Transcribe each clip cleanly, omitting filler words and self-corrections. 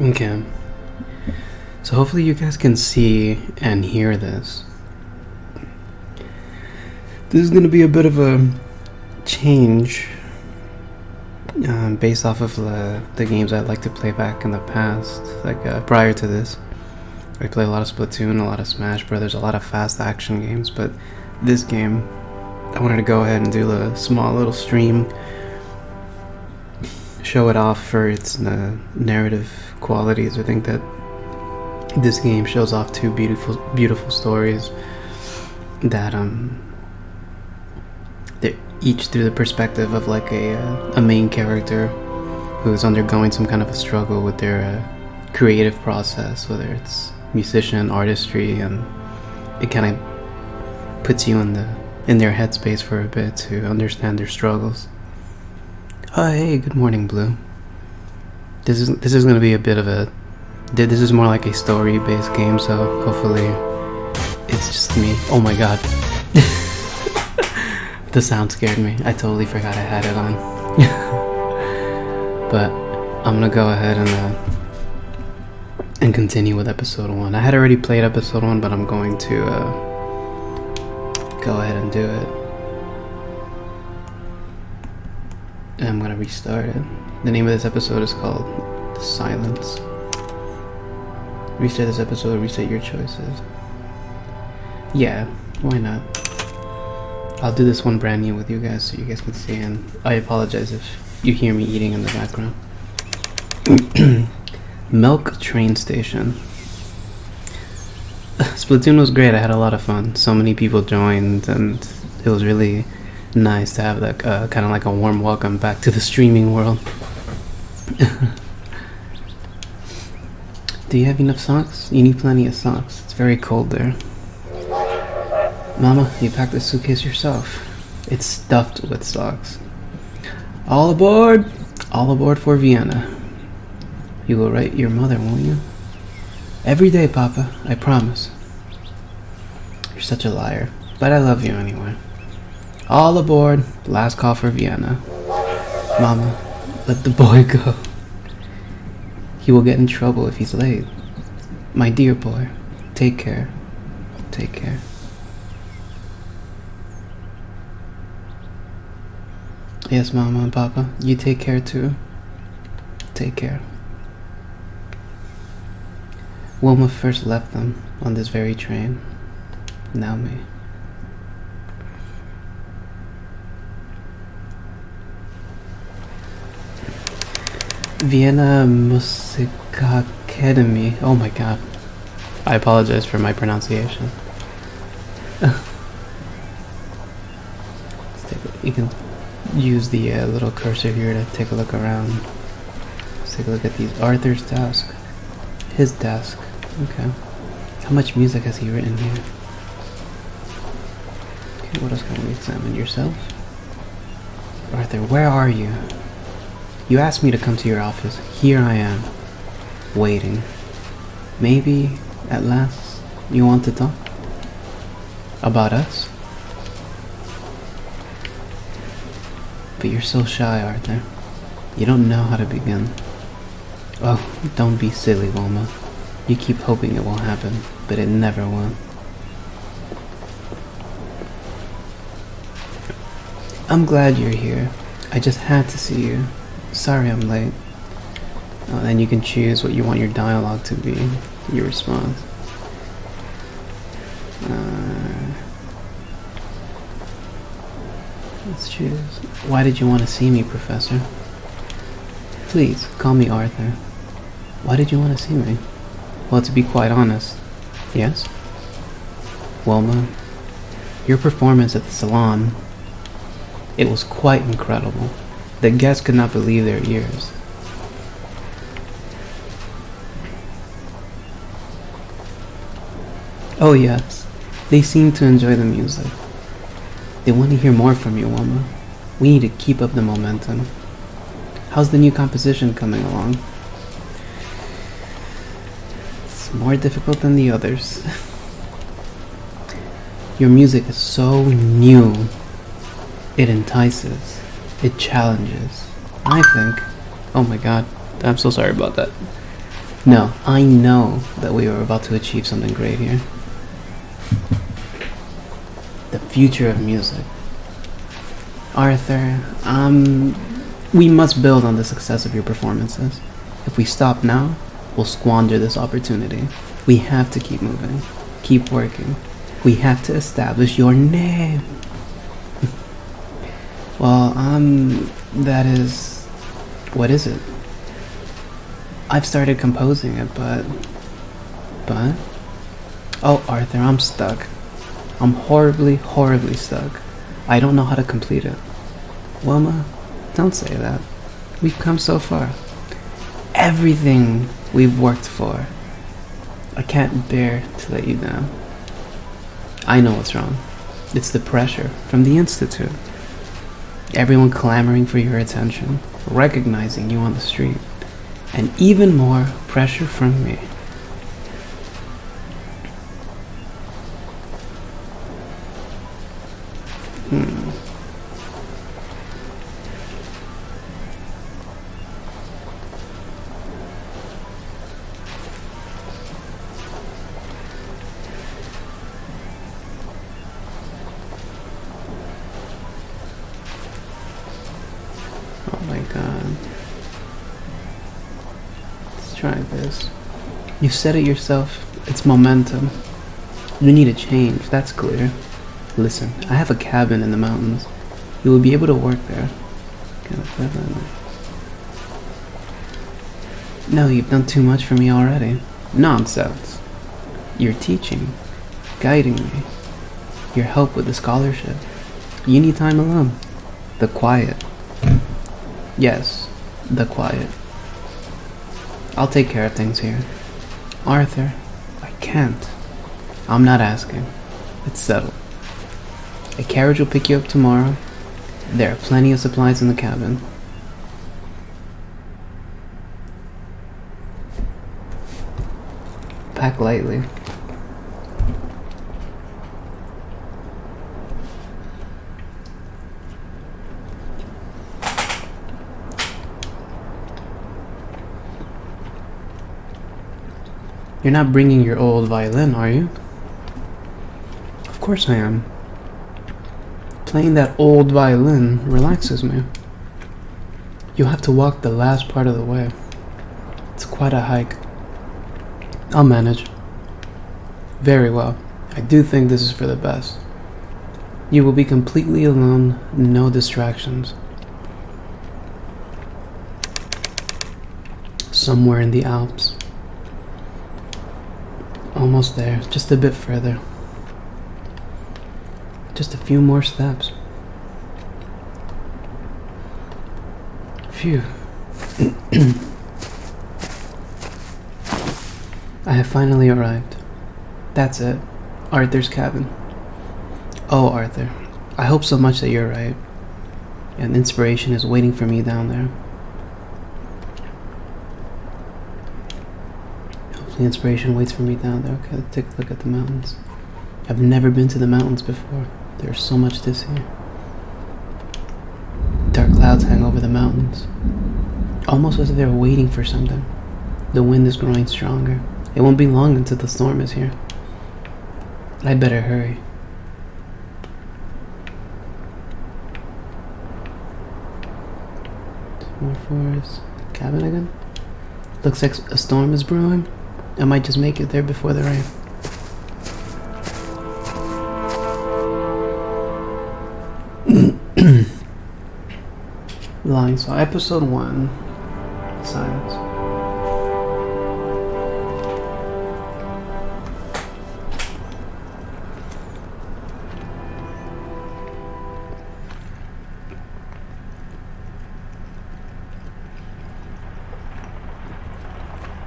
Okay. So hopefully you guys can see and hear this. This is going to be a bit of a change based off of the games I'd like to play back in the past. Like prior to this, I play a lot of Splatoon, a lot of Smash Brothers, a lot of fast action games. But this game, I wanted to go ahead and do a small little stream, show it off for its narrative qualities. I think that this game shows off two beautiful stories that they're each through the perspective of like a main character who is undergoing some kind of a struggle with their creative process, whether it's musician, artistry, and it kind of puts you in their headspace for a bit to understand their struggles. Oh hey, good morning, Blue. This is going to be a bit of a this is more like a story-based game, so hopefully it's just me. Oh my god. The sound scared me. I totally forgot I had it on. But I'm gonna go ahead and continue with episode 1. I had already played episode 1, but I'm going to go ahead and do it. And I'm gonna restart it. The name of this episode is called The Silence. Reset this episode, reset your choices. Yeah, why not? I'll do this one brand new with you guys so you guys can see, and I apologize if you hear me eating in the background. Milk train station. Splatoon was great, I had a lot of fun. So many people joined, and it was really nice to have that kind of like a warm welcome back to the streaming world. Do you have enough socks? You need plenty of socks. It's very cold there. Mama, you packed the suitcase yourself. It's stuffed with socks. All aboard! All aboard for Vienna. You will write your mother, won't you? Every day, Papa, I promise. You're such a liar, but I love you anyway. All aboard, last call for Vienna. Mama, let the boy go. He will get in trouble if he's late. My dear boy, take care. Take care. Yes, Mama and Papa, you take care too. Take care. Wilma first left them on this very train. Now me. Vienna Musikakademie. Oh my god. I apologize for my pronunciation. You can use the little cursor here to take a look around. Let's take a look at these. Arthur's desk. His desk. Okay. How much music has he written here? Okay, what else can we examine? Yourself? Arthur, where are you? You asked me to come to your office. Here I am. Waiting. Maybe, at last, you want to talk? About us? But you're so shy, Arthur. You don't know how to begin. Oh, don't be silly, Wilma. You keep hoping it will happen, but it never will. I'm glad you're here. I just had to see you. Sorry I'm late. Then you can choose what you want your dialogue to be. Your response. Let's choose. Why did you want to see me, Professor? Please, call me Arthur. Why did you want to see me? Well, to be quite honest, yes? Wilma, your performance at the salon, it was quite incredible. The guests could not believe their ears. Oh yes, they seem to enjoy the music. They want to hear more from you, Wilma. We need to keep up the momentum. How's the new composition coming along? It's more difficult than the others. Your music is so new. It entices. It challenges. I think. Oh my god. I'm so sorry about that. No, I know that we are about to achieve something great here. The future of music. Arthur, we must build on the success of your performances. If we stop now, we'll squander this opportunity. We have to keep moving, keep working. We have to establish your name. Well, that is... What is it? I've started composing it, but... Oh, Arthur, I'm stuck. I'm horribly, horribly stuck. I don't know how to complete it. Wilma, don't say that. We've come so far. Everything we've worked for. I can't bear to let you down. I know what's wrong. It's the pressure from the Institute. Everyone clamoring for your attention, recognizing you on the street, and even more pressure from me. Oh my god. Let's try this. You said it yourself. It's momentum. You need a change, that's clear. Listen, I have a cabin in the mountains. You will be able to work there. No, you've done too much for me already. Nonsense. You're teaching, guiding me. Your help with the scholarship. You need time alone. The quiet. Yes, the quiet. I'll take care of things here. Arthur, I can't. I'm not asking. It's settled. A carriage will pick you up tomorrow. There are plenty of supplies in the cabin. Pack lightly. You're not bringing your old violin, are you? Of course I am. Playing that old violin relaxes me. You'll have to walk the last part of the way. It's quite a hike. I'll manage. Very well. I do think this is for the best. You will be completely alone, no distractions. Somewhere in the Alps. Almost there, just a bit further. Just a few more steps. Phew. I have finally arrived. That's it. Arthur's cabin. Oh, Arthur. I hope so much that you're right. And inspiration is waiting for me down there. Hopefully inspiration waits for me down there. Okay, let's take a look at the mountains. I've never been to the mountains before. There's so much to see. Dark clouds hang over the mountains. Almost as if they're waiting for something. The wind is growing stronger. It won't be long until the storm is here. I'd better hurry. More forest. Cabin again? Looks like a storm is brewing. I might just make it there before the rain. Line. So episode 1. Silence.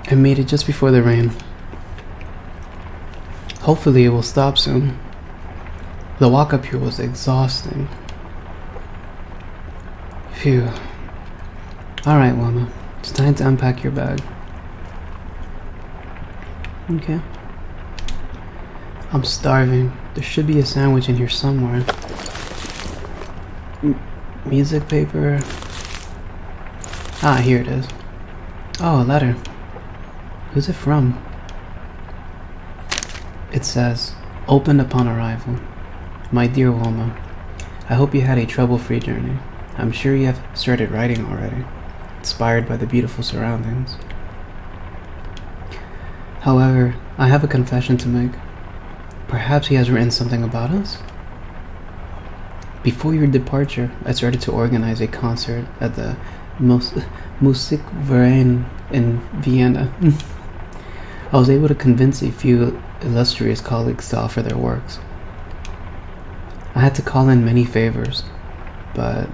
I made it just before the rain. Hopefully it will stop soon. The walk up here was exhausting. Phew. Alright, Wilma. It's time to unpack your bag. Okay. I'm starving. There should be a sandwich in here somewhere. Music paper. Ah, here it is. Oh, a letter. Who's it from? It says, opened upon arrival. My dear Wilma, I hope you had a trouble-free journey. I'm sure you have started writing already, inspired by the beautiful surroundings. However, I have a confession to make. Perhaps he has written something about us? Before your departure, I started to organize a concert at the Musikverein in Vienna. I was able to convince a few illustrious colleagues to offer their works. I had to call in many favors, but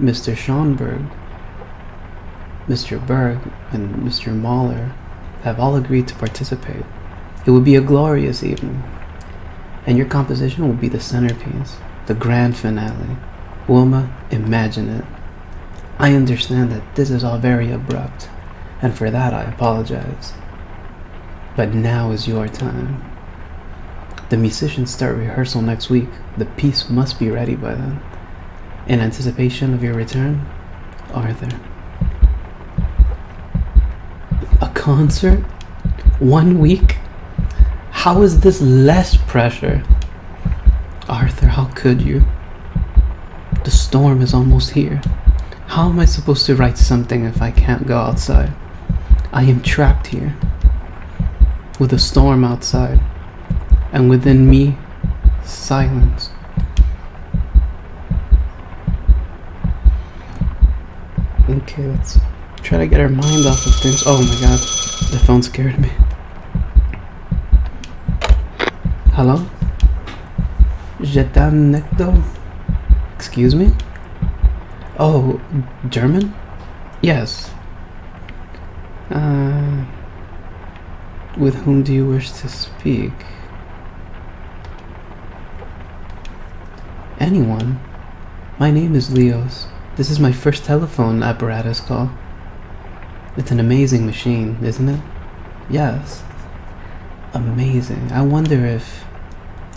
Mr. Schonberg, Mr. Berg, and Mr. Mahler have all agreed to participate. It would be a glorious evening, and your composition will be the centerpiece, the grand finale. Wilma, imagine it. I understand that this is all very abrupt, and for that I apologize. But now is your time. The musicians start rehearsal next week. The piece must be ready by then. In anticipation of your return, Arthur. A concert? 1 week? How is this less pressure? Arthur, how could you? The storm is almost here. How am I supposed to write something if I can't go outside? I am trapped here, with a storm outside, and within me, silence. Okay, let's try to get our mind off of things. Oh my god, the phone scared me. Hello? Jetan Nekdo? Excuse me? Oh, German? Yes. With whom do you wish to speak? Anyone? My name is Leos. This is my first telephone apparatus call. It's an amazing machine, isn't it? Yes. Amazing. I wonder if...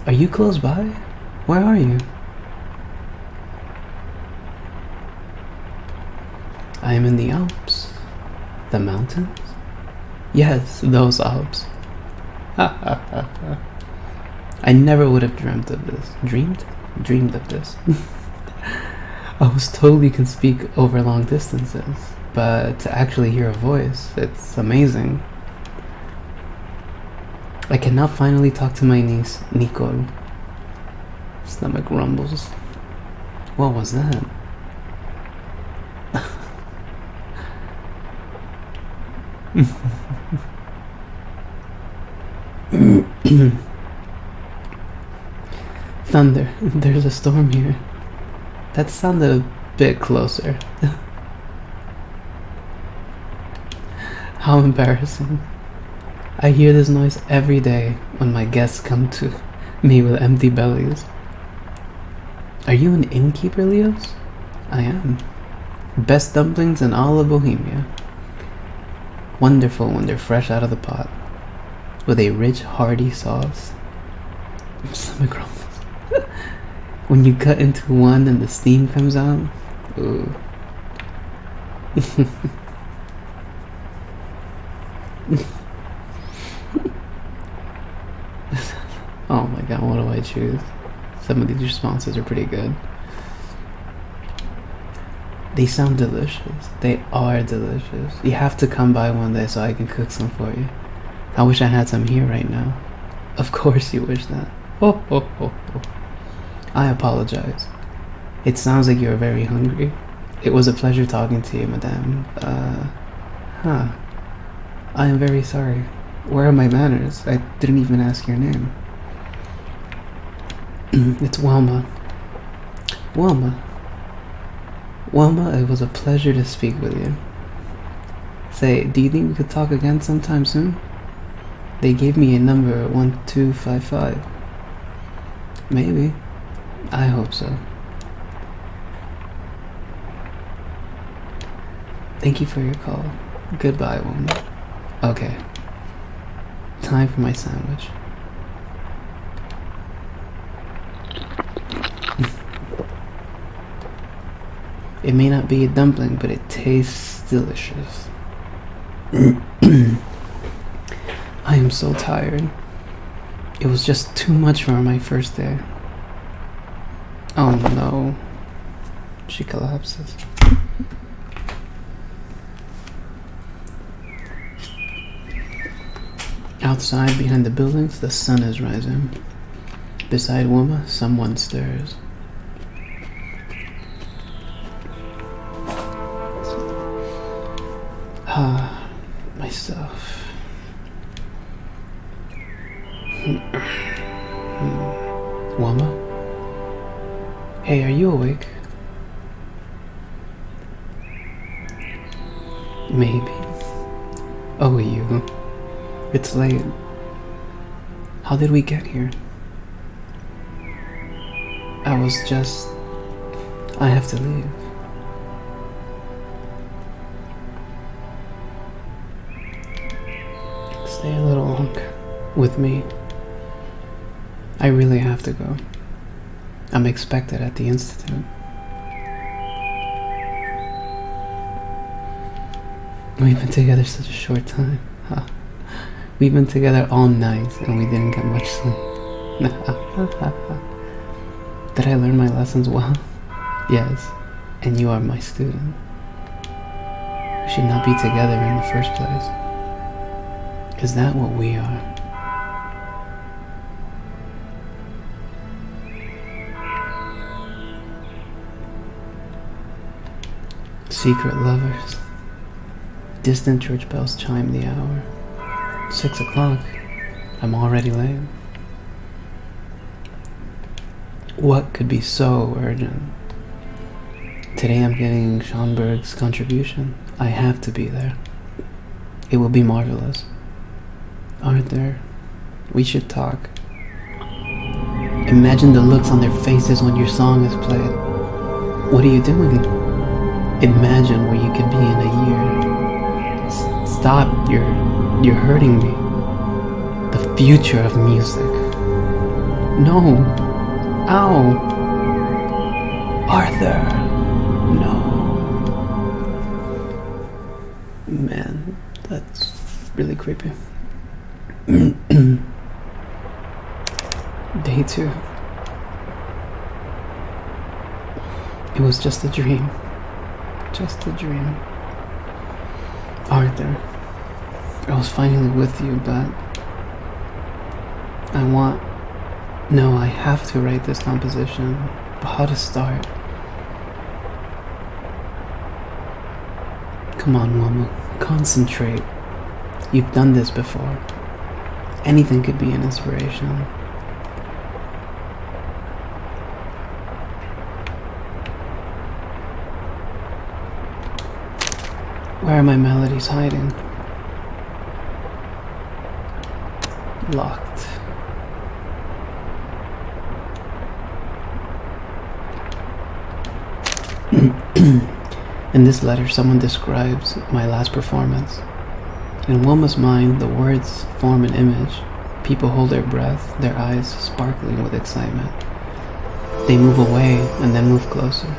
Are you close by? Where are you? I am in the Alps. The mountains? Yes, those Alps. I never would have dreamt of this. Dreamed of this. I was totally can speak over long distances, but to actually hear a voice, it's amazing. I can now finally talk to my niece, Nicole. Stomach rumbles. What was that? Thunder. There's a storm here. That sounded a bit closer. How embarrassing. I hear this noise every day when my guests come to me with empty bellies. Are you an innkeeper, Leos? I am. Best dumplings in all of Bohemia. Wonderful when they're fresh out of the pot, with a rich, hearty sauce. Stomach rumbles. When you cut into one and the steam comes out, ooh. Oh my god, what do I choose? Some of these responses are pretty good. They sound delicious. They are delicious. You have to come by one day so I can cook some for you. I wish I had some here right now. Of course you wish that. Oh, oh, oh, oh. I apologize. It sounds like you're very hungry. It was a pleasure talking to you, madame. I am very sorry. Where are my manners? I didn't even ask your name. It's Wilma. Wilma. Wilma, it was a pleasure to speak with you. Say, do you think we could talk again sometime soon? They gave me a number, 1255. Maybe. I hope so. Thank you for your call. Goodbye, Wilma. Okay. Time for my sandwich. It may not be a dumpling, but it tastes delicious. I am so tired. It was just too much for my first day. Oh no. She collapses. Outside, behind the buildings, the sun is rising. Beside Woma, someone stirs. Myself. Woma? Hey, are you awake? Maybe. Oh, you. It's late. How did we get here? I have to leave. Stay a little longer with me. I really have to go. I'm expected at the institute. We've been together such a short time. Huh? We've been together all night and we didn't get much sleep. Did I learn my lessons well? Yes, and you are my student. We should not be together in the first place. Is that what we are? Secret lovers. Distant church bells chime the hour. 6 o'clock. I'm already late. What could be so urgent? Today I'm getting Schonberg's contribution. I have to be there. It will be marvelous. Arthur, we should talk. Imagine the looks on their faces when your song is played. What are you doing? Imagine where you could be in a year. Stop, you're hurting me. The future of music. No. Ow. Arthur. No. Man, that's really creepy. Day 2. It was just a dream. Just a dream. Arthur, I was finally with you, but I have to write this composition. But how to start? Come on, Momo, concentrate. You've done this before. Anything could be an inspiration. Where are my melodies hiding? Locked. In this letter, someone describes my last performance. In Wilma's mind, the words form an image. People hold their breath, their eyes sparkling with excitement. They move away and then move closer.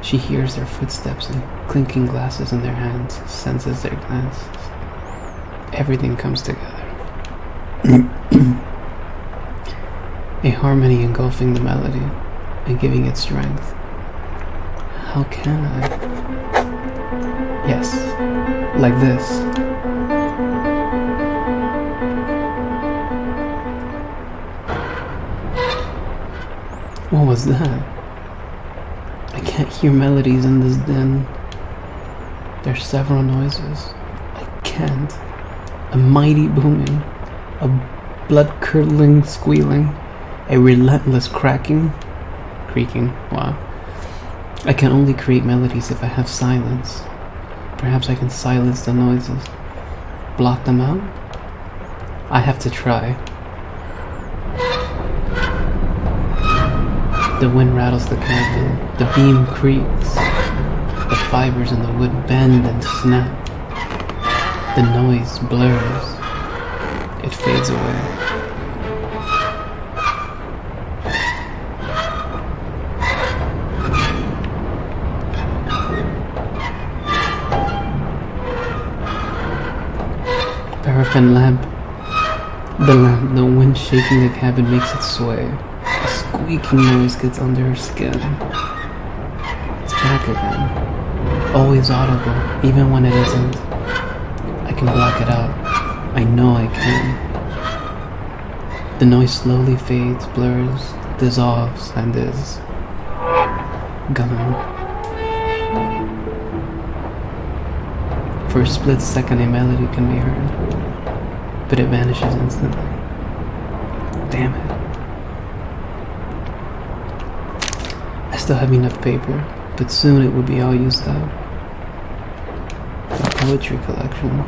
She hears their footsteps and clinking glasses in their hands, senses their glances. Everything comes together. A harmony engulfing the melody and giving it strength. How can I? Yes, like this. What was that? I can't hear melodies in this din. There's several noises. I can't. A mighty booming, a blood-curdling squealing, a relentless creaking. Wow. I can only create melodies if I have silence. Perhaps I can silence the noises. Block them out? I have to try. The wind rattles the cabin. The beam creaks. The fibers in the wood bend and snap. The noise blurs. It fades away. and lamp. The lamp, the wind shaking the cabin makes it sway. A squeaking noise gets under her skin. It's back again. Always audible, even when it isn't. I can block it out. I know I can. The noise slowly fades, blurs, dissolves, and is gone. For a split second, a melody can be heard, but it vanishes instantly. Damn it. I still have enough paper, but soon it will be all used up. My poetry collection.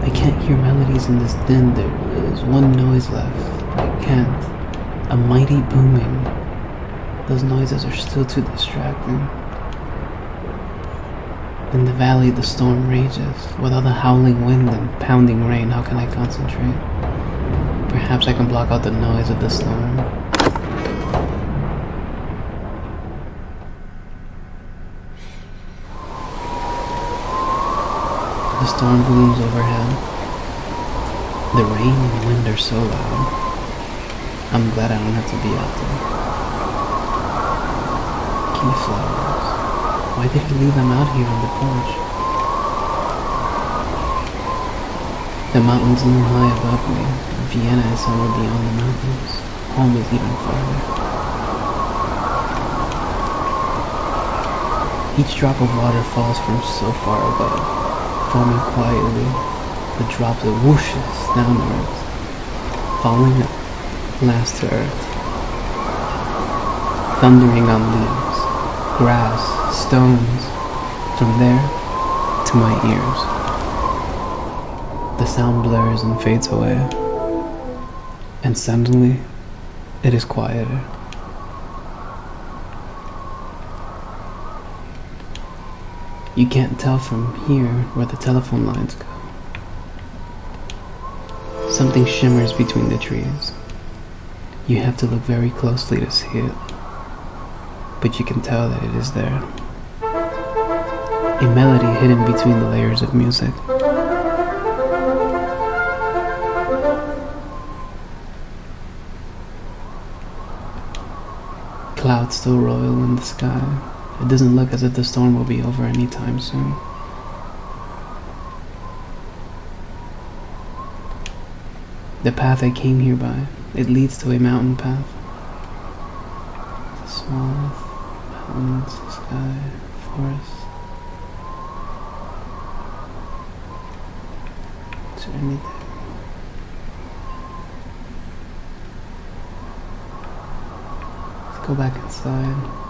I can't hear melodies in this din. There is one noise left. I can't. A mighty booming. Those noises are still too distracting. In the valley, the storm rages. With all the howling wind and pounding rain, how can I concentrate? Perhaps I can block out the noise of the storm. The storm booms overhead. The rain and wind are so loud. I'm glad I don't have to be out there. Key flowers. Why did he leave them out here on the porch? The mountains loom high above me. Vienna is somewhere beyond the mountains. Home is even farther. Each drop of water falls from so far above, forming quietly. The drops it whooshes downwards, falling last to earth, thundering on leaves, grass, stones, from there to my ears. The sound blurs and fades away, and suddenly it is quieter. You can't tell from here where the telephone lines go. Something shimmers between the trees. You have to look very closely to see it, but you can tell that it is there. A melody hidden between the layers of music. Clouds still roil in the sky. It doesn't look as if the storm will be over anytime soon. The path I came here by, it leads to a mountain path. Small mountains, sky, forest. Is there anything? Let's go back inside.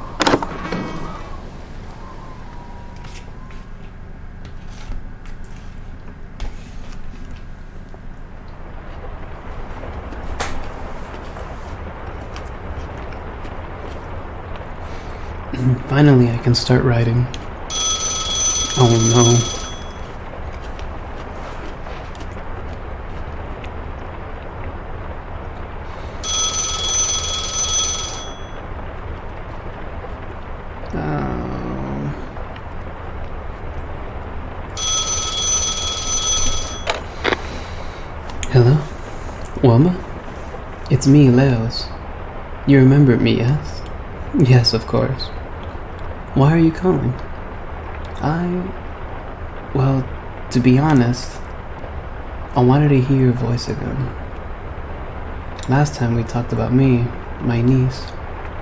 Finally, I can start writing. Oh no. Hello? Wilma? It's me, Leos. You remember me, yes? Yes, of course. Why are you calling? Well, to be honest, I wanted to hear your voice again. Last time we talked about me, my niece,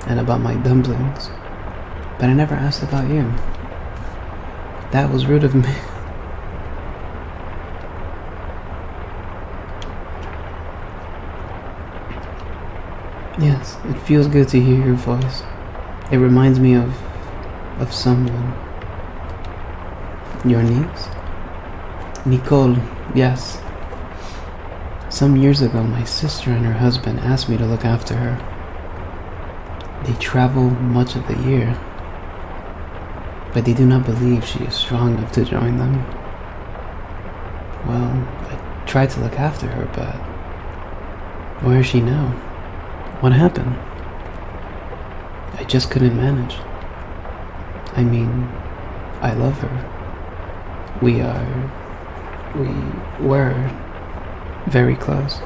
and about my dumplings, but I never asked about you. That was rude of me. Yes, it feels good to hear your voice. It reminds me of someone. Your niece? Nicole, yes. Some years ago, my sister and her husband asked me to look after her. They travel much of the year, but they do not believe she is strong enough to join them. Well, I tried to look after her, but where is she now? What happened? I just couldn't manage. I mean, I love her. We are We were very close.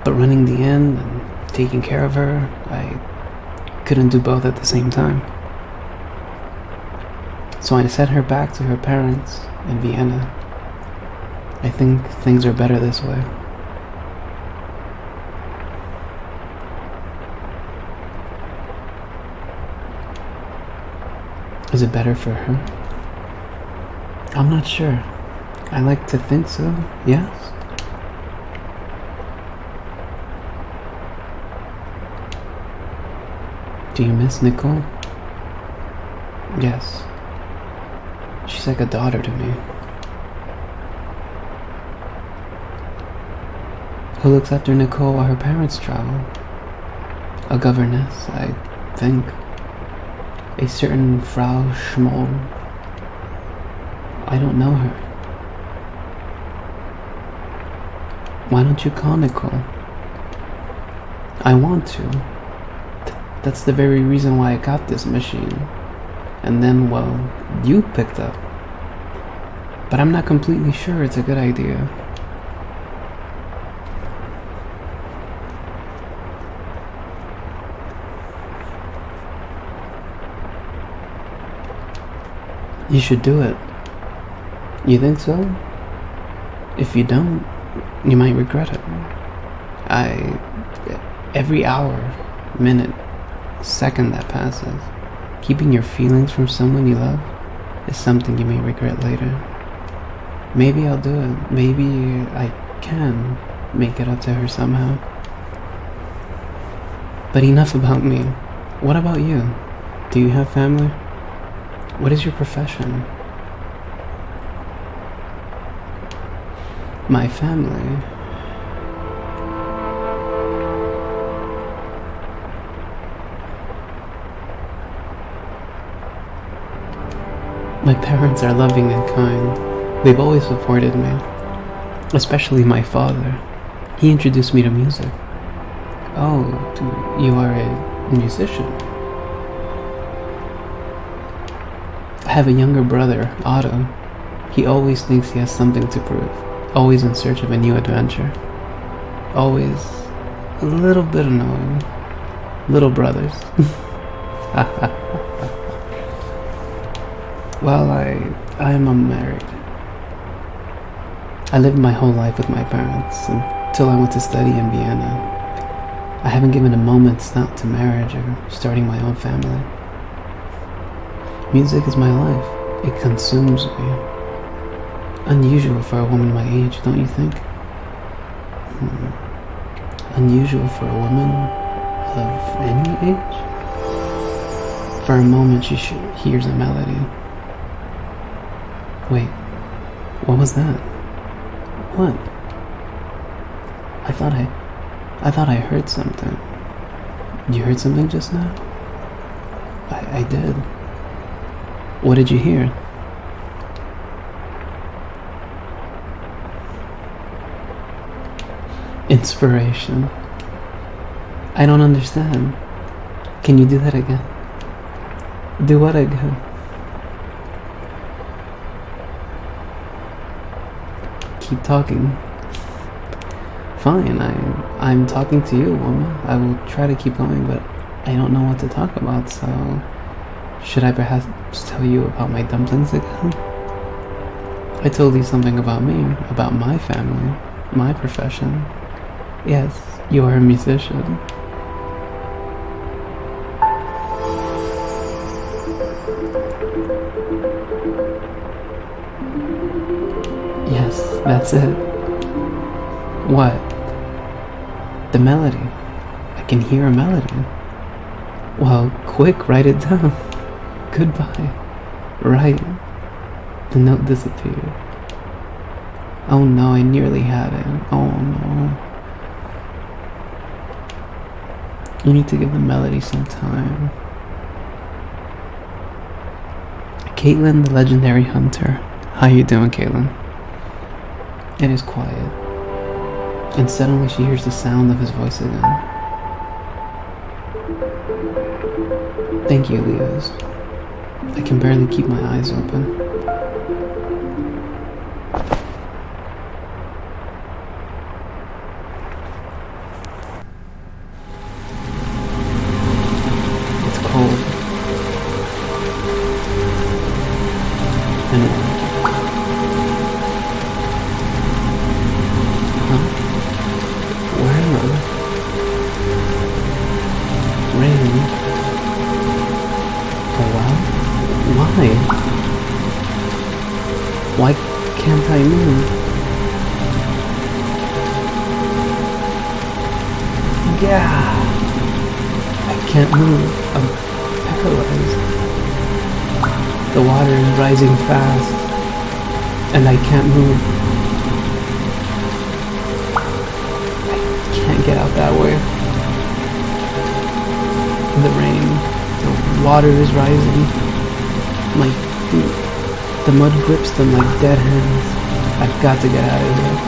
But running the inn and taking care of her, I couldn't do both at the same time. So I sent her back to her parents in Vienna. I think things are better this way. Is it better for her? I'm not sure. I like to think so, yes? Do you miss Nicole? Yes. She's like a daughter to me. Who looks after Nicole while her parents travel? A governess, I think. A certain Frau Schmoll. I don't know her. Why don't you call Nicole? I want to. That's the very reason why I got this machine. And then, well, you picked up. But I'm not completely sure it's a good idea. You should do it. You think so? If you don't, you might regret it. Every hour, minute, second that passes, keeping your feelings from someone you love is something you may regret later. Maybe I'll do it. Maybe I can make it up to her somehow. But enough about me. What about you? Do you have family? What is your profession? My family. My parents are loving and kind. They've always supported me, especially my father. He introduced me to music. Oh, you are a musician? I have a younger brother, Otto. He always thinks he has something to prove, always in search of a new adventure. Always a little bit annoying. Little brothers. Well, I am unmarried. I lived my whole life with my parents until I went to study in Vienna. I haven't given a moment's thought to marriage or starting my own family. Music is my life. It consumes me. Unusual for a woman my age, don't you think? Unusual for a woman of any age? For a moment she hears a melody. Wait, what was that? What? I thought I heard something. You heard something just now? I did. What did you hear? Inspiration. I don't understand. Can you do that again? Do what again? Keep talking. Fine, I'm talking to you, woman. I will try to keep going, but I don't know what to talk about, so should I perhaps tell you about my dumplings again? I told you something about me, about my family, my profession. Yes, you are a musician. Yes, that's it. What? The melody. I can hear a melody. Well, quick, write it down. Goodbye. Right. The note disappeared. Oh no, I nearly had it. Oh no. You need to give the melody some time. Caitlin, the legendary hunter. How you doing, Caitlin? It is quiet. And suddenly she hears the sound of his voice again. Thank you, Leos. I can barely keep my eyes open. can't I move? Yeah. I can't move. I'm paralyzed. The water is rising fast, and I can't move. I can't get out that way. The rain, the water is rising. My feet, the mud grips them like dead hands. I've got to get out of here.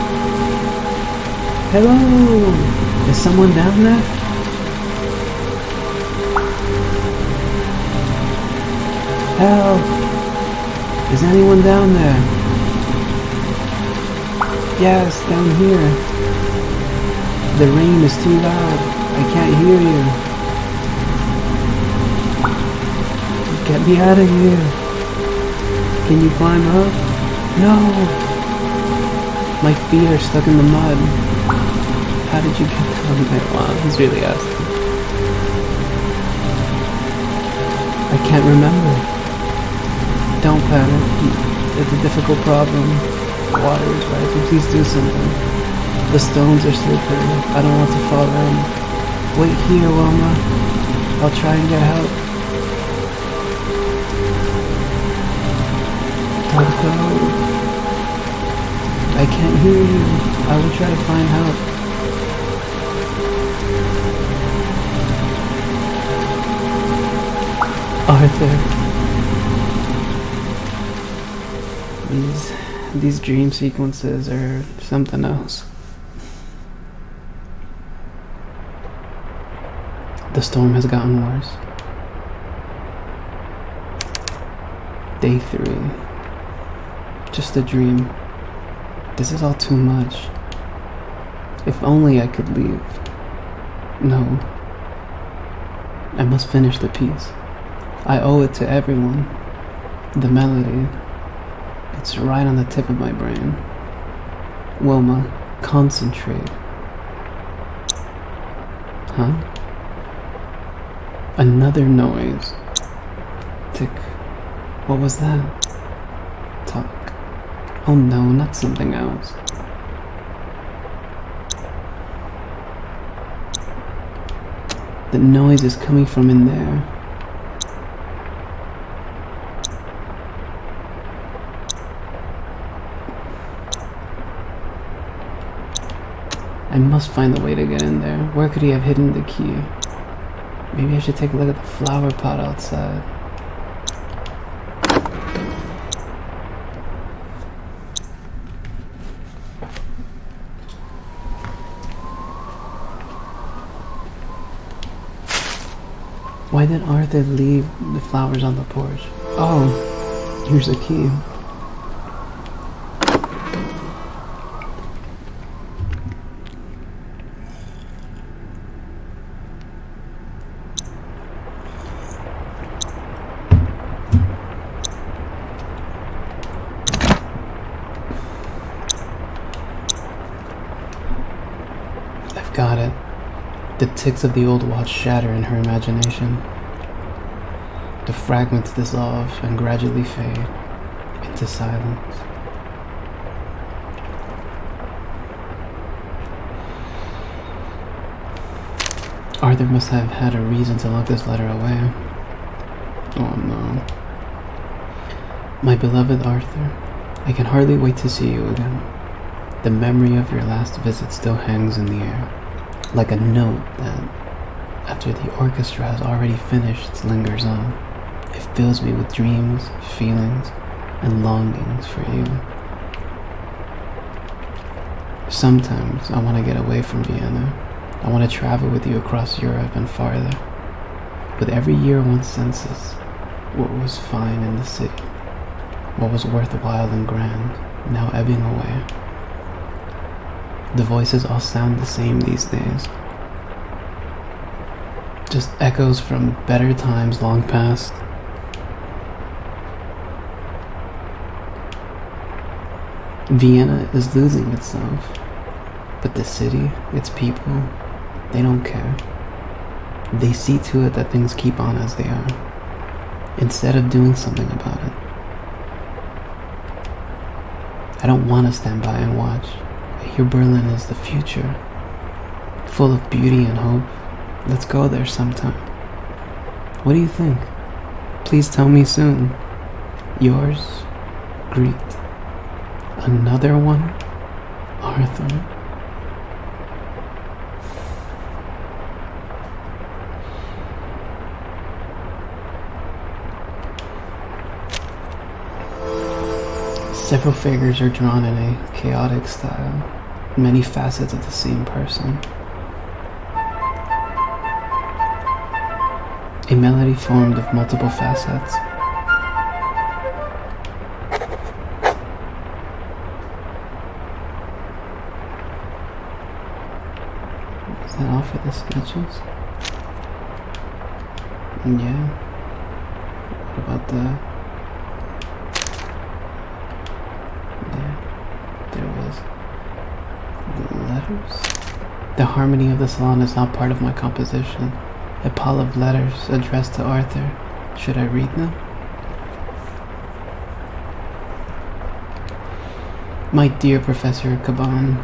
Hello? Is someone down there? Help! Is anyone down there? Yes, down here. The rain is too loud. I can't hear you. Get me out of here. Can you climb up? No! My feet are stuck in the mud. How did you get down there? Wow, he's really asking. I can't remember. Don't panic. It's a difficult problem. The water is rising. Please do something. The stones are slippery. I don't want to fall in. Wait here, Wilma. I'll try and get help. Don't go. I can't hear you. I will try to find help. Arthur. These dream sequences are something else. The storm has gotten worse. Day 3. Just a dream. This is all too much. If only I could leave. No. I must finish the piece. I owe it to everyone. The melody. It's right on the tip of my brain. Wilma, concentrate. Huh? Another noise. Tick. What was that? Talk. Oh no, not something else. The noise is coming from in there. I must find a way to get in there. Where could he have hidden the key? Maybe I should take a look at the flower pot outside. Why did Arthur leave the flowers on the porch? Oh, here's a key. I've got it. The ticks of the old watch shatter in her imagination. The fragments dissolve and gradually fade into silence. Arthur must have had a reason to lock this letter away. Oh no. My beloved Arthur, I can hardly wait to see you again. The memory of your last visit still hangs in the air, like a note that, after the orchestra has already finished, lingers on. It fills me with dreams, feelings, and longings for you. Sometimes I want to get away from Vienna. I want to travel with you across Europe and farther. With every year one senses what was fine in the city, what was worthwhile and grand, now ebbing away. The voices all sound the same these days. Just echoes from better times long past. Vienna is losing itself, but the city, its people, they don't care. They see to it that things keep on as they are, instead of doing something about it. I don't want to stand by and watch. I hear Berlin is the future, full of beauty and hope. Let's go there sometime. What do you think? Please tell me soon. Yours, Greet. Another one? Arthur. Several figures are drawn in a chaotic style, many facets of the same person. A melody formed of multiple facets. Is that all for the sketches? Yeah. What about the... There was the letters. The harmony of the salon is not part of my composition. A pile of letters addressed to Arthur. Should I read them? My dear Professor Caban,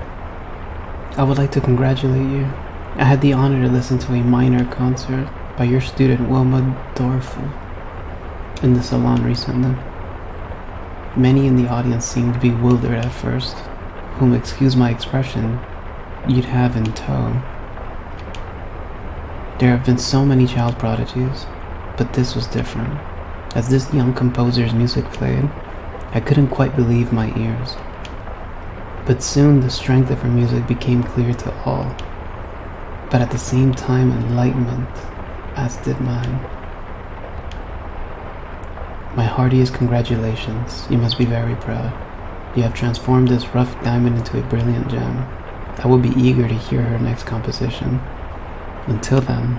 I would like to congratulate you. I had the honor to listen to a minor concert by your student Wilma Dorfel in the salon recently. Many in the audience seemed bewildered at first, whom, excuse my expression, you'd have in tow. There have been so many child prodigies, but this was different. As this young composer's music played, I couldn't quite believe my ears. But soon the strength of her music became clear to all, but at the same time enlightenment, as did mine. My heartiest congratulations. You must be very proud. You have transformed this rough diamond into a brilliant gem. I will be eager to hear her next composition. Until then,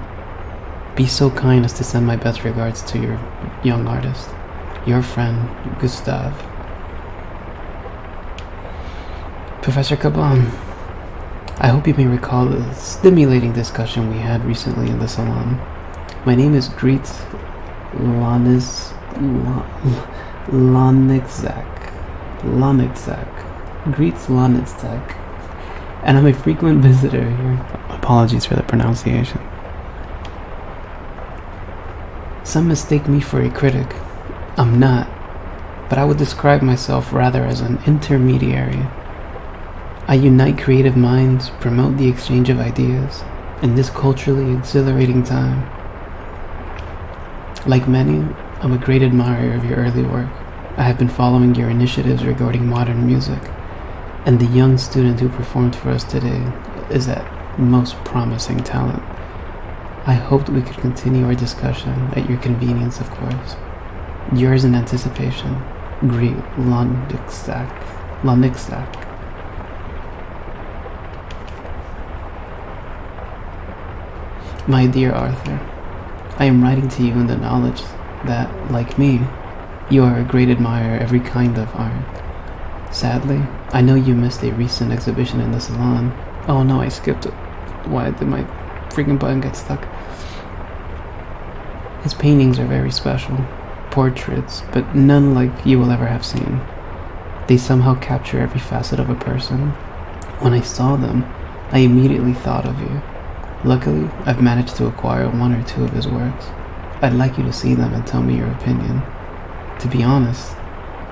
be so kind as to send my best regards to your young artist. Your friend, Gustav. Professor Caban, I hope you may recall the stimulating discussion we had recently in the salon. My name is Greet Greet Lonitzak, and I'm a frequent visitor here. Apologies for the pronunciation. Some mistake me for a critic. I'm not, but I would describe myself rather as an intermediary. I unite creative minds, promote the exchange of ideas in this culturally exhilarating time. Like many, I'm a great admirer of your early work. I have been following your initiatives regarding modern music, and the young student who performed for us today is that most promising talent. I hoped we could continue our discussion at your convenience, of course. Yours in anticipation, Greet Lonitzak. My dear Arthur, I am writing to you in the knowledge that, like me, you are a great admirer of every kind of art. Sadly, I know you missed a recent exhibition in the salon. Oh no, I skipped it. Why did my freaking button get stuck? His paintings are very special. Portraits, but none like you will ever have seen. They somehow capture every facet of a person. When I saw them, I immediately thought of you. Luckily, I've managed to acquire one or two of his works. I'd like you to see them and tell me your opinion. To be honest,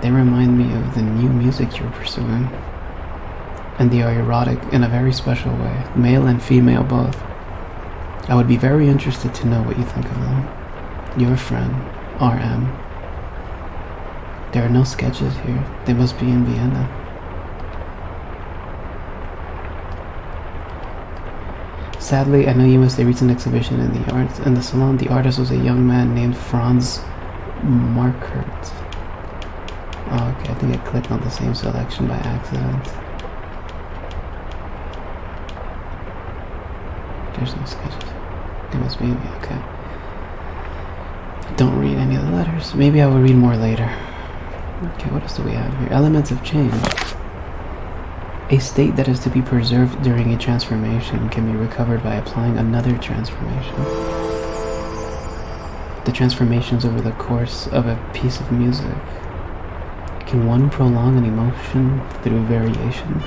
they remind me of the new music you're pursuing. And they are erotic in a very special way, male and female both. I would be very interested to know what you think of them. Your friend, R.M. There are no sketches here. They must be in Vienna. Sadly, I know you missed a recent exhibition in the salon. The artist was a young man named Franz Markert. Oh, okay, I think I clicked on the same selection by accident. There's no sketches. They must be okay. Don't read any of the letters. Maybe I will read more later. Okay, what else do we have here? Elements of change. A state that is to be preserved during a transformation can be recovered by applying another transformation. The transformations over the course of a piece of music Can one prolong an emotion through variation?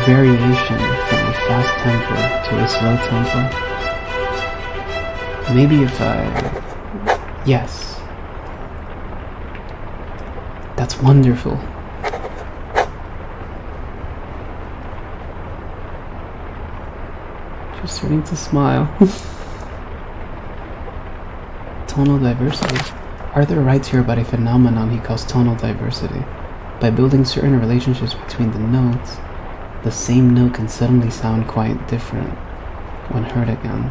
Variation from a fast tempo to a slow tempo? Maybe if yes. That's wonderful. She's starting to smile. Tonal diversity. Arthur writes here about a phenomenon he calls tonal diversity. By building certain relationships between the notes, the same note can suddenly sound quite different when heard again.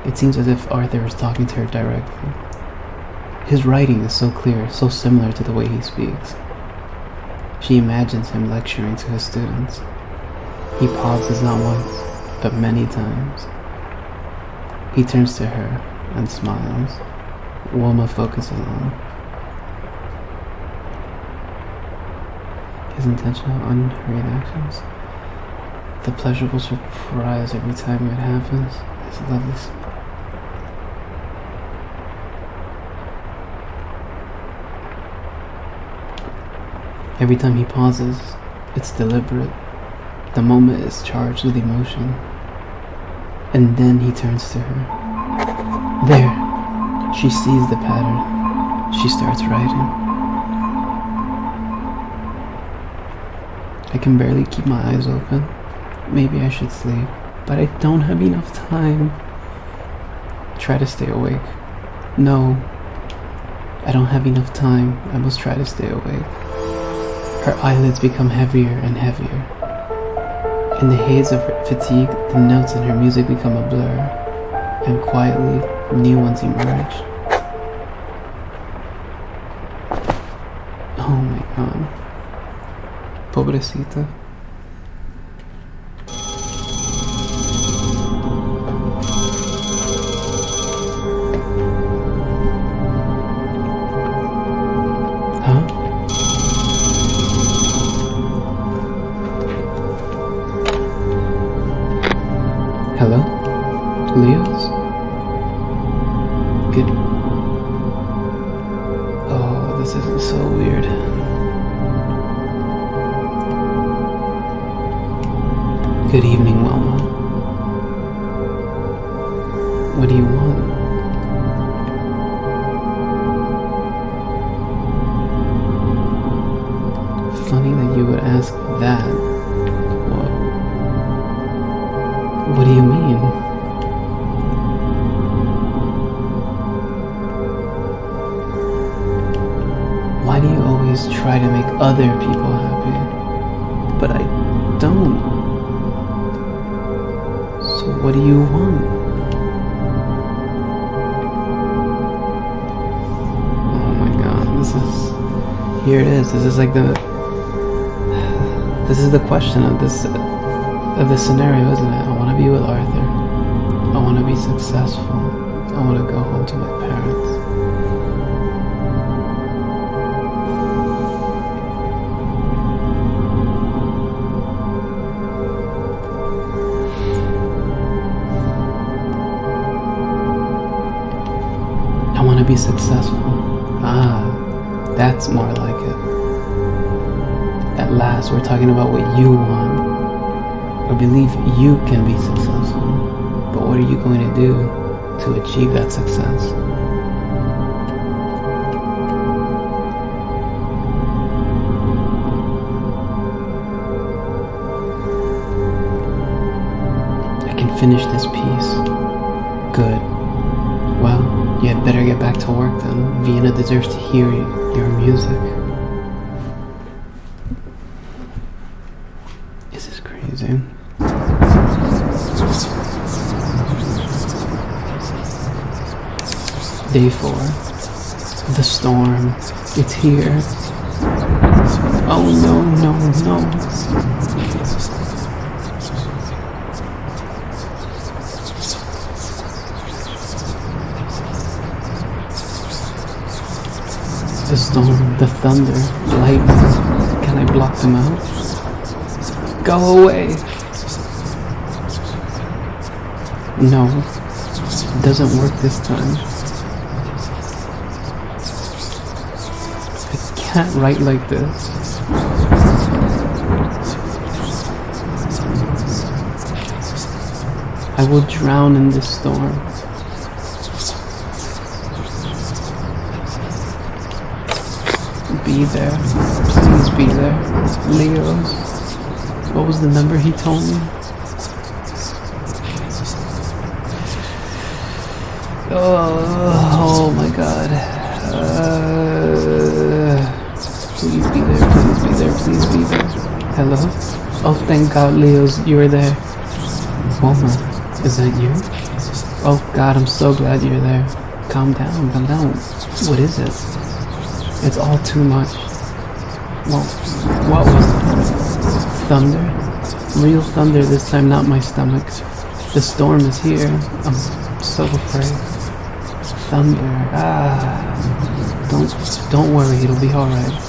It seems as if Arthur is talking to her directly. His writing is so clear, so similar to the way he speaks. She imagines him lecturing to his students. He pauses not once, but many times. He turns to her and smiles. Wilma focuses on his intentional, unhurried actions. The pleasurable surprise every time it happens. His lovely smile. Every time he pauses, it's deliberate. The moment is charged with emotion. And then he turns to her. There! She sees the pattern. She starts writing. I can barely keep my eyes open. Maybe I should sleep, but I don't have enough time. Try to stay awake. No, I don't have enough time. I must try to stay awake. Her eyelids become heavier and heavier. In the haze of fatigue, the notes in her music become a blur, and quietly, new ones emerge. Oh my god. Pobrecita. Huh? Hello? Leos? Good. Oh, this is so weird. Good evening, Wilma. What do you want? Funny that you would ask that. What do you mean? Why do you always try to make other people happy? But I don't. So what do you want? Oh my god, here it is. This is like this is the question of this scenario, isn't it? I want to be with Arthur. I want to be successful. I want to go home to my parents. I want to be successful. Ah, that's more like it. At last, we're talking about what you want. I believe you can be successful, but what are you going to do to achieve that success? I can finish this piece. Good. Well, you had better get back to work then. Vienna deserves to hear your music. This is crazy. Day 4. The storm. It's here. Oh no, no, no. The storm, the thunder, lightning. Can I block them out? Go away! No, it doesn't work this time. can't write like this. I will drown in this storm. Be there. Please be there. Leos. What was the number he told me? Oh my god. Please be there, please be there, please be there. Hello? Oh, thank God, Leos, you were there. Wilma, is that you? Oh God, I'm so glad you're there. Calm down, calm down. What is it? It's all too much. Well, what was it? Thunder? Real thunder this time, not my stomach. The storm is here. I'm so afraid. Thunder. Don't worry, it'll be alright.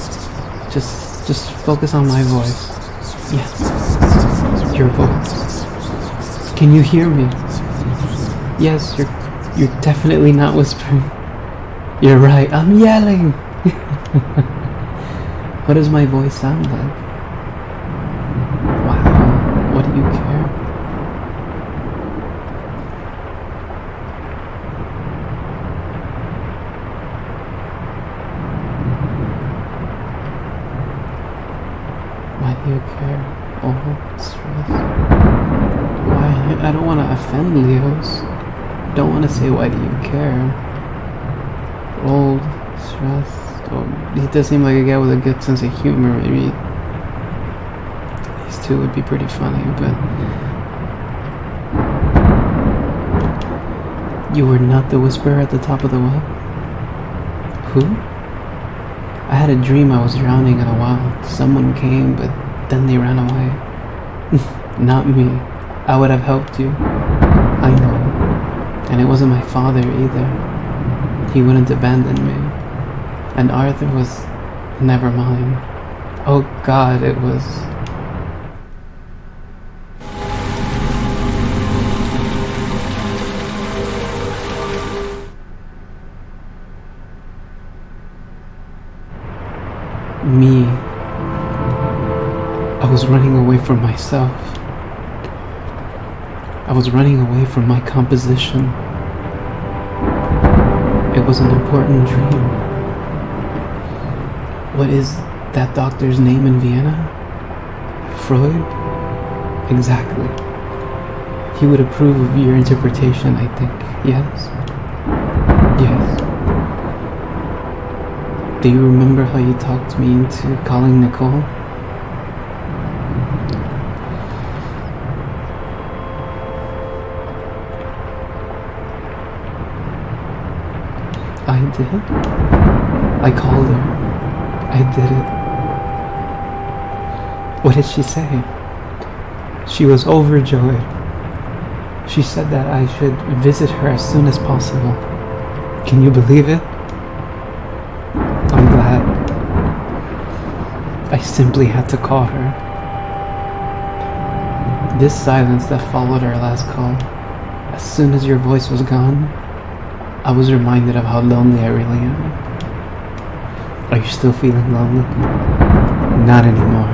Just focus on my voice. Yeah. Your voice. Can you hear me? Yes, you're definitely not whispering. You're right, I'm yelling. What does my voice sound like? Wow, what do you care? Why do you care? Oh, stress. Why? I don't want to offend Leos. Don't want to say why do you care? Old, stressed. Oh, he does seem like a guy with a good sense of humor. Maybe these two would be pretty funny, but you were not the whisperer at the top of the well? Who? I had a dream I was drowning in a well. Someone came, but then they ran away. Not me. I would have helped you. I know. And it wasn't my father either. He wouldn't abandon me. And Arthur was never mine. Oh God, it was... me. I was running away from myself. I was running away from my composition. It was an important dream. What is that doctor's name in Vienna? Freud? Exactly. He would approve of your interpretation, I think. Yes? Yes. Do you remember how you talked me into calling Nicole? I did? I called her. I did it. What did she say? She was overjoyed. She said that I should visit her as soon as possible. Can you believe it? I'm glad. I simply had to call her. This silence that followed our last call, as soon as your voice was gone, I was reminded of how lonely I really am. Are you still feeling lonely? Not anymore.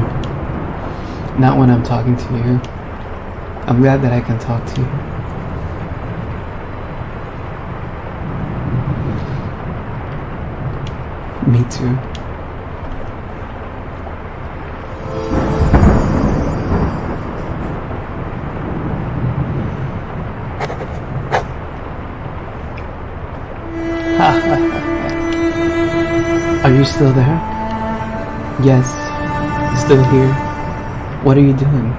Not when I'm talking to you. I'm glad that I can talk to you. Me too. Are you still there? Yes, still here. What are you doing?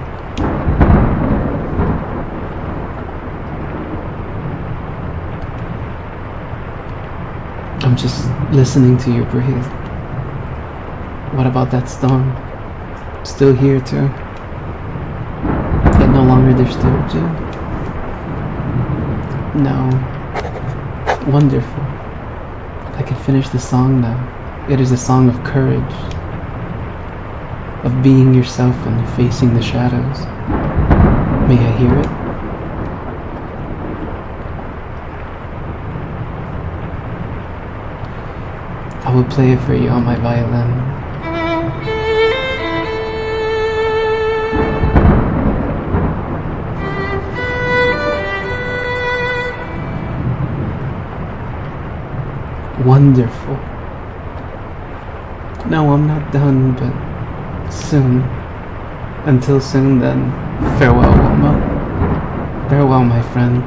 I'm just listening to you breathe. What about that storm? Still here too? It no longer disturbs you? No. Wonderful. I can finish the song now. It is a song of courage, of being yourself and facing the shadows. May I hear it? I I will play it for you on my violin. Wonderful. No, I'm not done, but soon. Until soon, then, farewell, Wilma. Farewell, my friend.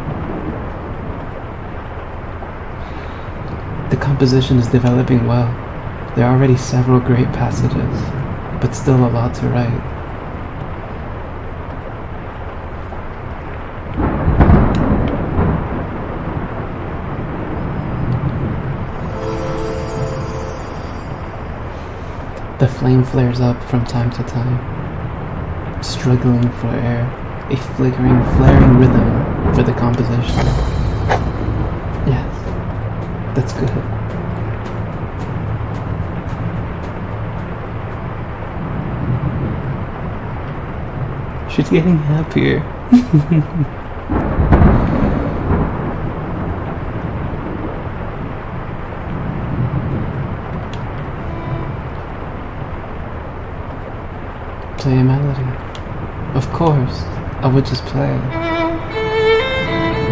The composition is developing well. There are already several great passages, but still a lot to write. The flame flares up from time to time, struggling for air, a flickering, flaring rhythm for the composition. Yes, that's good. She's getting happier. Play a melody. Of course, I would just play.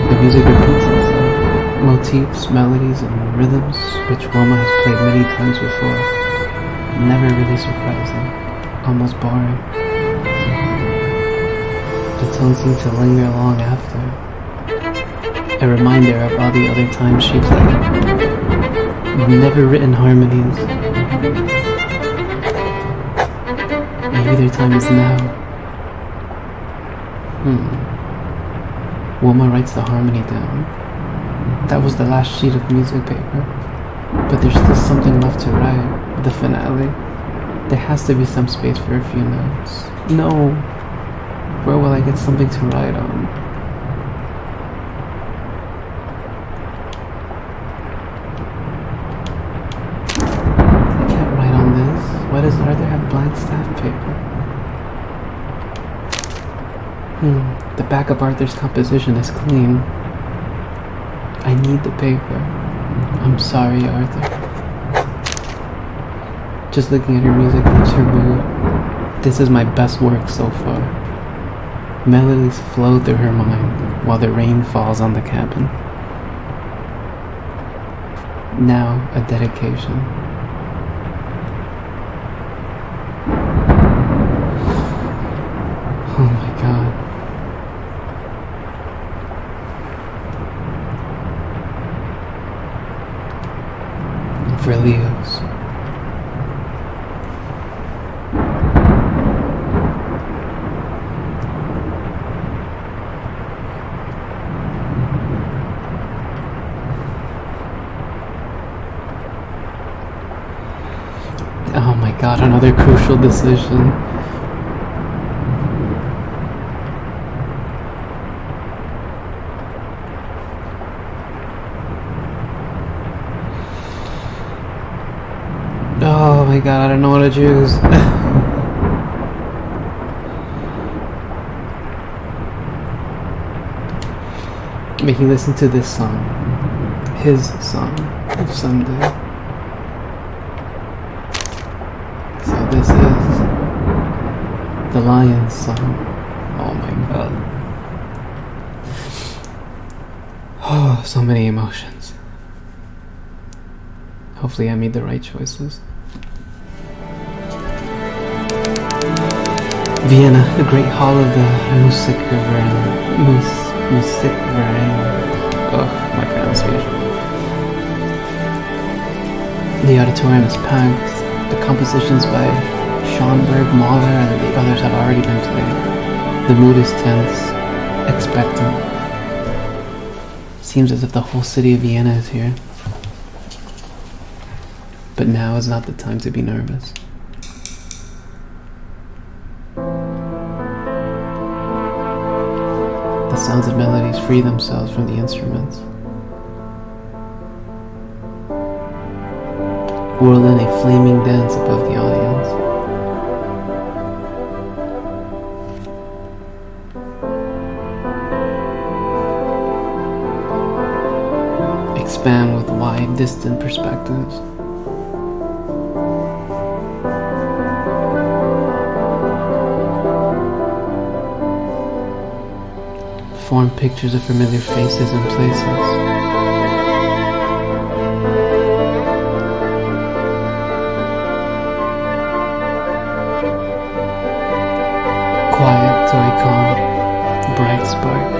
The music repeats itself. Motifs, melodies, and rhythms which Wilma has played many times before. Never really surprising. Almost boring. The tones seem to linger long after. A reminder of all the other times she played. Never written harmonies. Maybe their time is now. Wilma writes the harmony down. That was the last sheet of music paper. But there's still something left to write. The finale. There has to be some space for a few notes. No. Where will I get something to write on? I can't write on this. Why does Arthur have blank staff paper? The back of Arthur's composition is clean. I need the paper. I'm sorry, Arthur. Just looking at her music lifts her mood. This is my best work so far. Melodies flow through her mind while the rain falls on the cabin. Now, a dedication. Oh my God. For Leos. Oh my God, another crucial decision. Oh my God, I don't know what to choose. Making listen to this song. His song of Sunday. So this is the Lion's song. Oh my God. Oh, so many emotions. Hopefully I made the right choices. Vienna, the great hall of the Musikverein. Oh, my pronunciation. The auditorium is packed. The compositions by Schoenberg, Mahler, and the others have already been played. The mood is tense, expectant. Seems as if the whole city of Vienna is here. But now is not the time to be nervous. The sounds and melodies free themselves from the instruments. Whirl in a flaming dance above the audience. Expand with wide, distant perspectives. form pictures of familiar faces and places. Quiet to a calm, bright spark.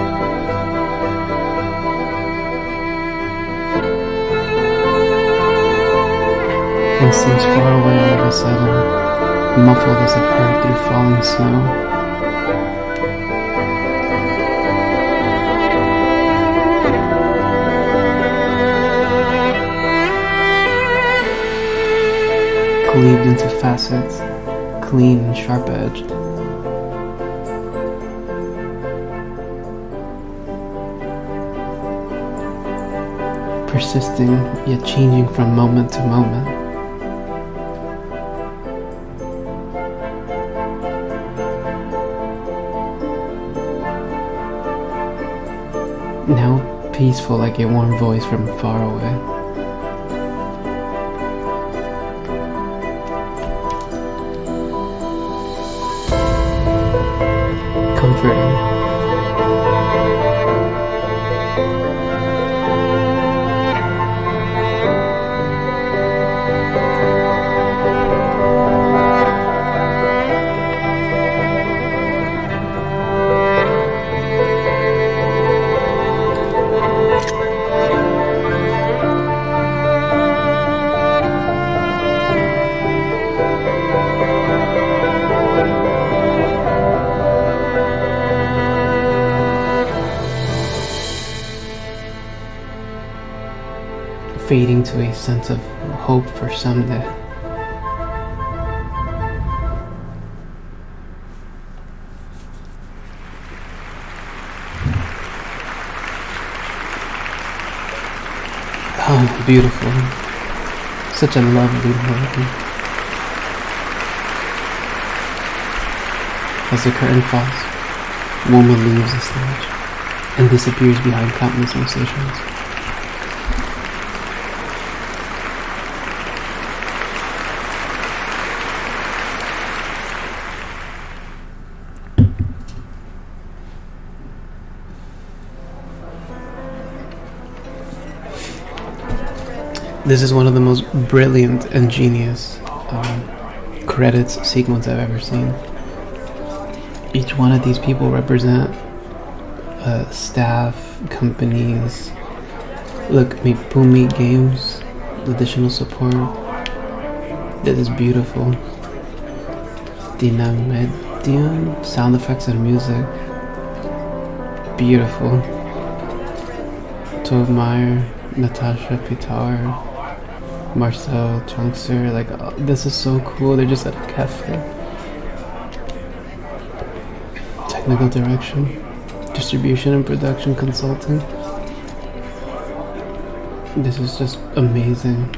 And seems far away all of a sudden, muffled as if heard through falling snow. Cleaved into facets, clean and sharp-edged. Persisting, yet changing from moment to moment. Now peaceful like a warm voice from far away. Comforting. Fading to a sense of hope for someday. Oh, beautiful. Such a lovely melody. As the curtain falls, woman leaves the stage and disappears behind countless musicians. This is one of the most brilliant and genius credits sequence I've ever seen. Each one of these people represent staff, companies. Look, Pumi Games, additional support. This is beautiful. Dinamedian, sound effects and music. Beautiful. Tove Meyer, Natasha Pitar, Marcel Chunkster, like, this is so cool. They're just at a cafe. Technical direction, distribution and production consulting. This is just amazing.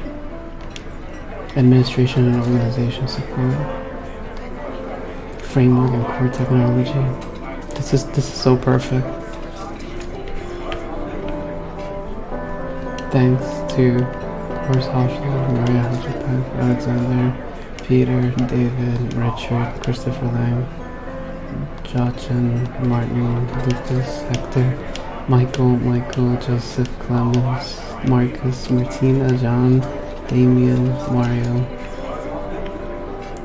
Administration and organization support. Framework and core technology. This is so perfect. Thanks to Horst Hochschild, Maria Hajipek, Alexander, Peter, David, Richard, Christopher Lang, Jochen, Martin, Lucas, Hector, Michael, Joseph, Clemens, Marcus, Martina, John, Damien, Mario.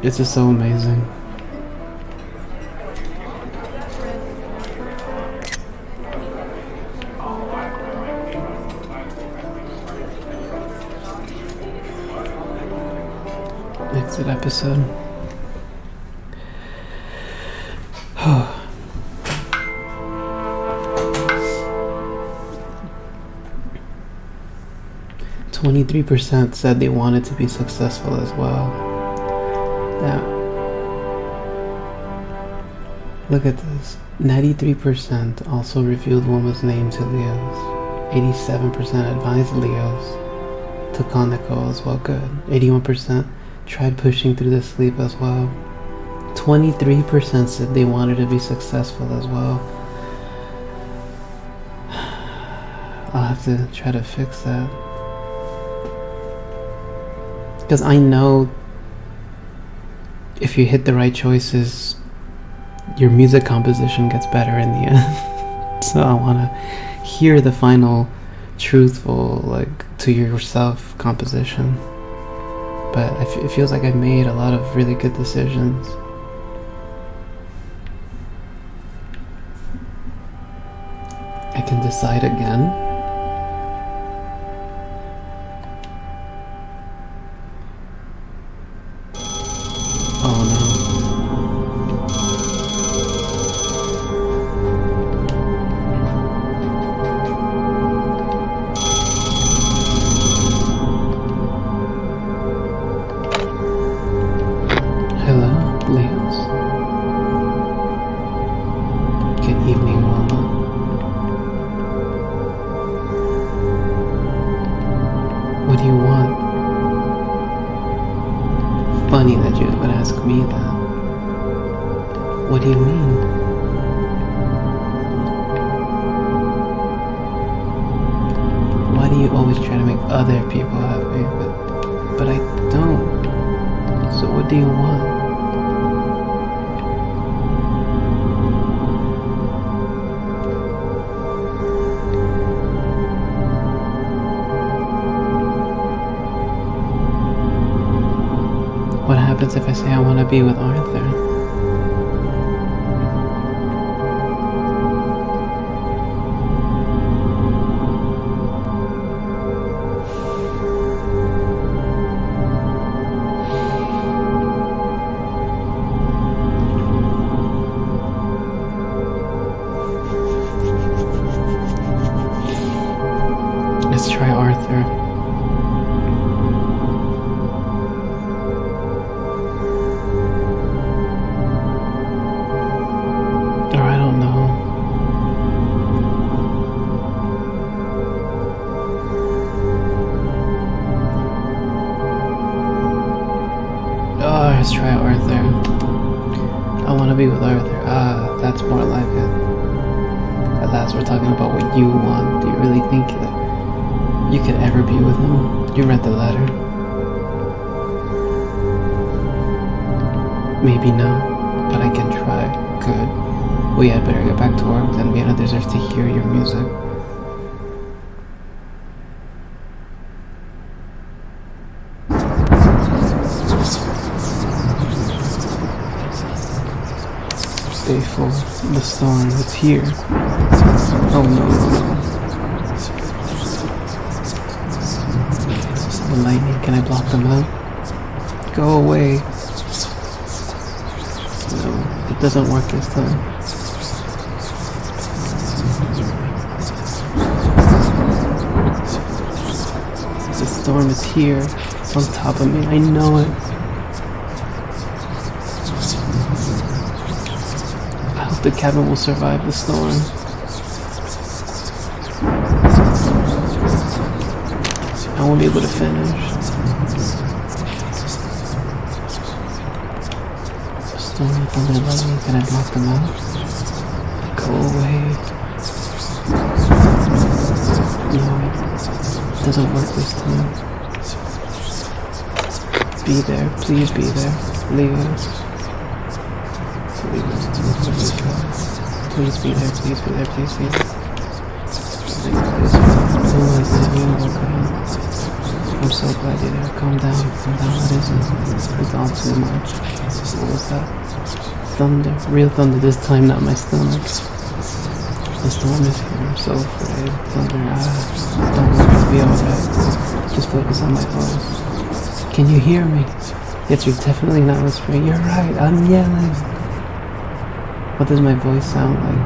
It's just so amazing. Exit episode. 23% said they wanted to be successful as well. Now, look at this. 93% also revealed woman's name to Leos. 87% advised Leos to on the call as well. Good. 81% tried pushing through the sleep as well. 23% said they wanted to be successful as well. I'll have to try to fix that. Because I know if you hit the right choices, your music composition gets better in the end. So I want to hear the final truthful, like, to yourself composition. But it feels like I made a lot of really good decisions. I can decide again. Oh no. Hello, Leos. Good evening, Mama. What do you want? Funny that you would ask me that. What do you mean? Why do you always try to make other people happy, but I don't? So what do you want? What happens if I say I want to be with Arthur? Let's try Arthur. Or I don't know. Oh, let's try Arthur. I want to be with Arthur. Ah, that's more like it. At last we're talking about what you want. Do you really think that you could ever be with him? You read the letter. Maybe not, but I can try. Good. Well, yeah, I'd better get back to work, then Vienna deserves to hear your music. Stay full. The storm, it's here. Oh no. The lightning, can I block them out? Go away. No, it doesn't work this time. The storm is here. It's on top of me. I know it. I hope the cabin will survive the storm. I won't be able to finish. Storm, thunder, lightning, can I block them out? Go away. No, it doesn't work this time. Be there, please be there. Leos. Please be there, please be there, please be there. Oh, I'm so glad you're there. Calm down, what is it? It's all too much. What was that? Thunder, real thunder this time, not my stomach. The storm is here, I'm so afraid. Thunder, don't worry, it'll be alright. Just focus on my voice. Can you hear me? Yes, you're definitely not whispering. You're right, I'm yelling. What does my voice sound like?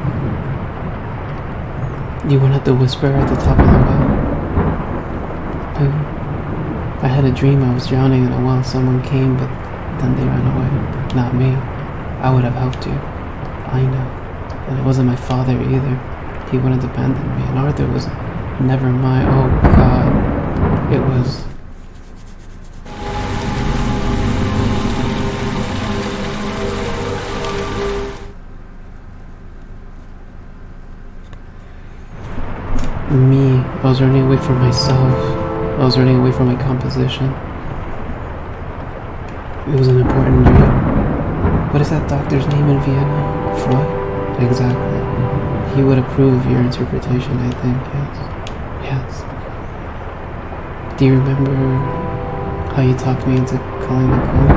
You won't have to whisper at the top of the well. Who? I had a dream I was drowning in a well. Someone came, but then they ran away. Not me. I would have helped you. I know. And it wasn't my father either. He wouldn't abandon me. And Arthur was never my... Oh, God. It was... me. I was running away from myself. I was running away from my composition. It was an important dream. What is that doctor's name in Vienna? Freud? Exactly. he would approve of your interpretation, I think, yes. Yes. Do you remember how you talked me into calling Nicole?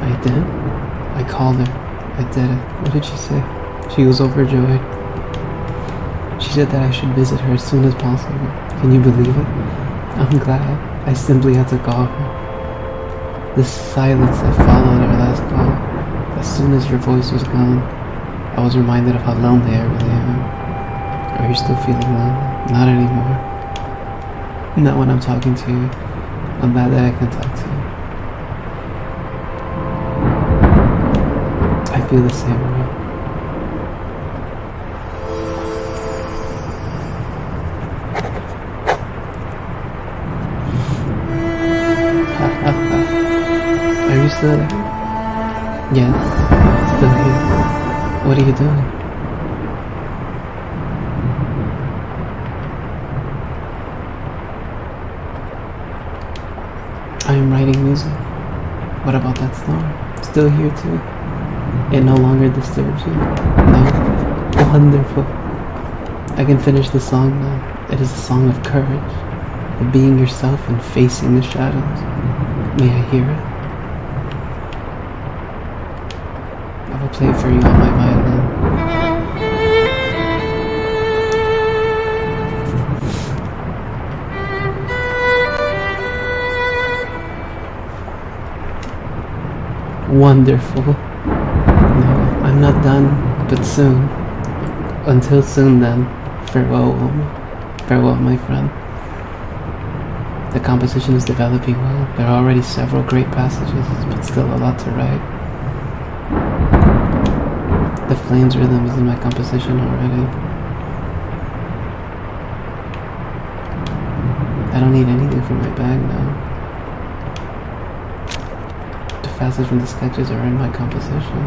I did? I called her. I did it. What did she say? She was overjoyed. She said that I should visit her as soon as possible. Can you believe it? I'm glad. I simply had to call her. The silence that followed our last call, as soon as your voice was gone, I was reminded of how lonely I really am. Are you still feeling lonely? Not anymore. Not when I'm talking to you. I'm glad that I can talk to you. I feel the same way. Are you still there? Yes, still here. What are you doing? I am writing music. What about that song? Still here too? It no longer disturbs you? No? Wonderful. I can finish the song now. It is a song of courage, of being yourself and facing the shadows. May I hear it? I will play it for you on my violin. Wonderful. No, I'm not done, but soon. Until soon then, farewell, woman. Farewell, my friend. The composition is developing well. There are already several great passages, but still a lot to write. The flames rhythm is in my composition already. I don't need anything from my bag now. The facets from the sketches are in my composition.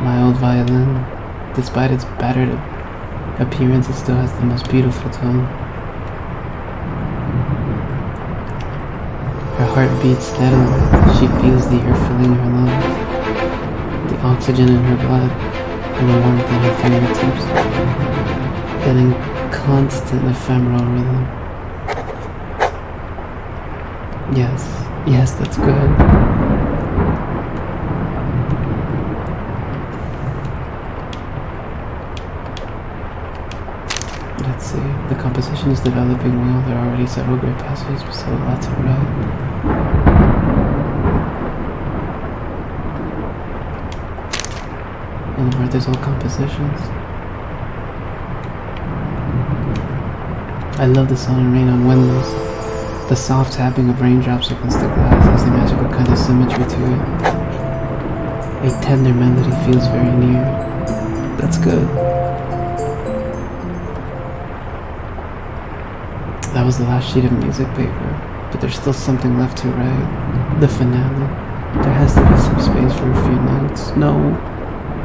My old violin, despite its battered appearance, it still has the most beautiful tone. Her heart beats steadily. She feels the air filling her lungs, the oxygen in her blood, and the warmth in her fingertips. An constant ephemeral rhythm. Yes, that's good. Let's see. The composition is developing well. There are already several great passages, but still a lot to write. And where there's all compositions. I love the sun and rain on windows. The soft tapping of raindrops against the glass has a magical kind of symmetry to it. A tender melody feels very near. That's good. That was the last sheet of music paper, but there's still something left to write. The finale. There has to be some space for a few notes. No,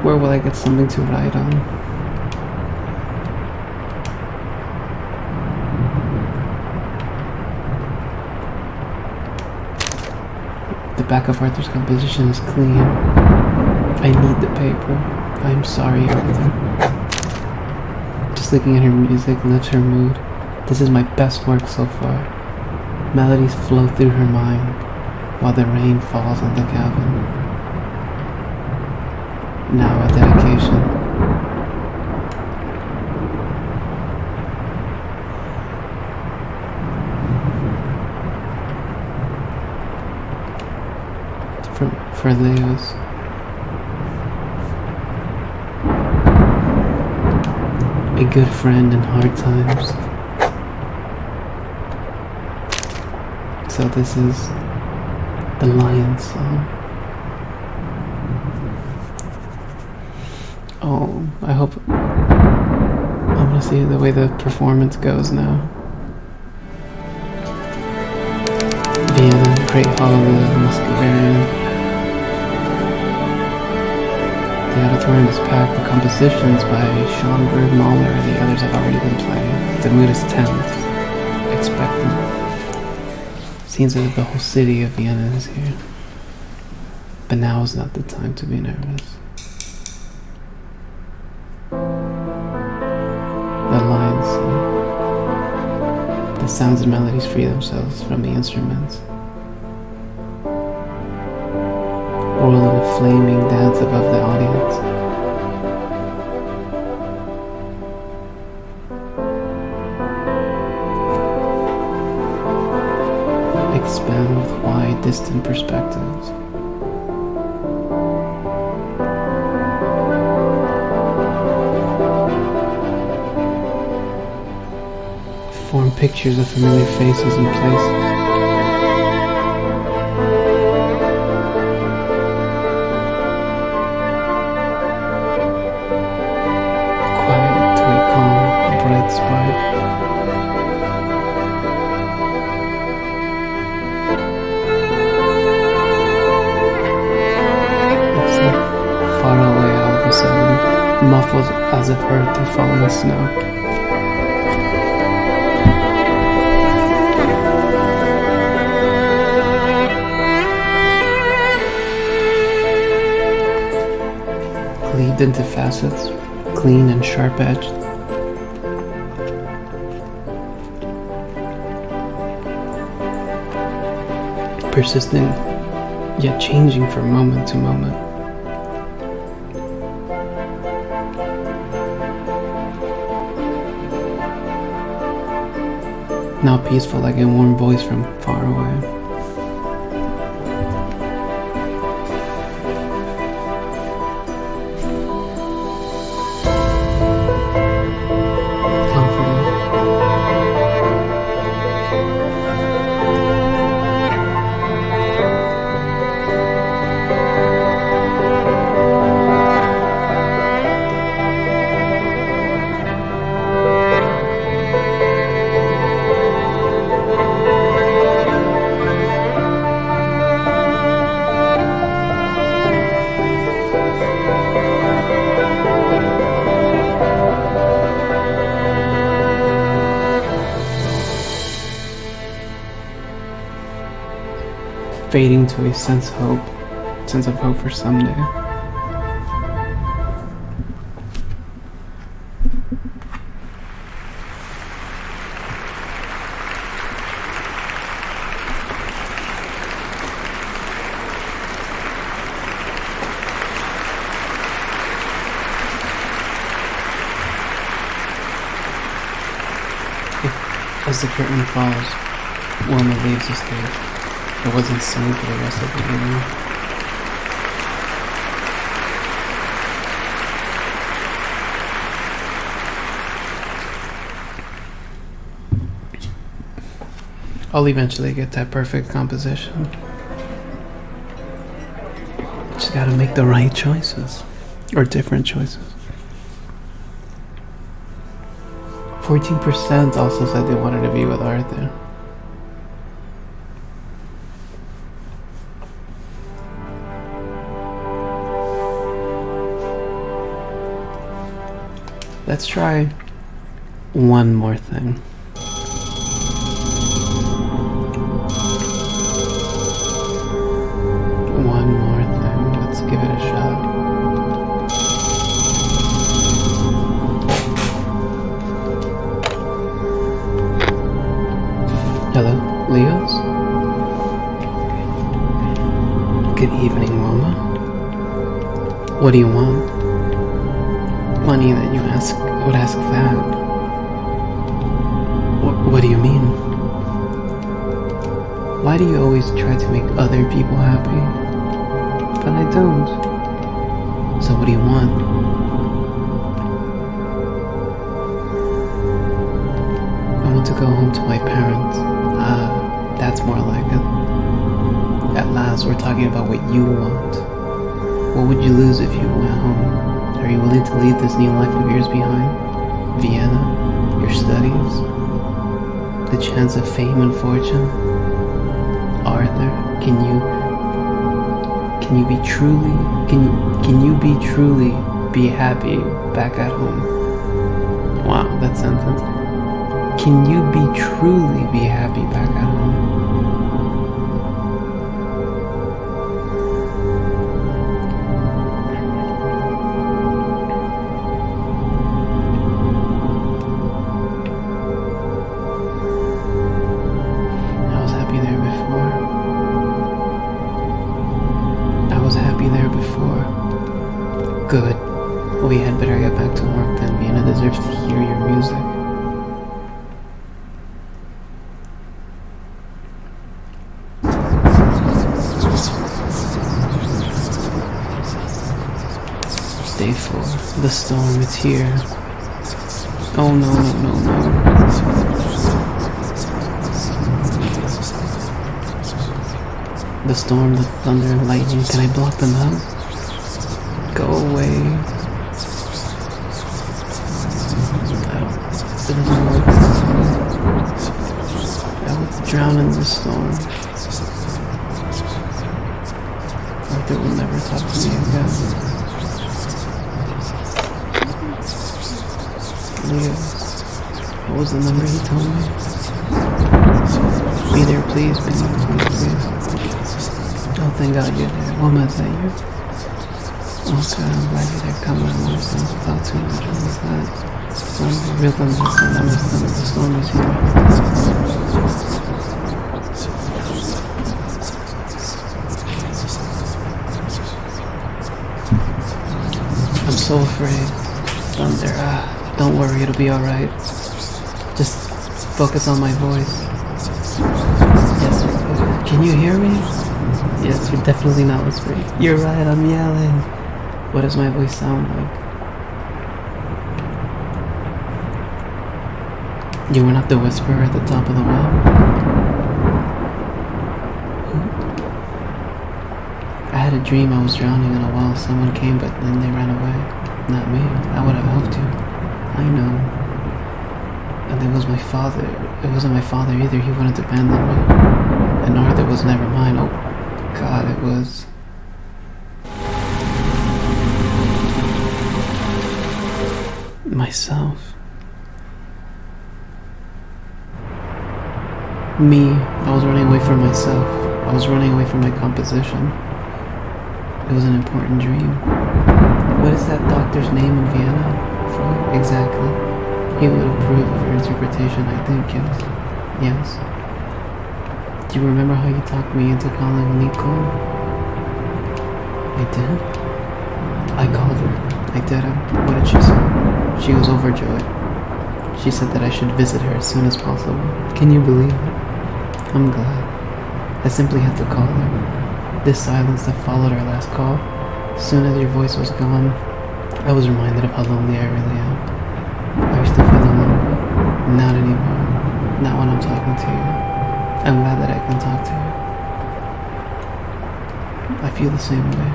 where will I get something to write on? The back of Arthur's composition is clean. I need the paper. I'm sorry, Arthur. Just looking at her music lifts her mood. This is my best work so far. Melodies flow through her mind while the rain falls on the cabin. Now a dedication. For Leos. A good friend in hard times. So this is the Lion song. Oh, I hope... I want to see the way the performance goes now. Vienna, Great Hollywood, Muscovarian. The auditorium is packed. The compositions by Schoenberg, Mahler, and the others have already been played. The mood is tense, expectant. Seems as if the whole city of Vienna is here. But now is not the time to be nervous. The lines, the sounds and melodies free themselves from the instruments. Roll in a flaming dance above the audience. Expand with wide, distant perspectives. Form pictures of familiar faces and places. Quiet to a calm, bright spark. Far away all of a sudden, muffled as if heard through falling snow. Cleaved into facets, clean and sharp-edged. Persistent, yet changing from moment to moment. Now peaceful like a warm voice from far away. Comforting. Fading to a sense of hope for someday. As the curtain falls, Wilma leaves the stage. It wasn't sung for the rest of the evening. I'll eventually get that perfect composition. Just gotta make the right choices, or different choices. 14% also said they wanted to be with Arthur. Let's try one more thing. One more thing. Let's give it a shot. Hello, Leos? Good evening, Mama. What do you want? Funny that you would ask that. What do you mean? Why do you always try to make other people happy? But I don't. So what do you want? I want to go home to my parents. That's more like it. At last, we're talking about what you want. What would you lose if you went home? Are you willing to leave this new life of yours behind? Vienna? Your studies? The chance of fame and fortune? Arthur, can you be truly be happy back at home? Wow, that sentence. Can you be truly be happy back at home? Good. We had better get back to work then. Vienna deserves to hear your music. Day 4. The storm, it's here. Oh no, no, no, no. The storm, the thunder and lightning, can I block them out? Go away. It doesn't work. I will drown in the storm. Arthur will never talk to me again. Leo, what was the number he told me? Be there, please, please, please. Oh, thank God you're there. Woman, is that you? Oh, God, I'm glad you're there. Come on, I want to talk too much. Oh, God. Real thunder, the storm is here. I'm so afraid. Thunder, don't worry, it'll be alright. Just focus on my voice. Yes, can you hear me? Yes, you're definitely not whispering. You're right, I'm yelling. What does my voice sound like? You were not the whisperer at the top of the well? I had a dream I was drowning in a well. Someone came, but then they ran away. Not me. I would have helped you. I know. And it was my father. It wasn't my father either. He wouldn't abandon me. And Arthur was never mine. Oh, God, it was... myself. Me. I was running away from myself. I was running away from my composition. It was an important dream. What is that doctor's name in Vienna? Freud? Exactly. He would approve of your interpretation, I think, yes. Yes. Do you remember how you talked me into calling Nico? I did? I called her. I did it. What did she say? She was overjoyed. She said that I should visit her as soon as possible. Can you believe it? I'm glad. I simply had to call her. This silence that followed our last call, as soon as your voice was gone, I was reminded of how lonely I really am. Are you still feeling lonely? Not anymore. Not when I'm talking to you. I'm glad that I can talk to you. I feel the same way.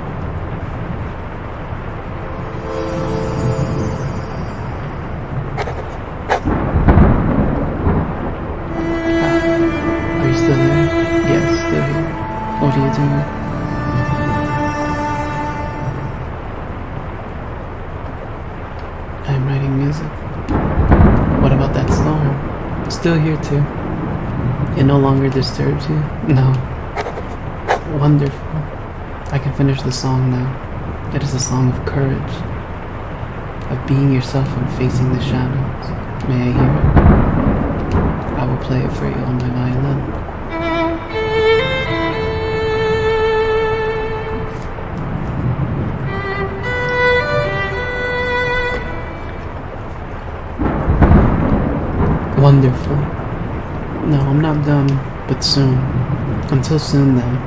Are you still there? Yes, still here. What are you doing? I'm writing music. What about that storm? Still here too. It no longer disturbs you? No. Wonderful. I can finish the song now. It is a song of courage. Of being yourself and facing the shadows. May I hear it? I will play it for you on my violin. Wonderful. No, I'm not done, but soon. Until soon then.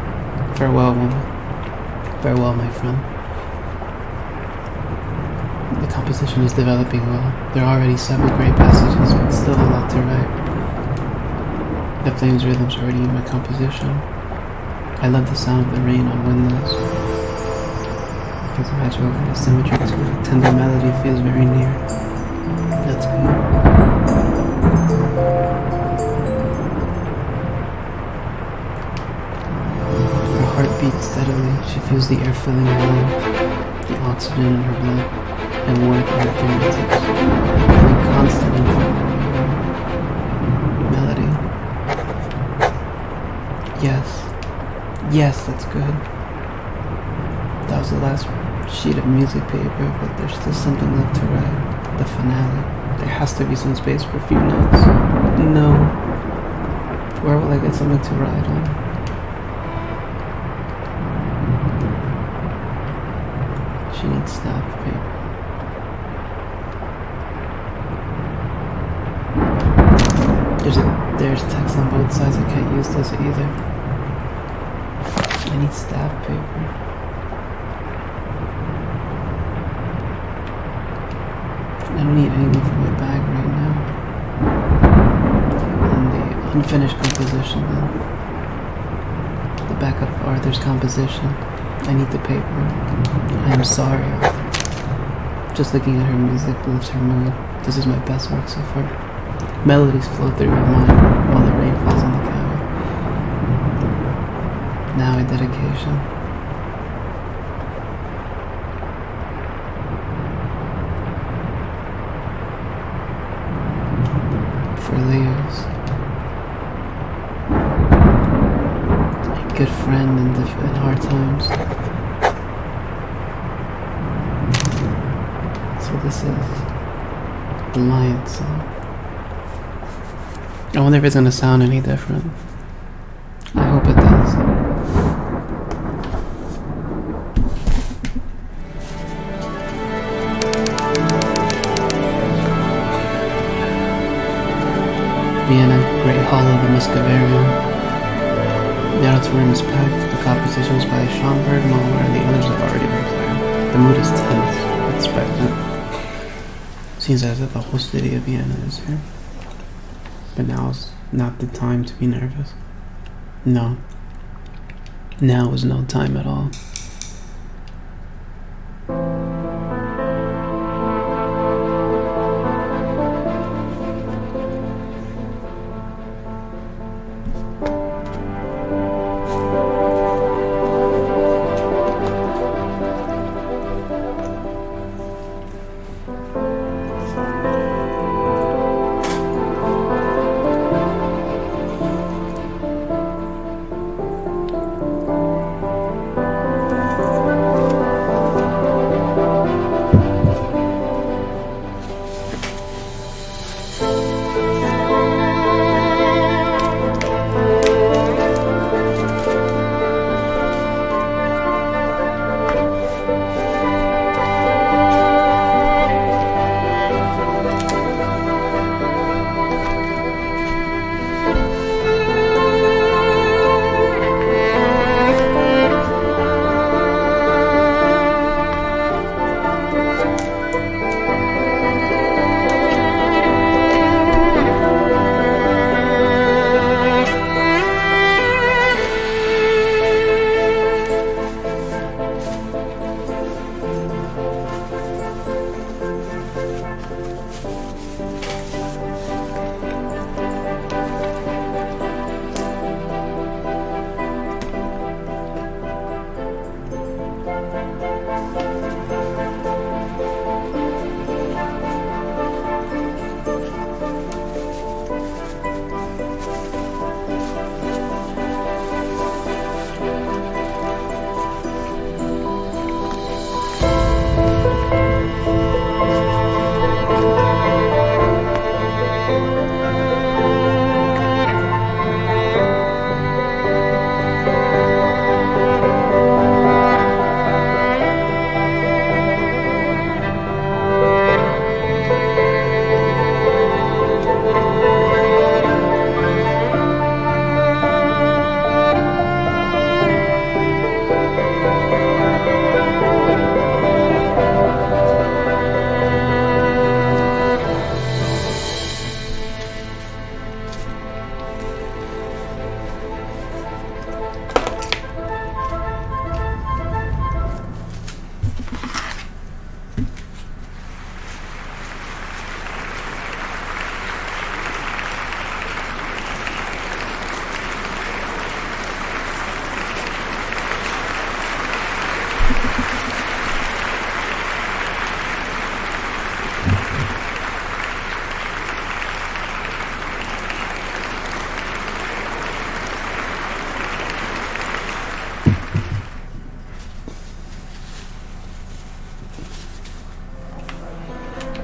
Farewell, woman. Farewell, my friend. The composition is developing well. There are already several great passages, but still a lot to write. The flames rhythm's already in my composition. I love the sound of the rain on windows. There's a magical kind of symmetry to it. Tender melody feels very near. That's good. Her heart beats steadily. She feels the air filling her lungs, the oxygen in her blood, and warmth in her fingertips. Feeling constant and melody. Yes. Yes, that's good. That was the last sheet of music paper, but there's still something left to write. The finale. There has to be some space for a few notes. No. Where will I get something to write on? She She needs staff paper. There's text on both sides. I can't use this either. I need staff paper. I don't need anything for my bag right now. And the unfinished composition then. The backup Arthur's composition. I need the paper. I am sorry, Arthur. Just looking at her music lifts her mood. This is my best work so far. Melodies flow through her mind while the rain falls on the cabin. Now a dedication. For Leo's. A good friend in hard times. So this is the Lion song. I wonder if it's gonna sound any different. I hope it does. Vienna, Great Hall of the Muscovarium. The auditorium is packed. The compositions by Schomburg, Mahler, and the others have already been played. The mood is tense, expectant. Seems as if the whole city of Vienna is here. But now's not the time to be nervous. No. Now is no time at all.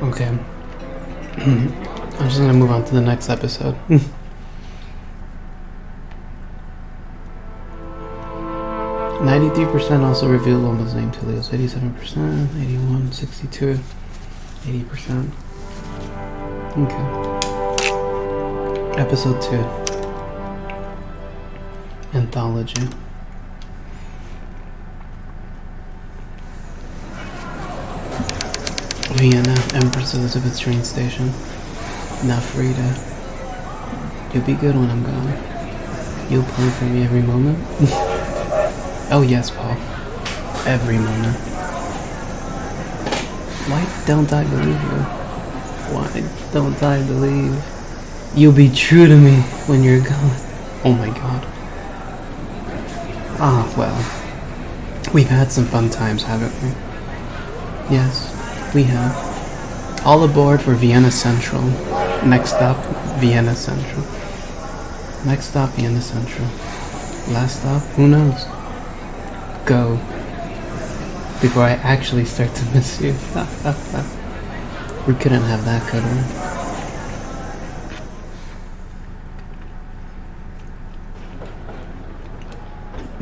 Okay. I'm just gonna move on to the next episode. 93% also revealed Lombard's name to Leos. 87%, 81, 62, 80%. Okay. Episode 2. Anthology. Vienna, Empress Elizabeth train station. Now Frida. You'll be good when I'm gone. You'll pray for me every moment. Oh yes, Paul. Every moment. Why don't I believe you? Why don't I believe you'll be true to me when you're gone? Oh my god. Ah, well. We've had some fun times, haven't we? Yes, we have. All aboard for Vienna Central. Next stop, Vienna Central. Next stop, Vienna Central. Last stop, who knows? Go. Before I actually start to miss you. We couldn't have that, could we?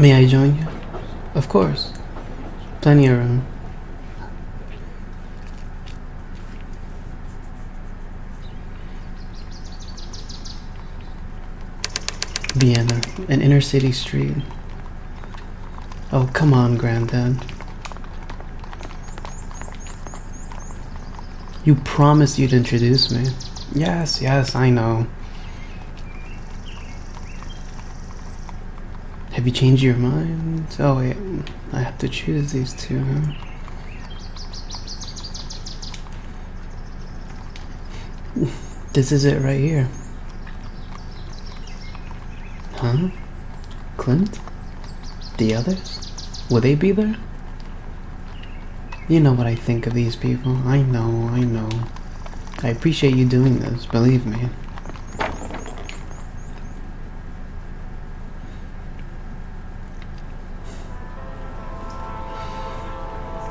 May I join you? Of course. Plenty of room. Vienna, an inner city street. Oh, come on, Granddad. You promised you'd introduce me. Yes, I know. Have you changed your mind? Oh wait, I have to choose these two, huh? This is it right here. Huh? Clint? The others? Will they be there? You know what I think of these people. I know. I appreciate you doing this, believe me.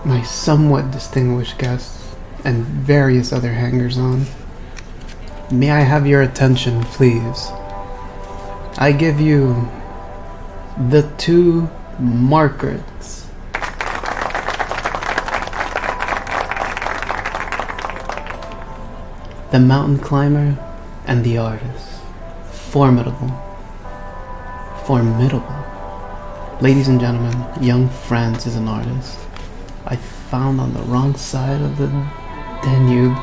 My somewhat distinguished guests and various other hangers-on. May I have your attention, please? I give you the two markers. The mountain climber and the artist. Formidable. Ladies and gentlemen, young Franz is an artist. I found on the wrong side of the Danube,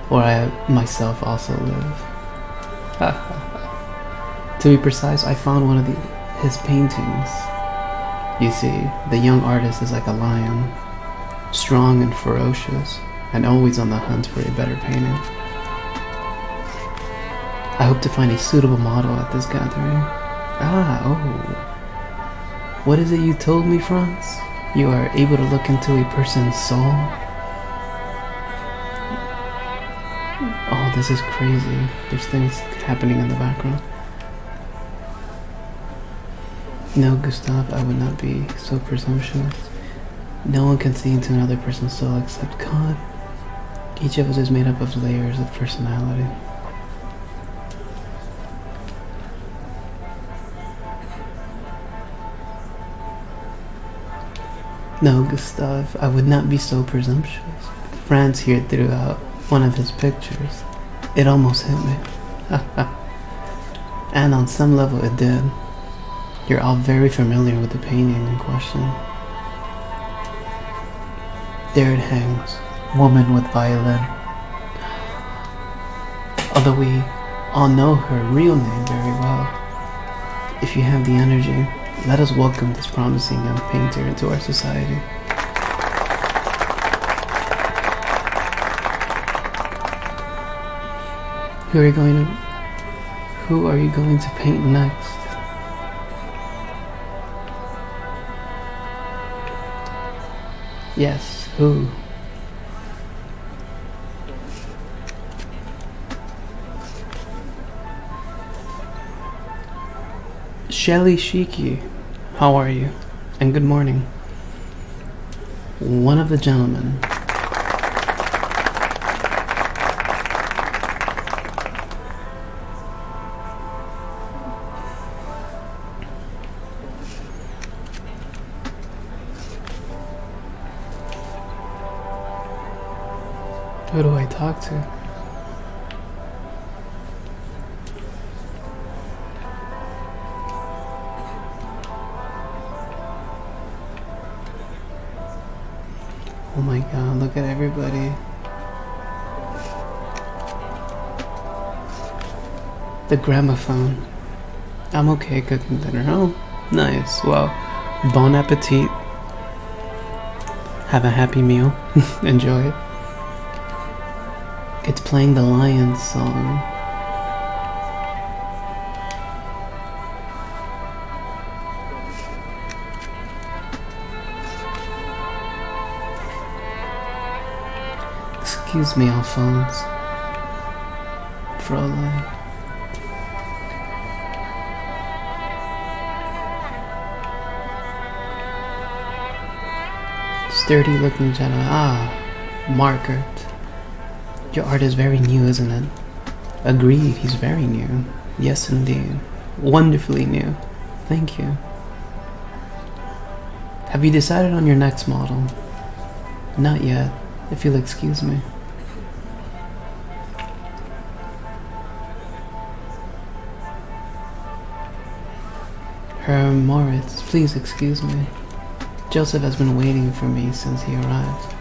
where I myself also live. To be precise, I found one of his paintings. You see, the young artist is like a lion, strong and ferocious, and always on the hunt for a better painting. I hope to find a suitable model at this gathering. What is it you told me, Franz? You are able to look into a person's soul? Oh, this is crazy. There's things happening in the background. No, Gustav, I would not be so presumptuous. No one can see into another person's soul except God. Each of us is made up of layers of personality. No, Gustav, I would not be so presumptuous. Franz here threw out one of his pictures. It almost hit me. And on some level it did. You're all very familiar with the painting in question. There it hangs, woman with violin. Although we all know her real name very well. If you have the energy, let us welcome this promising young painter into our society. Who are you going to paint next? Yes, who? Shelly Shiki, how are you? And good morning. One of the gentlemen. Who do I talk to? Oh my god, look at everybody. The gramophone. I'm okay cooking dinner. Oh, nice. Well, bon appetit. Have a happy meal. Enjoy it. It's playing the Lions song. Excuse me, Alphonse. Fräulein. Sturdy looking gentleman. Ah, Margaret. Your art is very new, isn't it? Agreed, he's very new. Yes, indeed. Wonderfully new. Thank you. Have you decided on your next model? Not yet, if you'll excuse me. Herr Moritz, please excuse me. Joseph has been waiting for me since he arrived.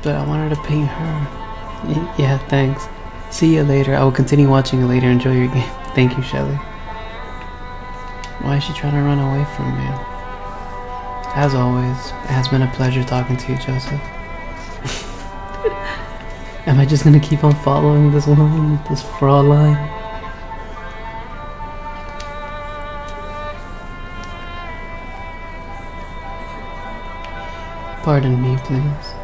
But I wanted to paint her. Yeah, thanks. See you later. I will continue watching you later. Enjoy your game. Thank you, Shelly. Why is she trying to run away from me? As always, it has been a pleasure talking to you, Joseph. Am I just gonna keep on following this woman, this Fräulein? Pardon me, please.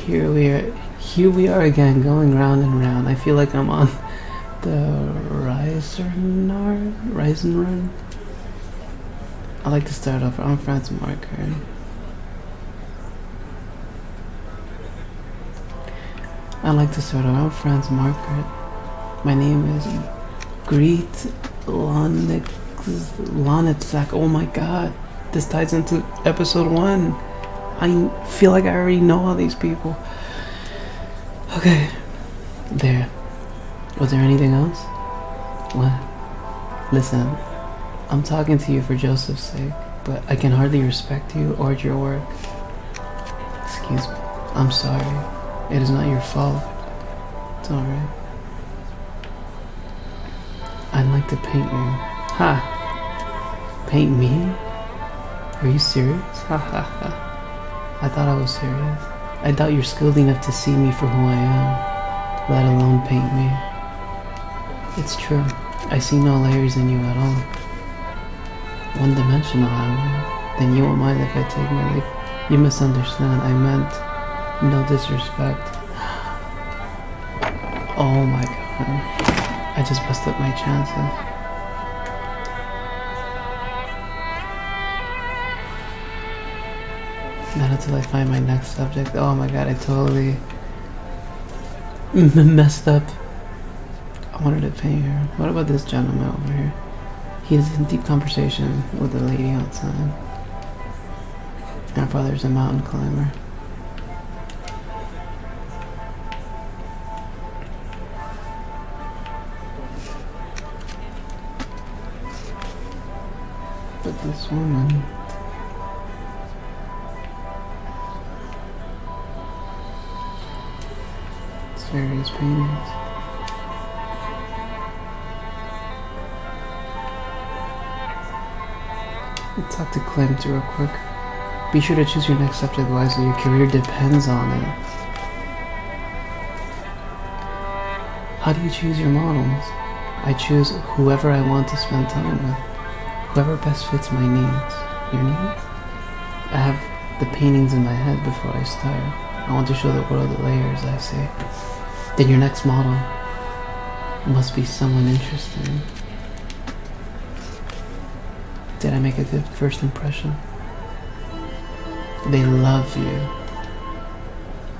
Here we are again, going round and round. I feel like I'm on the Run. I like to start off. I'm Franz Marker. I'm Franz Marker. My name is Greet Lonitzak. Oh my god, this ties into episode 1. I feel like I already know all these people. Okay, there. Was there anything else? What? Listen, I'm talking to you for Joseph's sake, but I can hardly respect you or your work. Excuse me. I'm sorry. It is not your fault. It's alright. I'd like to paint you. Ha! Paint me? Are you serious? Ha ha ha. I thought I was serious. I doubt you're skilled enough to see me for who I am, let alone paint me. It's true. I see no layers in you at all. One-dimensional, however. Then you won't mind if I take my leap. You misunderstand. I meant no disrespect. Oh my god. I just messed up my chances. Not until I find my next subject. Oh my god, I totally messed up. I wanted to paint her. What about this gentleman over here? He is in deep conversation with a lady outside. Our father's a mountain climber. But this woman... various paintings. I'll talk to Clem real quick. Be sure to choose your next subject wisely. Your career depends on it. How do you choose your models? I choose whoever I want to spend time with. Whoever best fits my needs. Your needs? I have the paintings in my head before I start. I want to show the world the layers I see. Then your next model must be someone interesting. Did I make a good first impression? They love you.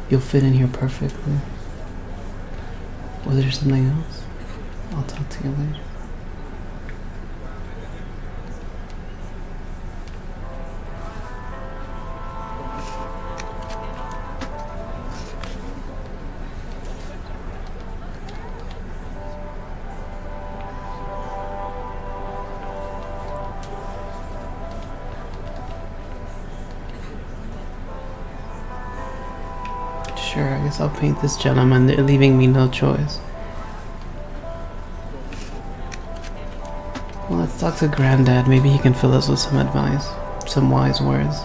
You'll fit in here perfectly. Was there something else? I'll talk to you later. Sure, I guess I'll paint this gentleman. They're leaving me no choice. Well, let's talk to Granddad. Maybe he can fill us with some advice, some wise words.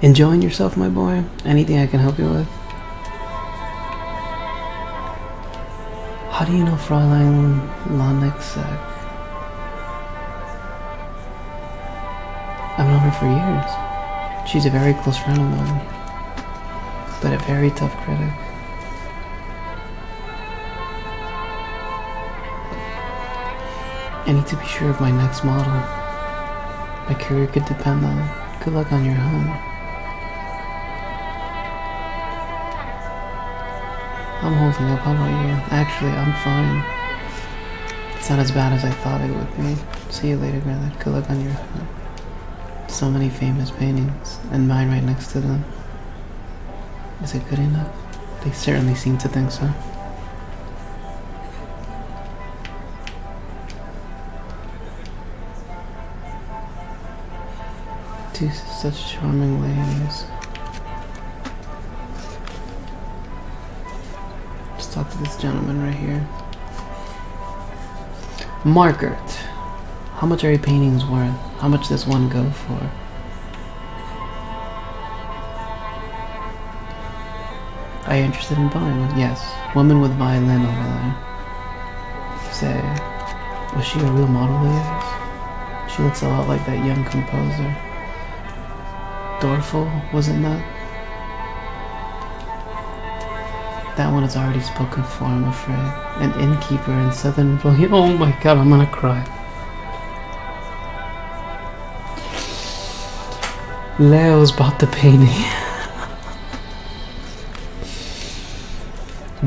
Enjoying yourself, my boy? Anything I can help you with? How do you know Fräulein Lonexek? I've known her for years. She's a very close friend of mine, but a very tough critic. I need to be sure of my next model. My career could depend on it. Good luck on your home. I'm holding up. How about you? Actually, I'm fine. It's not as bad as I thought it would be. See you later, Granddad. Good luck on your home. So many famous paintings, and mine right next to them. Is it good enough? They certainly seem to think so. Two such charming ladies. Let's talk to this gentleman right here. Margaret, how much are your paintings worth? How much does one go for? Are you interested in buying one? Yes. Woman with violin over there. Say, was she a real model of yours? She looks a lot like that young composer. Dorfel, wasn't that? That one is already spoken for, I'm afraid. An innkeeper in southern Bohemia. Oh my god, I'm gonna cry. Leo's bought the painting.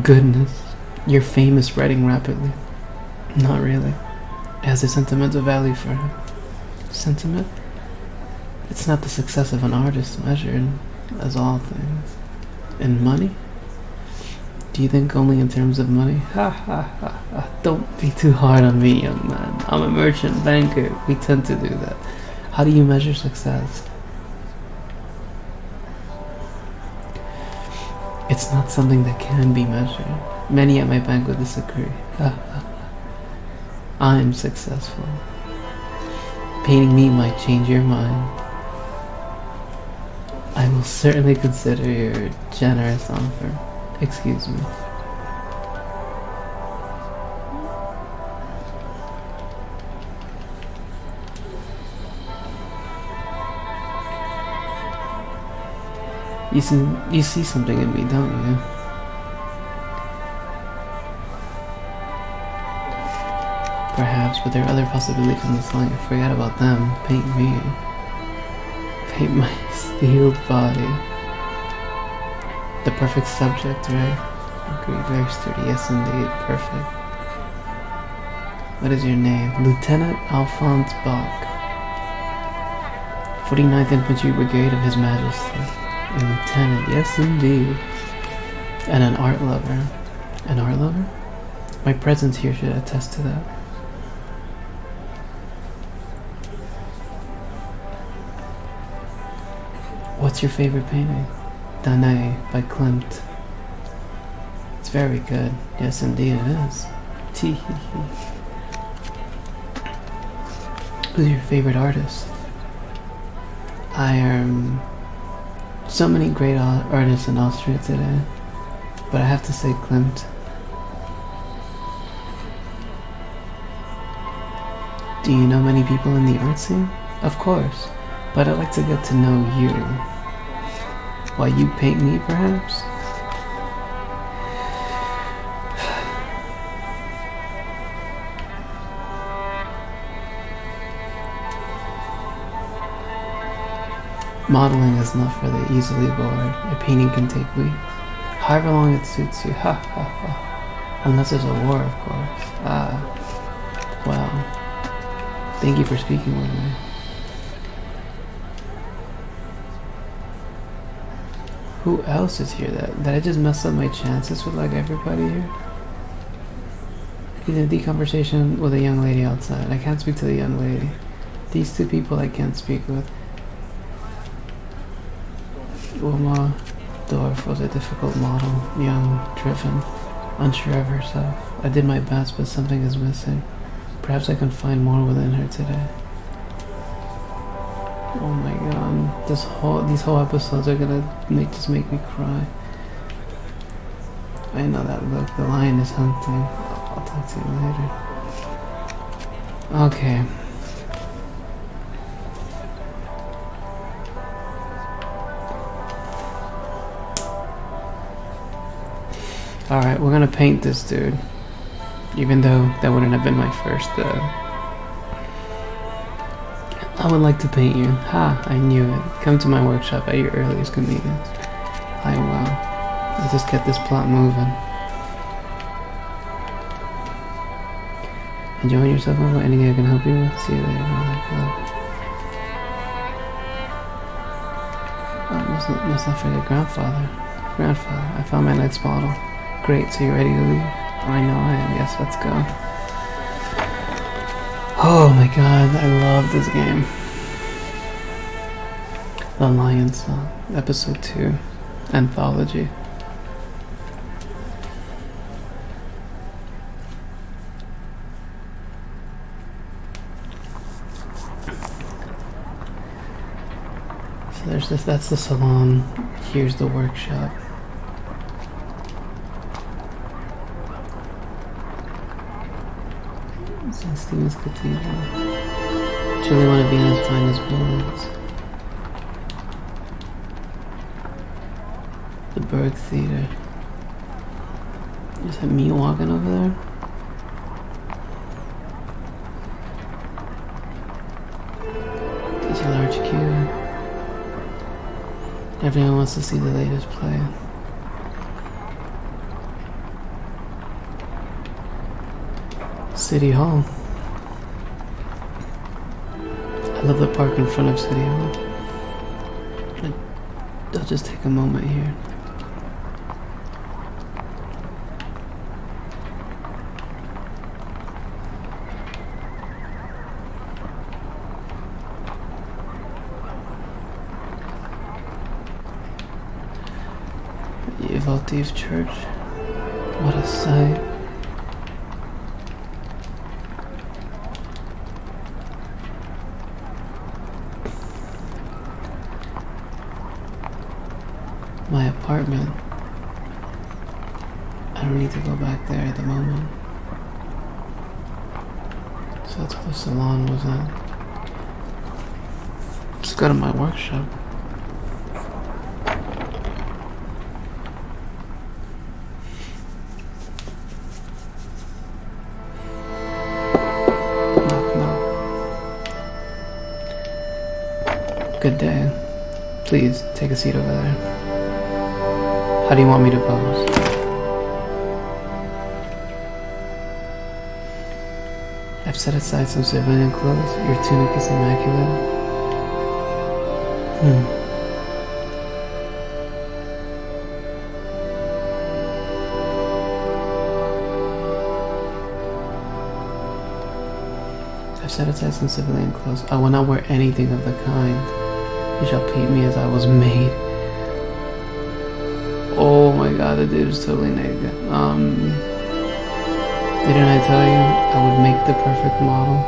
Goodness, your fame is spreading rapidly. Not really. It has a sentimental value for him. Sentiment? It's not the success of an artist measured, as all things, in money? Do you think only in terms of money? Ha ha ha ha. Don't be too hard on me, young man. I'm a merchant banker. We tend to do that. How do you measure success? It's not something that can be measured. Many at my bank would disagree. I'm successful. Painting me might change your mind. I will certainly consider your generous offer. Excuse me. You see something in me, don't you? Perhaps, but there are other possibilities in this line. Forget about them. Paint me. Paint my steeled body. The perfect subject, right? Agreed, very sturdy. Yes, indeed. Perfect. What is your name? Lieutenant Alphonse Bach. 49th Infantry Brigade of His Majesty. A lieutenant, yes indeed. And an art lover. An art lover? My presence here should attest to that. What's your favorite painting? Danae by Klimt. It's very good. Yes indeed it is. Tee hee hee. Who's your favorite artist? I am... So many great artists in Austria today, but I have to say Klimt. Do you know many people in the art scene? Of course, but I'd like to get to know you. Why, you paint me, perhaps? Modeling is not for the easily bored. A painting can take weeks. However long it suits you. Ha ha ha. Unless there's a war, of course. Ah, well. Thank you for speaking with me. Who else is here? Did I just mess up my chances with like everybody here? He's in a deep conversation with a young lady outside. I can't speak to the young lady. These two people I can't speak with. Uma Dorf was a difficult model, young, driven, unsure of herself. I did my best, but something is missing. Perhaps I can find more within her today. Oh my god, these whole episodes are gonna just make me cry. I know that look. The lion is hunting. I'll talk to you later. Okay. Alright, we're gonna paint this dude. Even though that wouldn't have been my first, I would like to paint you. Ha, I knew it. Come to my workshop at your earliest convenience. I will. Let's just get this plot moving. Enjoying yourself, Mama? Anything I can help you with? See you later. Oh, must not forget grandfather. Grandfather, I found my next model. Great, so you ready to leave? I know I am. Yes, let's go. Oh my god, I love this game. The Lion Song, Episode 2, Anthology. So there's this, that's the salon. Here's the workshop. St. Stephen's Cathedral. Truly one of Vienna's finest buildings. The Berg Theater. Is that me walking over there? There's a large queue. Everyone wants to see the latest play. City Hall. I love the park in front of City Hall. I'll just take a moment here. The Evocative Church. What a sight. My apartment. I don't need to go back there at the moment. So that's where the salon was at. Just go to my workshop. Knock, knock. Good day. Please, take a seat over there. How do you want me to pose? I've set aside some civilian clothes. Your tunic is immaculate. I've set aside some civilian clothes. I will not wear anything of the kind. You shall paint me as I was made. Oh my god, the dude is totally naked. Didn't I tell you I would make the perfect model?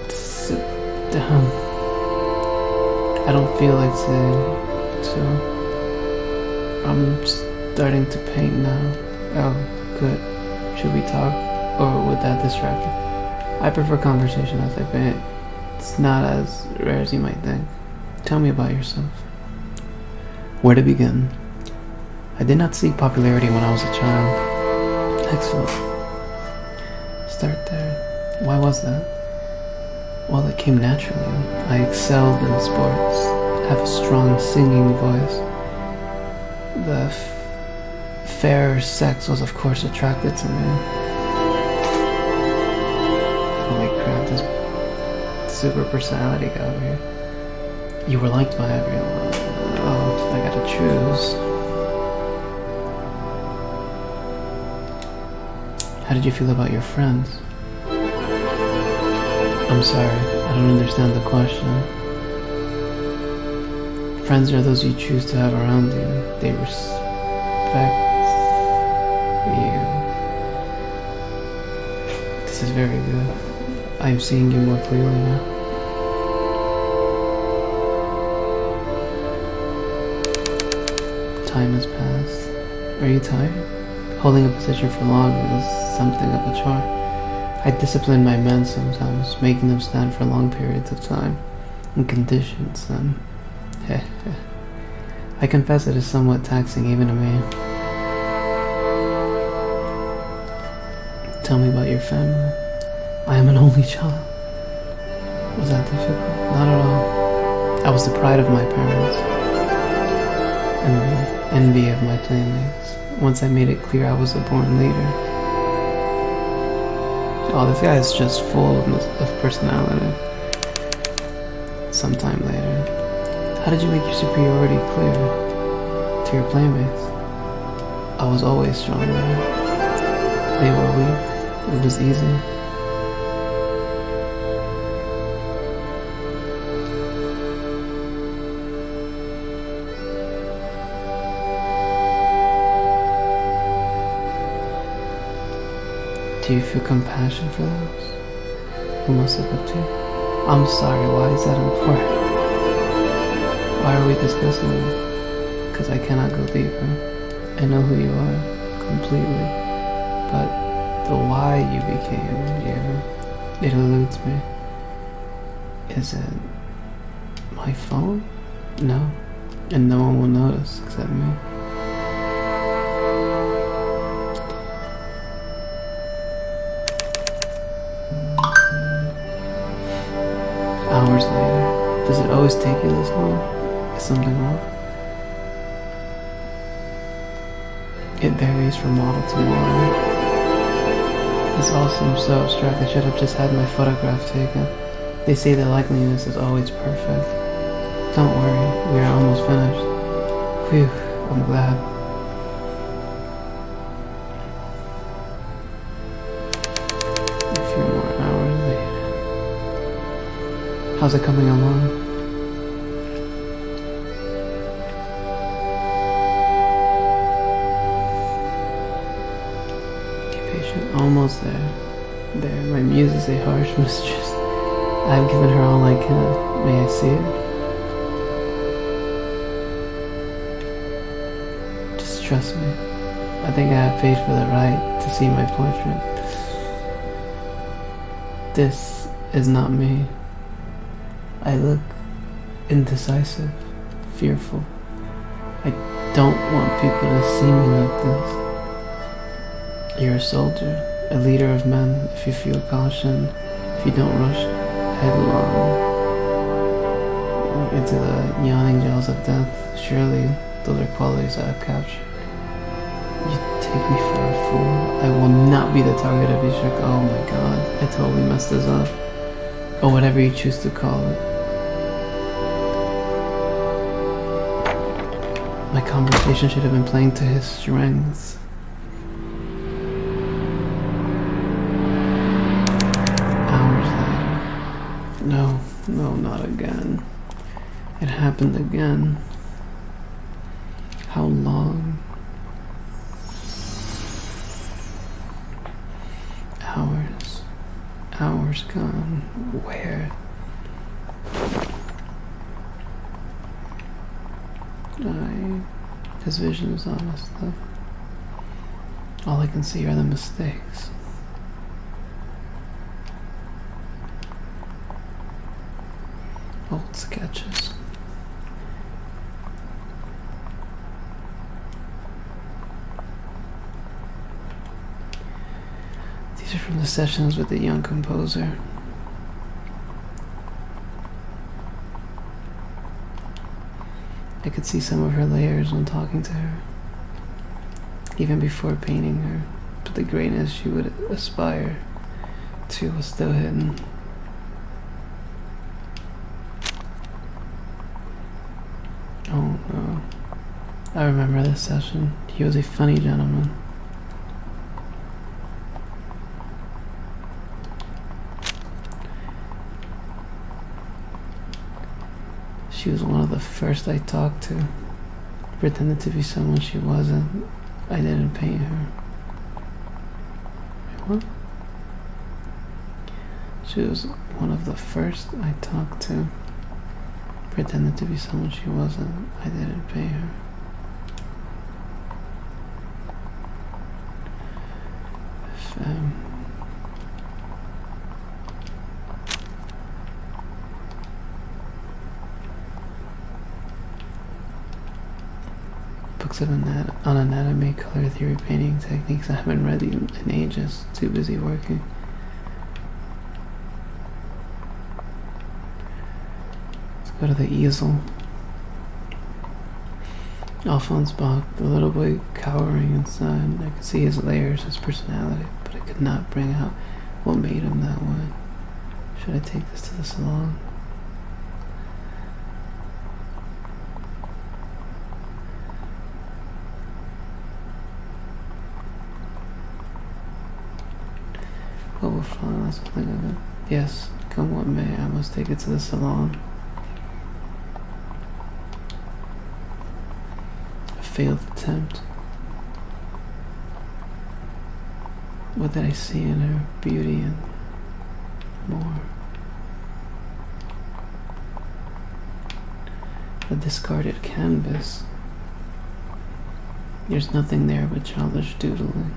Sit down. I don't feel like sitting, so I'm starting to paint now. Oh, good. Should we talk, or would that distract you? I prefer conversation as I paint. It's not as rare as you might think. Tell me about yourself. Where to begin? I did not seek popularity when I was a child. Excellent. Start there. Why was that? Well, it came naturally. I excelled in sports. I have a strong singing voice. The fairer sex was of course attracted to me. Holy crap, this super personality guy over here. You were liked by everyone. Oh, I gotta choose. How did you feel about your friends? I'm sorry, I don't understand the question. Friends are those you choose to have around you. They respect you. This is very good. I'm seeing you more clearly now. Time has passed. Are you tired? Holding a position for long is something of a chore. I discipline my men sometimes, making them stand for long periods of time, in conditions, and I confess it is somewhat taxing even to me. Tell me about your family. I am an only child. Was that difficult? Not at all. I was the pride of my parents, and the envy of my playmates. Once I made it clear I was a born leader. Oh, this guy is just full of personality. Sometime later. How did you make your superiority clear to your playmates? I was always stronger. They were weak. It was easy. Do you feel compassion for those who must look up to you? I'm sorry, why is that important? Why are we discussing it? Because I cannot go deeper. I know who you are completely, but the why you became you, it eludes me. Is it my phone? No, and no one will notice except me. Hours later. Does it always take you this long? Is something wrong? It varies from model to model. This all seems so abstract. I should have just had my photograph taken. They say that likeliness is always perfect. Don't worry, we are almost finished. Phew, I'm glad. A few more hours later. How's it coming along? Be patient. Almost there. There, my muse is a harsh mistress. I've given her all I can. May I see it? Just trust me. I think I have paid for the right to see my portrait. This is not me. I look indecisive, fearful. I don't want people to see me like this. You're a soldier, a leader of men. If you feel caution, if you don't rush headlong into the yawning jaws of death, surely those are qualities I have captured. You take me for a fool. I will not be the target of your trick. Oh my god, I totally messed this up. Or whatever you choose to call it. My conversation should have been playing to his strengths. Hours later. No, not again. It happened again. How long? Hours gone. Where? His vision is honest though. All I can see are the mistakes. Old sketches. These are from the sessions with the young composer. I could see some of her layers when talking to her, even before painting her, but the greatness she would aspire to was still hidden. Oh no. I remember this session. He was a funny gentleman. She was one of the first I talked to. Pretended to be someone she wasn't. I didn't paint her. What? She was one of the first I talked to. Pretended to be someone she wasn't. I didn't pay her. Books on anatomy, color theory, painting techniques. I haven't read in ages. Too busy working. Let's go to the easel. Alphonse Bach, the little boy cowering inside. I could see his layers, his personality, but I could not bring out what made him that way. Should I take this to the salon? What will follow? That's something of it. Yes, come what may, I must take it to the salon. A failed attempt. What did I see in her? Beauty and more. A discarded canvas. There's nothing there but childish doodling.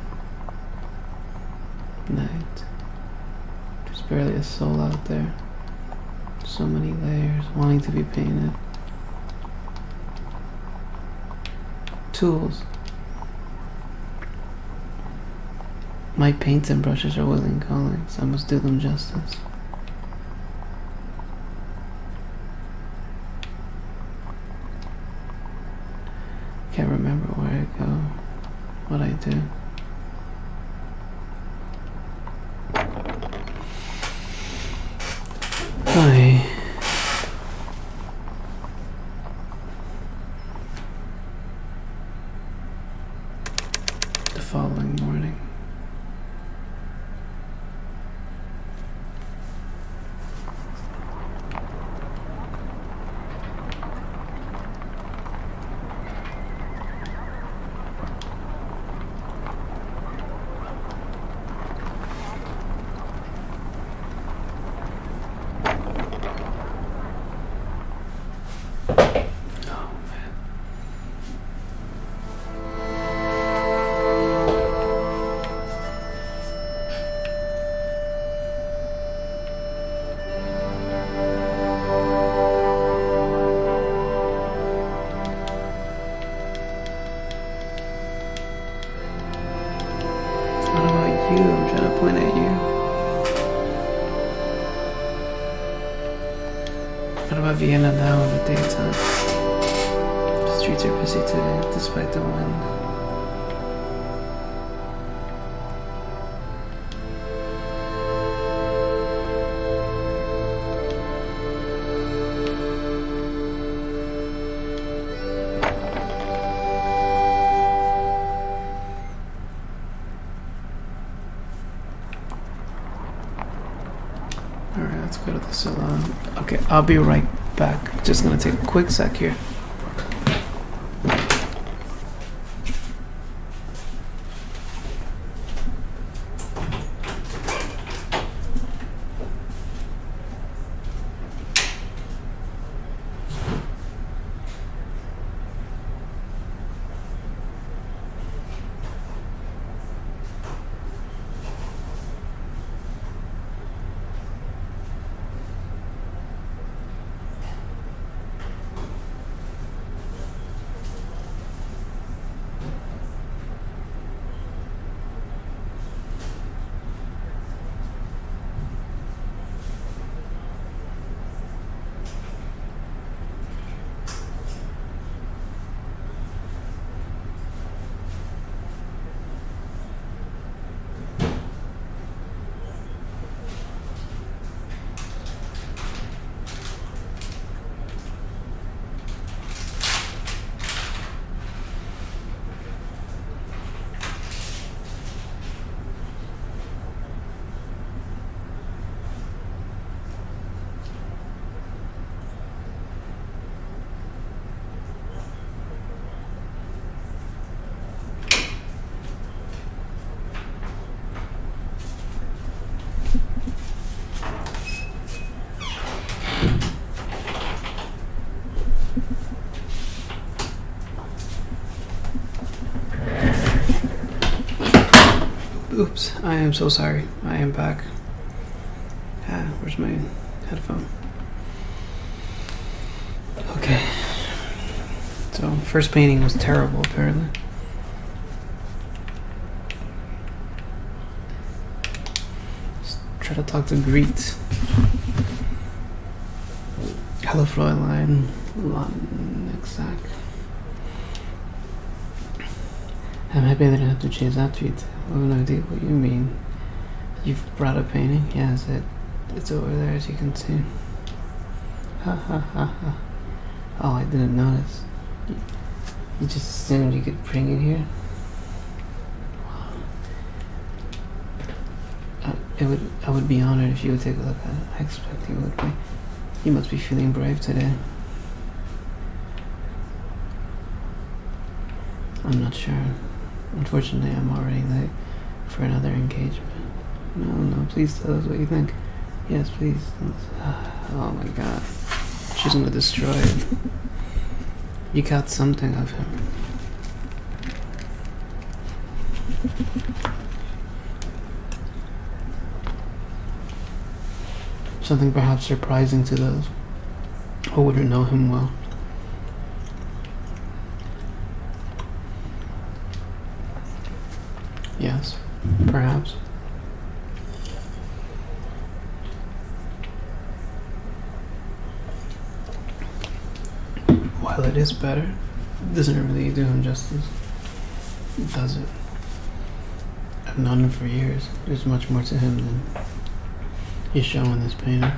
Night. There's barely a soul out there. So many layers wanting to be painted. Tools. My paints and brushes are willing callings. I must do them justice. Can't remember where I go, what I do. Hi. The following morning. I'm trying to point at you. What about Vienna now in the daytime? The streets are busy today, despite the wind. Alright, let's go to the salon. Okay, I'll be right back. Just gonna take a quick sec here. Oops, I am so sorry. I am back. Where's my headphone? Okay. So, first painting was terrible, apparently. Just try to talk to Greet. Hello, Fräulein. Exact. I'm happy that I don't have to chase after you. I have no idea what you mean. You've brought a painting? Yes, it's over there, as you can see. Ha ha ha ha. Oh, I didn't notice. You just assumed you could bring it here? I would be honored if you would take a look at it. I expect you would be. You must be feeling brave today. I'm not sure. Unfortunately, I'm already late for another engagement. No, please tell us what you think. Yes, please. Oh my god. She's gonna destroy it. You got something of him. Something perhaps surprising to those who wouldn't know him well. Yes, perhaps. While it is better, it doesn't really do him justice, does it? I've known him for years. There's much more to him than he's showing this painting.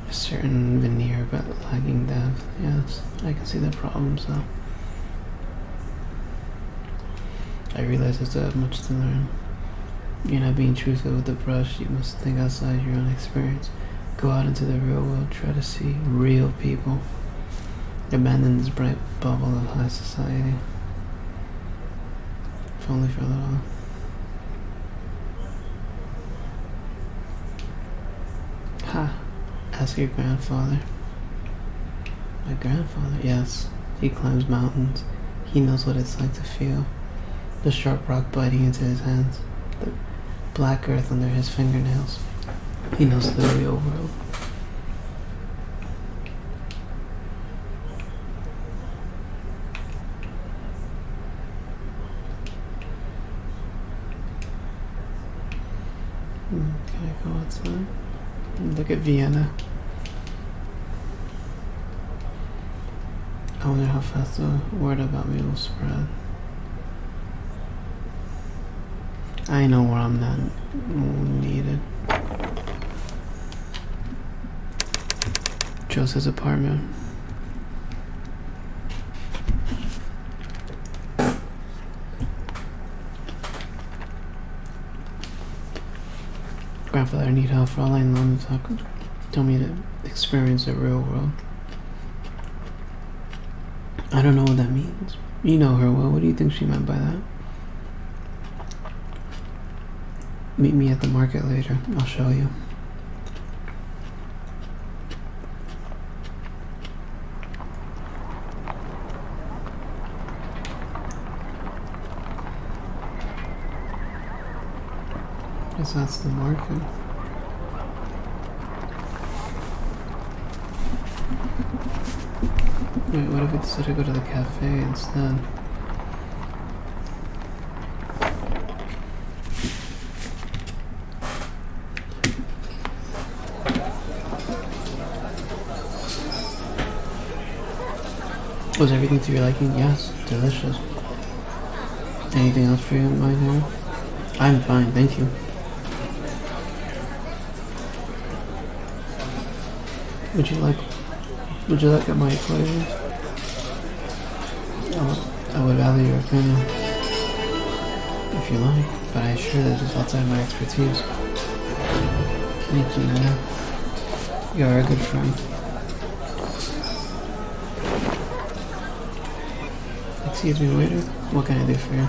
A certain veneer but lacking depth. Yes, I can see the problems though. I realize I still have much to learn. You're not being truthful with the brush. You must think outside your own experience. Go out into the real world. Try to see real people. Abandon this bright bubble of high society. If only for a little while. Ha! Ask your grandfather. My grandfather? Yes. He climbs mountains. He knows what it's like to feel the sharp rock biting into his hands, the black earth under his fingernails. He knows the real world. Can I go outside and look at Vienna? I wonder how fast the word about me will spread. I know where I'm not needed. Joseph's apartment. Grandfather, I need help. Fräulein, let me talk. Tell me to experience the real world. I don't know what that means. You know her well. What do you think she meant by that? Meet me at the market later. I'll show you. Guess that's the market. Wait, what if we decided to go to the cafe instead? Was everything to your liking? Yes, delicious. Anything else for you in mind here? I'm fine, thank you. Would you like at my equation? I would value your opinion. If you like, but I assure that it's outside my expertise. Thank you, man. You are a good friend. Excuse me, waiter. What can I do for you?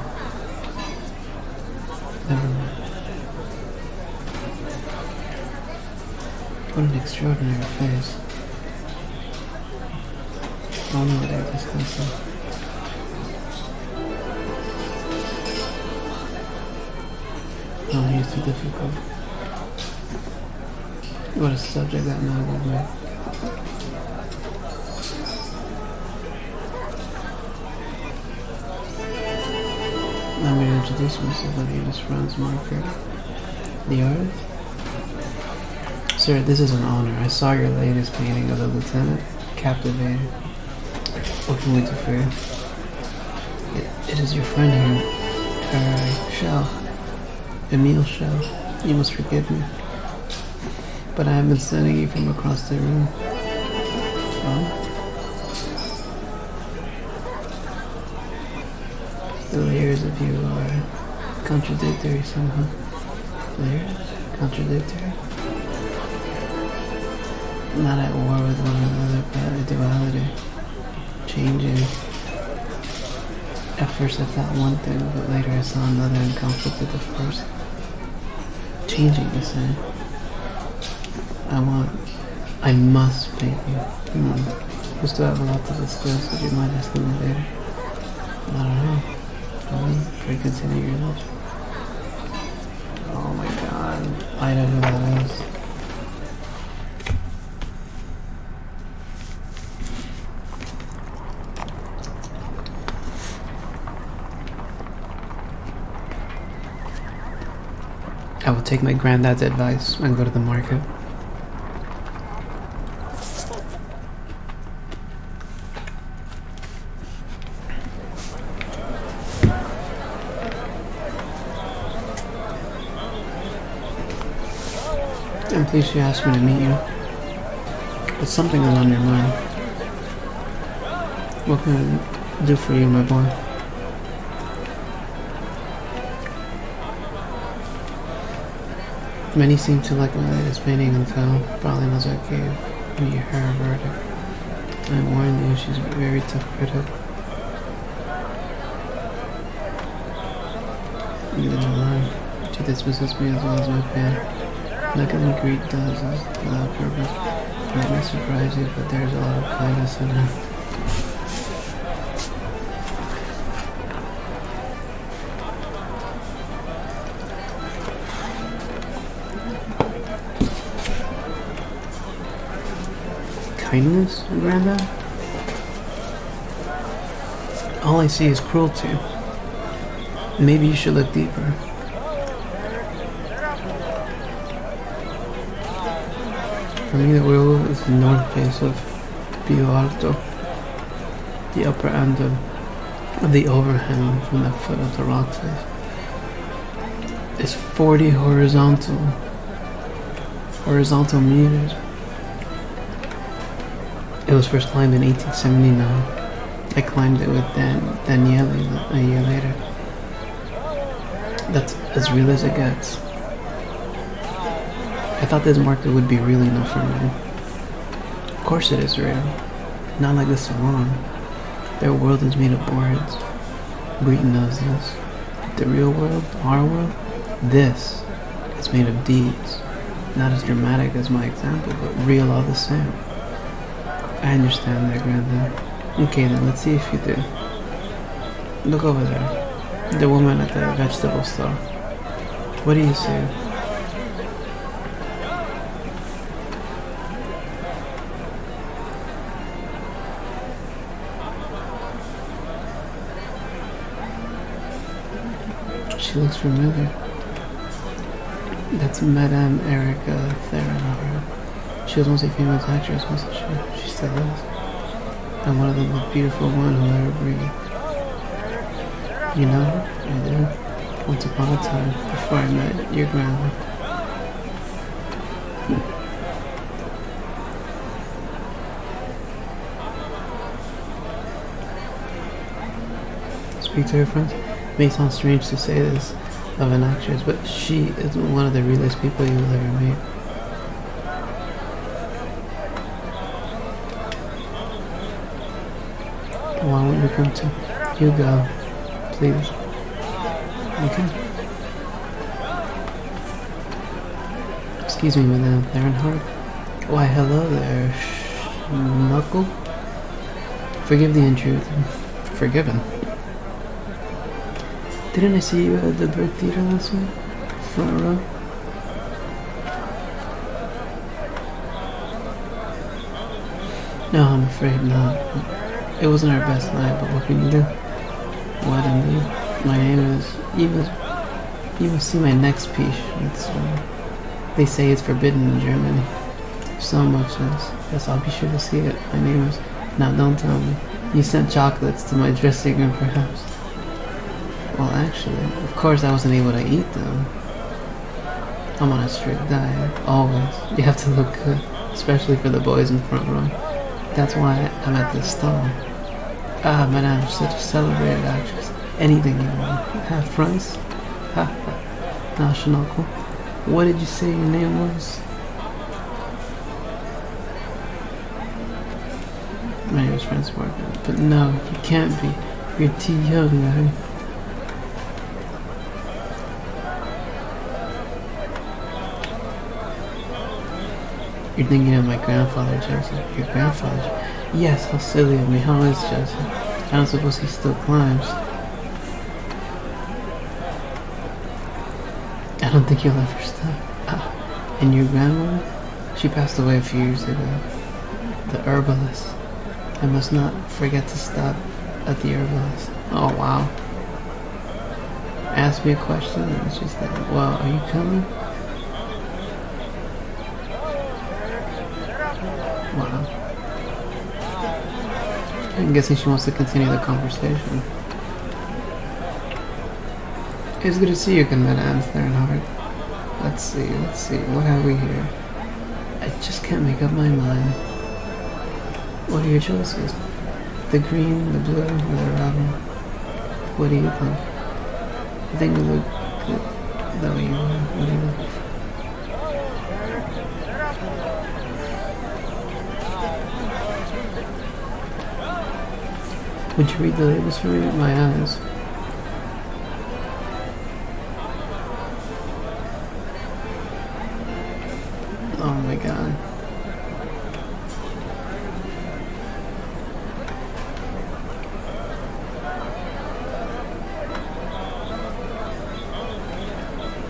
Never mind. What an extraordinary face. I don't know what they're discussing. Oh, he's too difficult. What a subject that man would make. Let me introduce myself. My name is Franz Marker, the artist. Sir, this is an honor. I saw your latest painting of the lieutenant. Captivated. What can we do for you? It is your friend here, Shell. Emile Shell. You must forgive me. But I have been studying you from across the room. Oh? The layers of you are contradictory somehow. Layers? Contradictory? Not at war with one another, but a duality. Changing. At first I thought one thing, but later I saw another in conflict with the first. Changing, you say? I must paint you. We still have a lot to discuss. Would you mind asking me later? I don't know. Try to continue your life. Oh my god. I know who that is. I will take my granddad's advice and go to the market. I'm pleased you asked me to meet you. But something is on your mind. What can I do for you, my boy? Many seem to like my latest painting until probably knows I gave me her verdict. I warned you, she's a very tough critic. Neither do I. She dismisses me as well as my pen. Nothing Greek does is without purpose. It may surprise you, but there's a lot of kindness in her. Kindness, Granddad? All I see is cruelty. Maybe you should look deeper. For me, the wheel is the north face of Pio Alto, the upper end of the overhang from the foot of the rock face. It's 40 horizontal meters. It was first climbed in 1879. I climbed it with Daniele a year later. That's as real as it gets. I thought this market would be real enough for me. Of course it is real. Not like the salon. Their world is made of words. Breton knows this. The real world, our world, this is made of deeds. Not as dramatic as my example, but real all the same. I understand that, Granddad. Okay then, let's see if you do. Look over there. The woman at the vegetable store. What do you see? She looks familiar. That's Madame Erica Theron. She was once a famous actress, wasn't she? She still is. And one of the most beautiful women who ever breathed. You know her? I do. Once upon a time, before I met your grandma. Speak to her friends? It may sound strange to say this of an actress, but she is one of the realest people you will ever meet. Why won't you come to? You go, please. Okay. Excuse me, Madame Theronhardt. Why, hello there, Knuckle. Forgive the intrusion. Forgiven. Didn't I see you at the Bird Theater last week? front row? No, I'm afraid not. It wasn't our best night, but what can you do? What indeed? My name is... You must see my next piece. They say it's forbidden in Germany. So much is. Yes, I'll be sure to see it. My name is... Now, don't tell me. You sent chocolates to my dressing room, perhaps? Well, actually, of course I wasn't able to eat them. I'm on a strict diet, always. You have to look good, especially for the boys in front row. That's why I'm at this stall. Ah, madame, such a celebrated actress. Anything you want. Half price? Ha ha. Now, Shinoko, what did you say your name was? My name is Francis Martin. But no, you can't be. You're too young, right? You're thinking of my grandfather, Joseph. Your grandfather? Yes, how silly of me. How is Joseph? I don't suppose he still climbs. I don't think you'll ever stop. Ah, and your grandmother? She passed away a few years ago. The herbalist. I must not forget to stop at the herbalist. Oh, wow. Ask me a question and she said, well, are you coming? Wow. I'm guessing she wants to continue the conversation. It's good to see you again, Madame Sternhardt. Let's see. What have we here? I just can't make up my mind. What are your choices? The green, the blue, or the robin? What do you think? I think you look good the way you are. What do you think? Would you read the labels for me? My eyes. Oh my god.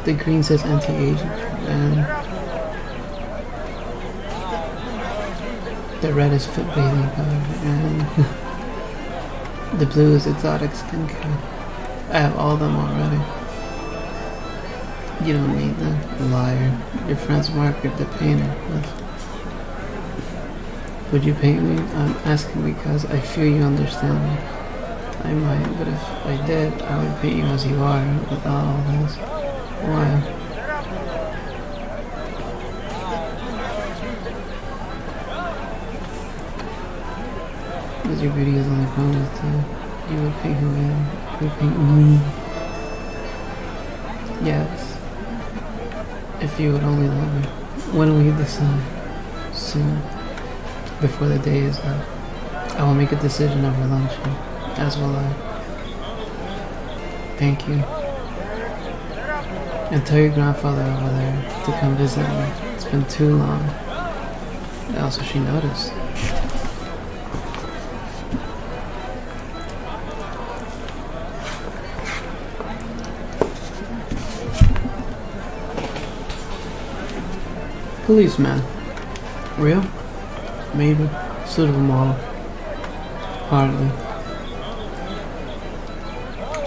The green says anti-aging and the red is fit bathing powder and the blue is exotic skincare. I have all of them already. You don't need them, liar. Your friend's Margaret the painter. Would you paint me? I'm asking because I feel you understand me. I might, but if I did, I would paint you as you are with all this. Why? Because your beauty is only promised to you would paint who you would paint me. Yes. If you would only love me. When will you decide? Soon. Before the day is up. I will make a decision over luncheon. As will I. Thank you. And tell your grandfather over there to come visit me. It's been too long. Also, she noticed. Policeman. Real? Maybe. Suitable model. Hardly.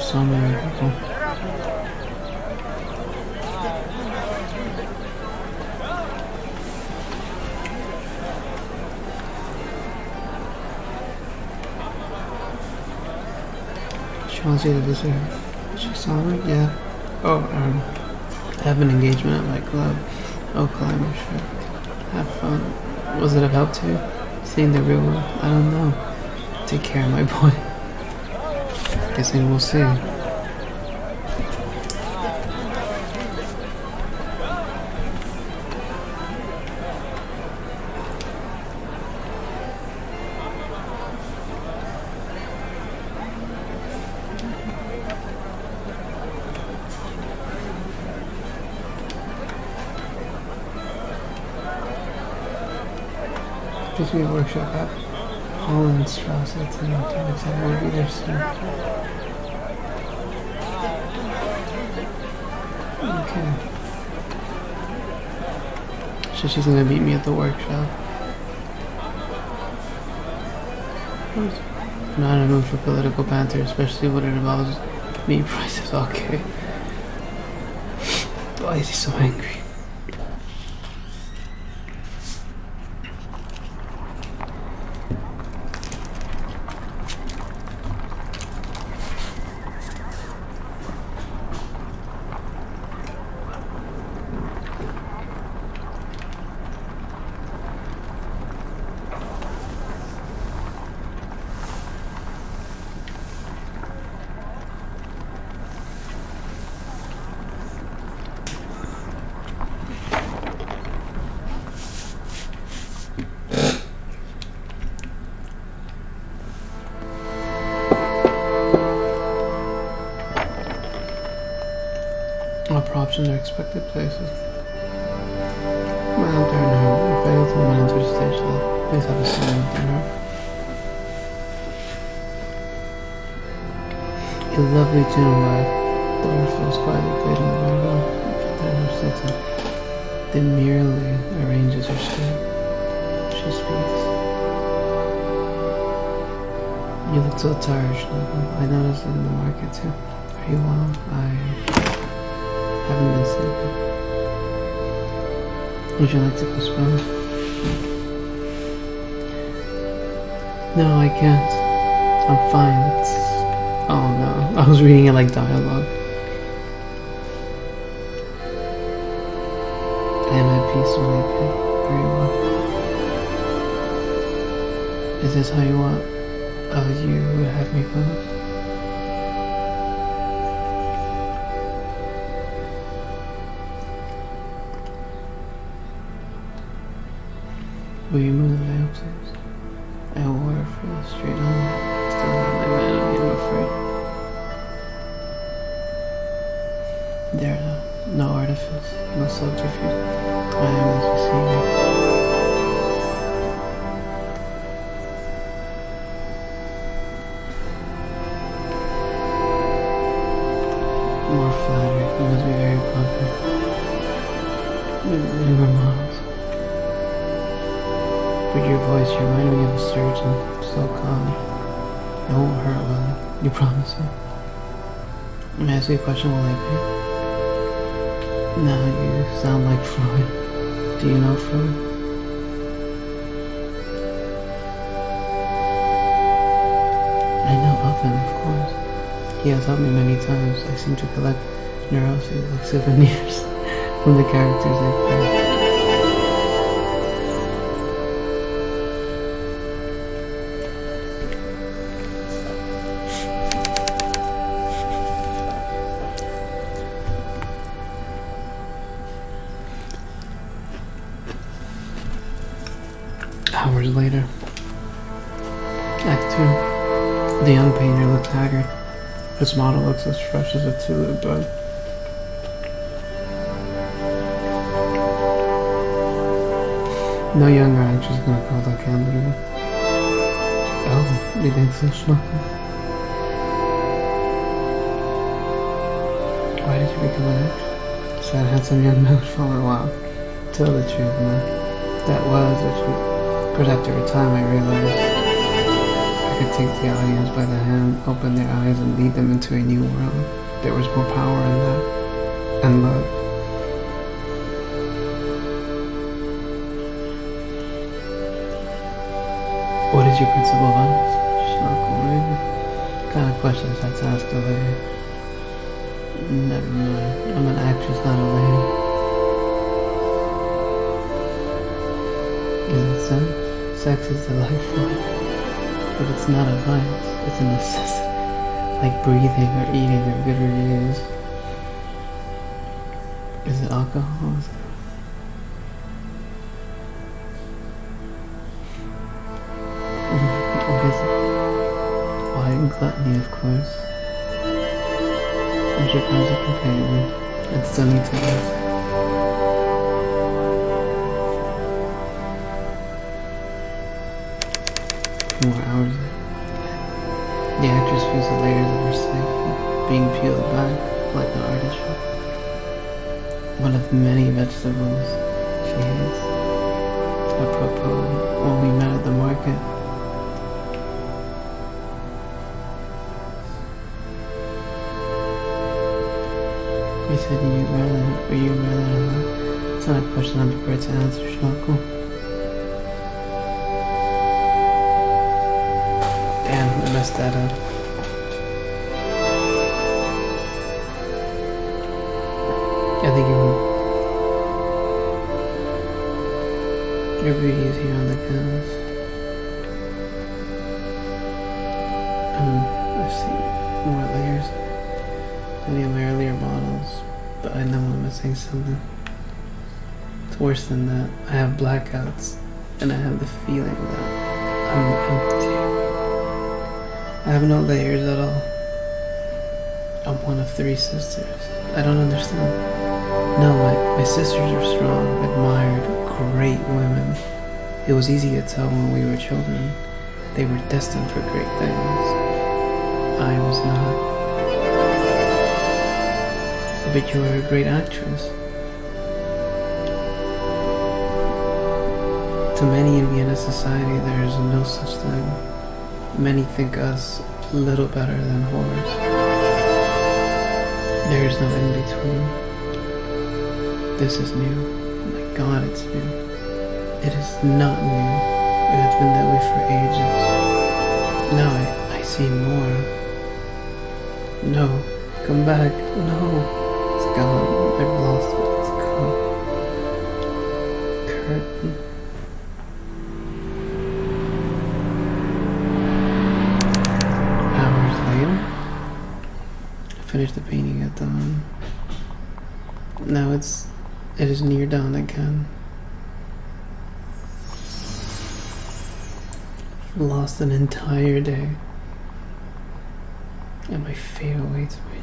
So many people. She wants you to visit her. She saw me? Yeah. Oh, I have an engagement at my club. Oh, climber, sure. Have fun. Was it of help to you? Seeing the real world? I don't know. Take care, my boy. Guessing we'll see. This will be a workshop at Hollandstrasse at 10. We'll be there soon. Okay. So she's gonna meet me at the workshop. I'm not in a mood for political banter, especially when it involves meat prices. Okay. Why is he so angry? All props in their expected places. Well, there now. If I go to the mental stage left, please have a seat with dinner. A lovely tune by the door feels quietly played in the background. There her sits and demurely arranges her skirt. She speaks. You look so tired, Schnabel. I noticed it in the market too. Are you well? I haven't been sleeping. Would you like to postpone? No, I can't. I'm fine. It's... Oh no. I was reading it like dialogue. I am at peace when I pay. Very well. Is this how you want? You would have me pose? Will you move the veil, please? I wore it for the street only. Still have my vanity, I'm afraid. There, no artifice, no subterfuge. I am as you see me. More flattery, you must be very popular. You were models. But your voice, you remind me of a surgeon, so calm. It won't hurt, will it? You promise me? May I ask you a question while I pay? Now you sound like Freud. Do you know Freud? I know of him, of course. He has helped me many times. I seem to collect neuroses like souvenirs from the characters I play. Hours later. Act 2. The young painter looks haggard. His model looks as fresh as a tulip bud. No younger actress is gonna call that candidate. Oh, you think so, Schmucker? Why did you become an actress? So I had some young man for a while. Tell the truth, man. That was the truth. But after a time I realized I could take the audience by the hand, open their eyes and lead them into a new world. There was more power in that. And love. What is your principal vice? Schmuckle, really? What kind of questions that's asked a lady? Never mind. I'm an actress, not a lady. Is it sex? Sex is delightful, but it's not a vice, it's a necessity, like breathing or eating or good reviews. Is it alcohol? What is it? Wine gluttony, of course. I'm sure friends are comparing it's stunning to us. More hours later. The actress feels the layers of her skin being peeled back like an artist. One of many vegetables she hates. Apropos, when we met at the market, you said you rather it's not a question I'm prepared to answer, Schnockle. Damn, I messed that up. I think your beauty is here on the canvas. I've seen more layers than any of my earlier models, but I know I'm missing something. It's worse than that. I have blackouts, and I have the feeling that I'm empty. I have no layers at all. I'm one of 3 sisters. I don't understand. No, my sisters are strong, admired, great women. It was easy to tell when we were children. They were destined for great things. I was not. But you are a great actress. To many in Vienna society, there is no such thing. Many think us little better than whores. There is no in between. This is new. My God, it's new. It is not new. It has been that way for ages. Now I see more. No, come back. No, it's gone. I've lost it. It's gone. Curtain. Hours later, I finished the painting at dawn. Now it is near dawn again. I've lost an entire day, and my fate awaits me.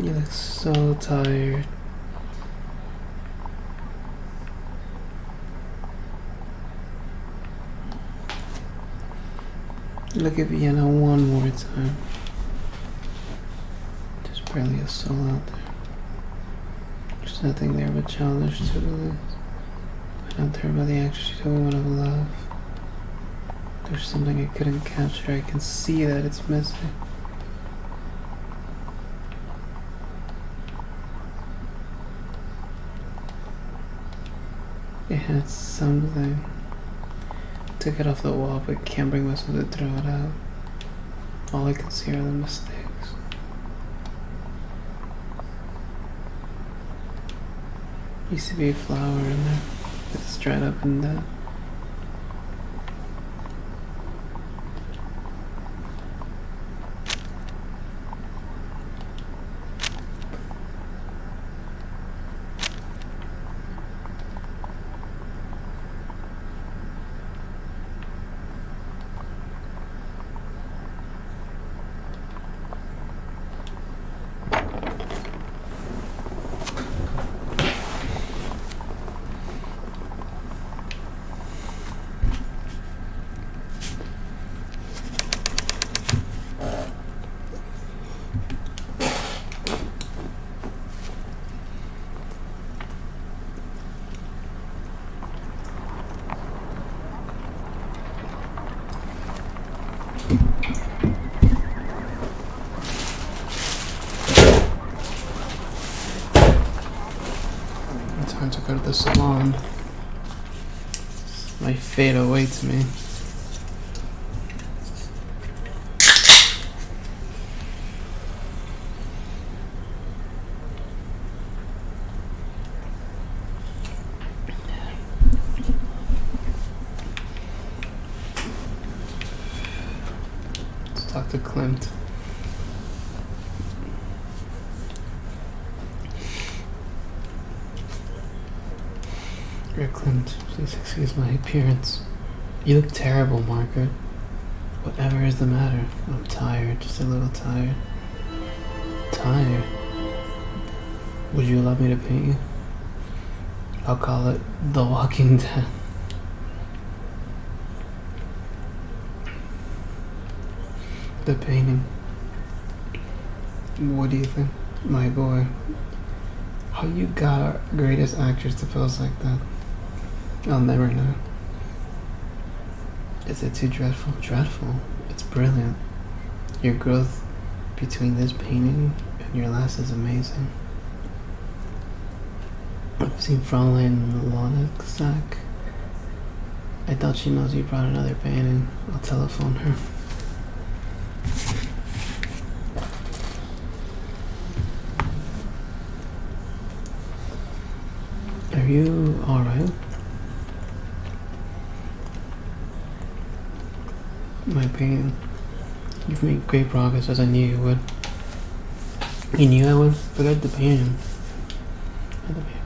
You look so tired. Look at Vienna one more time. Barely a soul out there. There's nothing there but childish to-do-lists. I don't care about the actress, she's a woman of love. There's something I couldn't capture. I can see that it's missing. It had something. Took it off the wall, but can't bring myself to throw it out. All I can see are the mistakes. Used to be a flower in there, but it's dried up and dead. Time to go to the salon. My fate awaits me. Let's talk to Klimt. Klimt, please excuse my appearance. You look terrible, Margaret. Whatever is the matter? I'm tired, just a little tired. Tired? Would you allow me to paint you? I'll call it The Walking Dead. The painting. What do you think, my boy? How you got our greatest actress to pose like that? I'll never know. Is it too dreadful? Dreadful? It's brilliant. Your growth between this painting and your last is amazing. I've seen Fräulein Lonesack. I thought she knows you brought another painting. I'll telephone her. Are you alright? My painting. You've made great progress, as I knew you would. You knew I would? Forget the painting.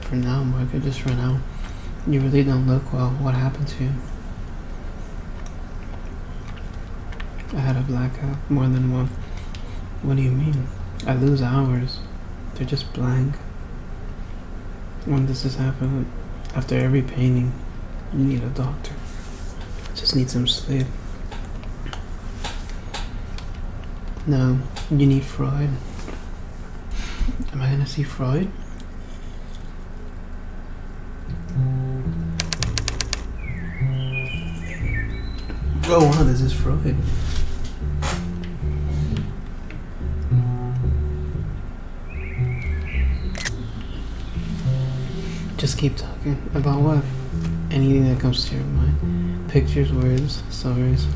For now, Margaret, just for now. You really don't look well. What happened to you? I had a blackout, more than one. What do you mean? I lose hours. They're just blank. When does this happen? After every painting, you need a doctor. Just need some sleep. No, you need Freud. Am I gonna see Freud? Oh wow, this is Freud. Just keep talking. About what? Anything that comes to your mind. Pictures, words, stories.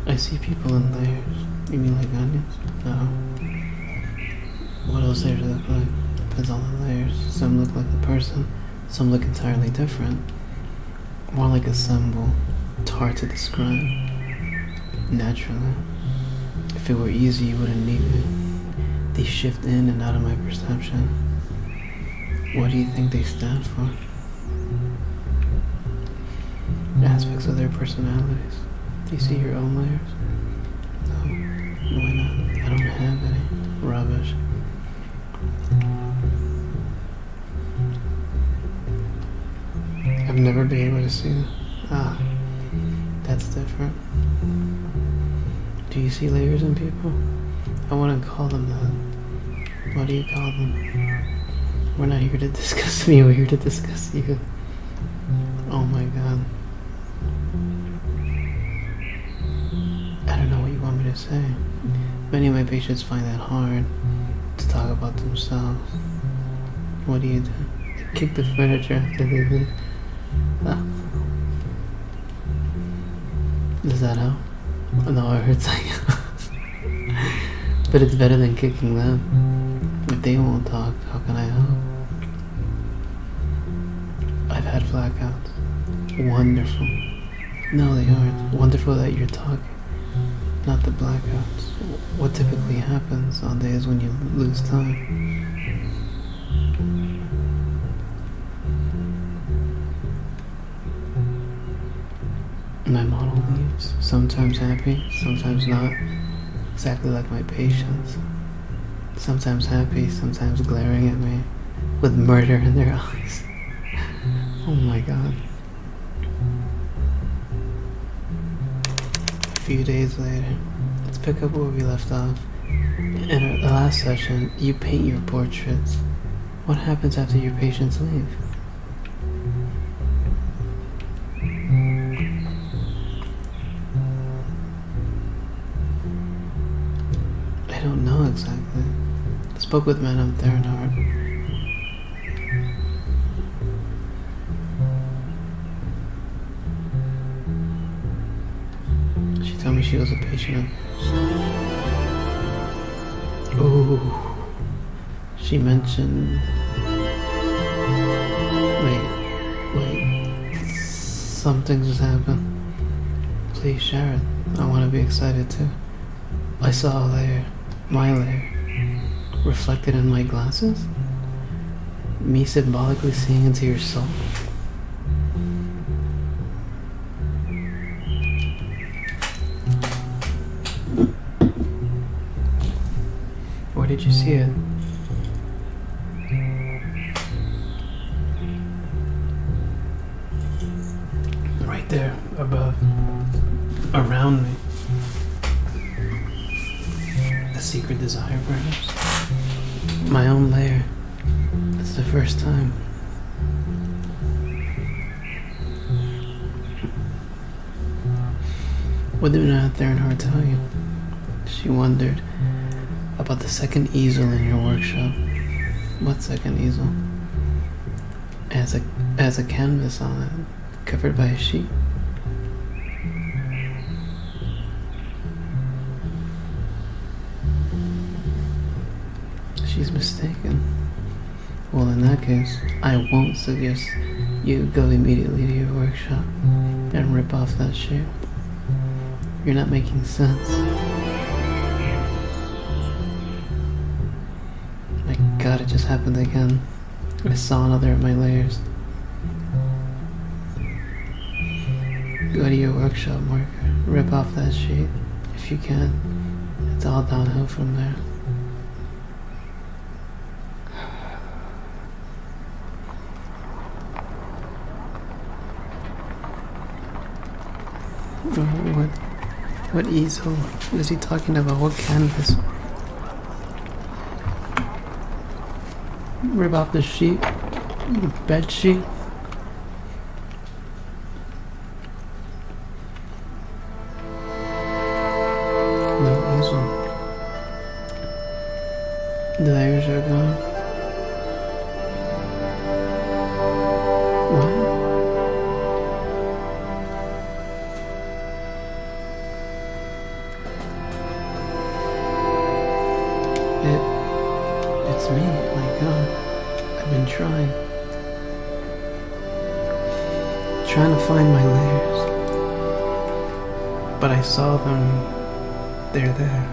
I see people in layers. You mean like onions? No. What else layers look like? Depends on the layers. Some look like a person. Some look entirely different. More like a symbol. It's hard to describe. Naturally. If it were easy, you wouldn't need me. They shift in and out of my perception. What do you think they stand for? Aspects of their personalities. Do you see your own layers? No. Why not? I don't have any. Rubbish. I've never been able to see them. Ah, that's different. Do you see layers in people? I wouldn't call them that. What do you call them? We're not here to discuss me, we're here to discuss you. Oh my god. I don't know what you want me to say. Many of my patients find that hard to talk about themselves. What do? They kick the furniture after they leave. Ah. Does that help? No, it hurts like but it's better than kicking them. If they won't talk, how can I help? I've had blackouts. Wonderful. No, they aren't. Wonderful that you're talking. Not the blackouts. What typically happens on days when you lose time? My model leaves. Sometimes happy, sometimes not. Exactly like my patients. Sometimes happy, sometimes glaring at me with murder in their eyes. Oh my god. A few days later, let's pick up where we left off. In the last session, you paint your portraits. What happens after your patients leave? I don't know exactly. I spoke with Madame Thernard. She told me she was a patient of yours. Ooh. She mentioned... Wait. Something just happened. Please share it. I want to be excited too. I saw a layer. My layer. Reflected in my glasses? Me symbolically seeing into your soul? Where did you see it? Right there, above. around me. The secret desire perhaps. My own lair. It's the first time. What did Aunt Earnhardt tell you? She wondered about the second easel in your workshop. What second easel? It has a canvas on it, covered by a sheet. She's mistaken. Well, in that case, I won't suggest you go immediately to your workshop and rip off that sheet. You're not making sense. My God, it just happened again. I saw another of my layers. Go to your workshop, Mark. Rip off that sheet, if you can. It's all downhill from there. What easel? What is he talking about? What canvas? Rip off the sheet? Bed sheet? No easel. The layers are gone. What? It's me, my God. I've been trying to find my layers. But I saw them. They're there.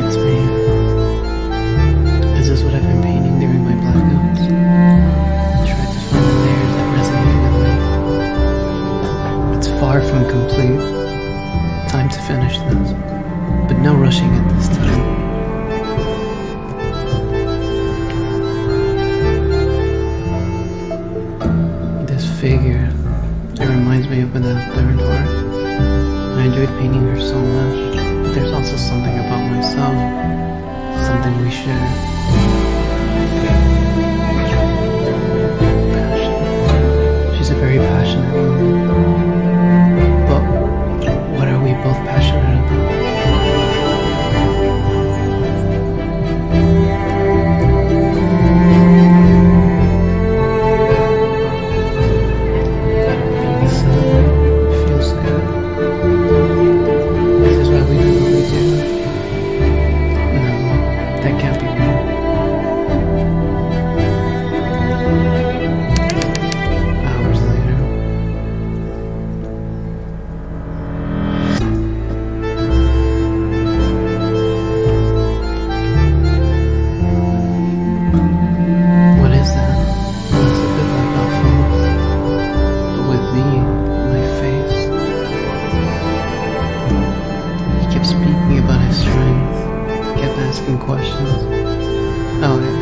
It's me. Is this what I've been painting during my blackouts? Tried to find the layers that resonate with me. It's far from complete. Time to finish this, but no rushing it this time. This figure, it reminds me of Anthology. I enjoyed painting her so much, but there's also something about myself, something we share. Passion. She's a very passionate woman. Both passionate about. Being silly feels good. This is why we do what we do. No, that can't be right. Hours later. Questions. Oh, yeah.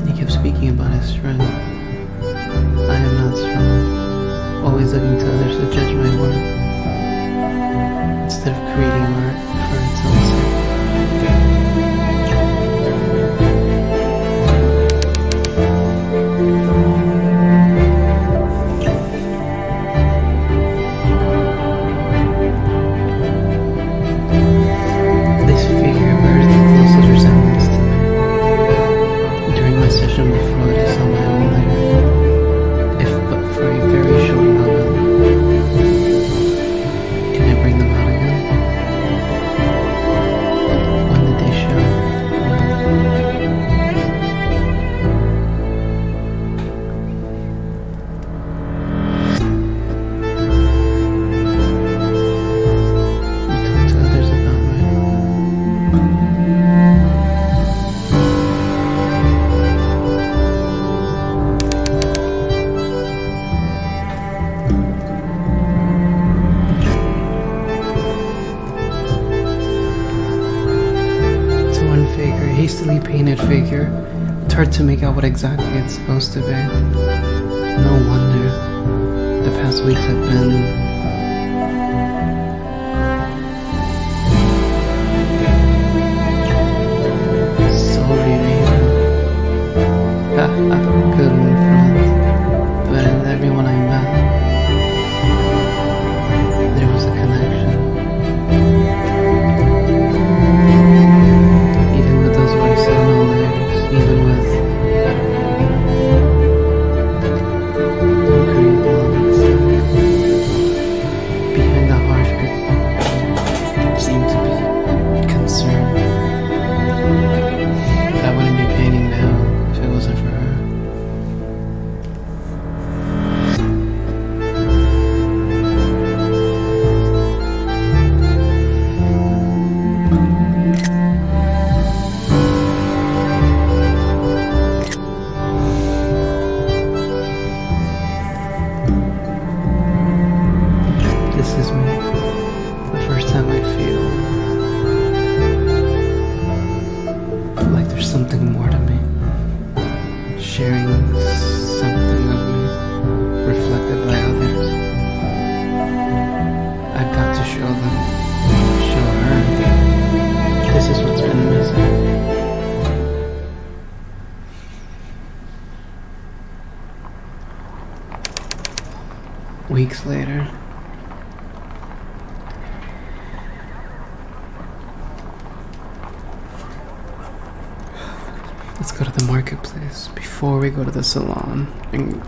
He kept speaking about his strength. I am not strong. Always looking to others to judge my work instead of creating art for its own sake. nicely painted figure. It's hard to make out what exactly it's supposed to be. No wonder the past weeks have been so revealing. Good one, friends. But in everyone I met, there was a connection. Even with those what I said no layers, even with concrete blocks, behind the harsh seemed to be concern. I wouldn't be painting now if it wasn't for her. This is me. The first time I feel like there's something more to me. Sharing something of me reflected by others. I've got to show them, show her. This is what's been missing. Weeks later. Let's go to the marketplace before we go to the salon and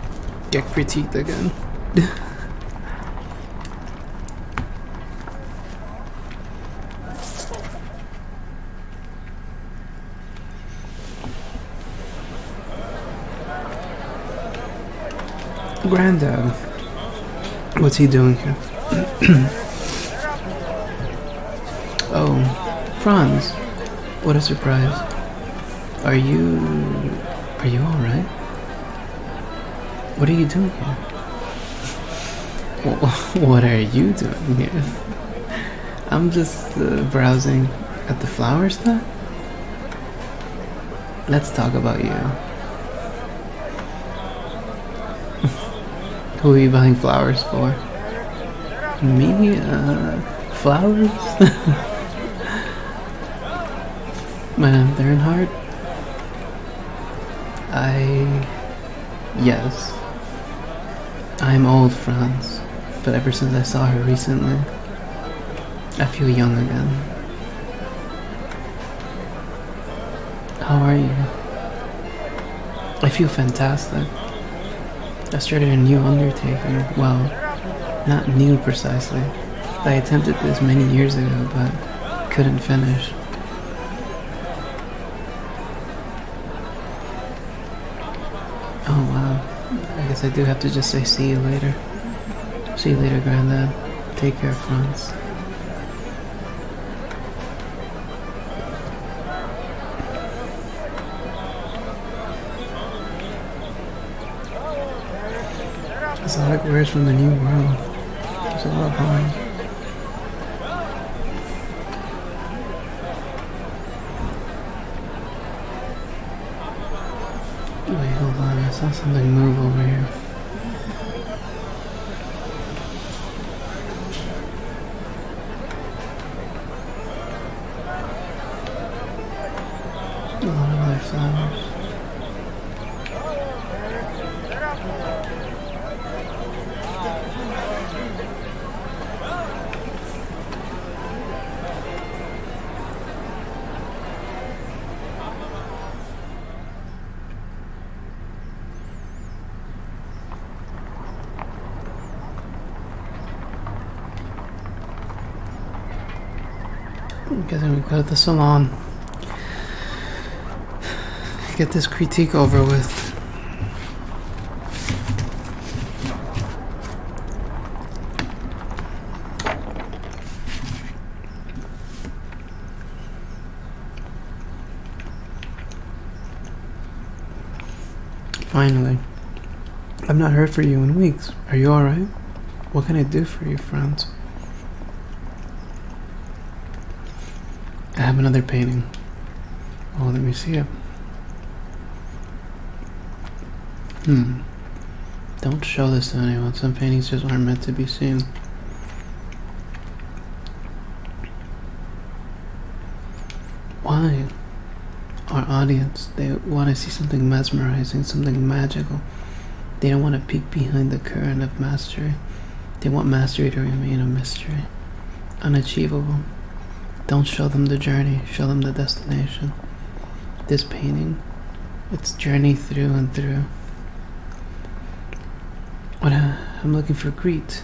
get critiqued again. Granddad, what's he doing here? Oh, Franz, what a surprise. Are you alright? What are you doing here? What are you doing here? I'm just browsing at the flower stand. Let's talk about you. Who are you buying flowers for? Me? Flowers? Madame Bernhardt? Yes. I'm old, Franz, but ever since I saw her recently, I feel young again. How are you? I feel fantastic. I started a new undertaking. Well, not new precisely. I attempted this many years ago, but couldn't finish. Oh wow. I guess I do have to just say see you later. See you later, Granddad. Take care, Franz. Exotic wares from the New World. There's a lot of wine. Wait, hold on. I saw something move over here. A lot of other flowers. Guess I'm gonna go to the salon. Get this critique over with. Finally. I've not heard from you in weeks. Are you alright? What can I do for you, Franz? I have another painting. Oh, let me see it. Don't show this to anyone. Some paintings just aren't meant to be seen. Why? Our audience, they want to see something mesmerizing, something magical. They don't want to peek behind the curtain of mastery. They want mastery to remain a mystery, unachievable. Don't show them the journey, show them the destination. This painting, it's journey through and through. I'm looking for Greet.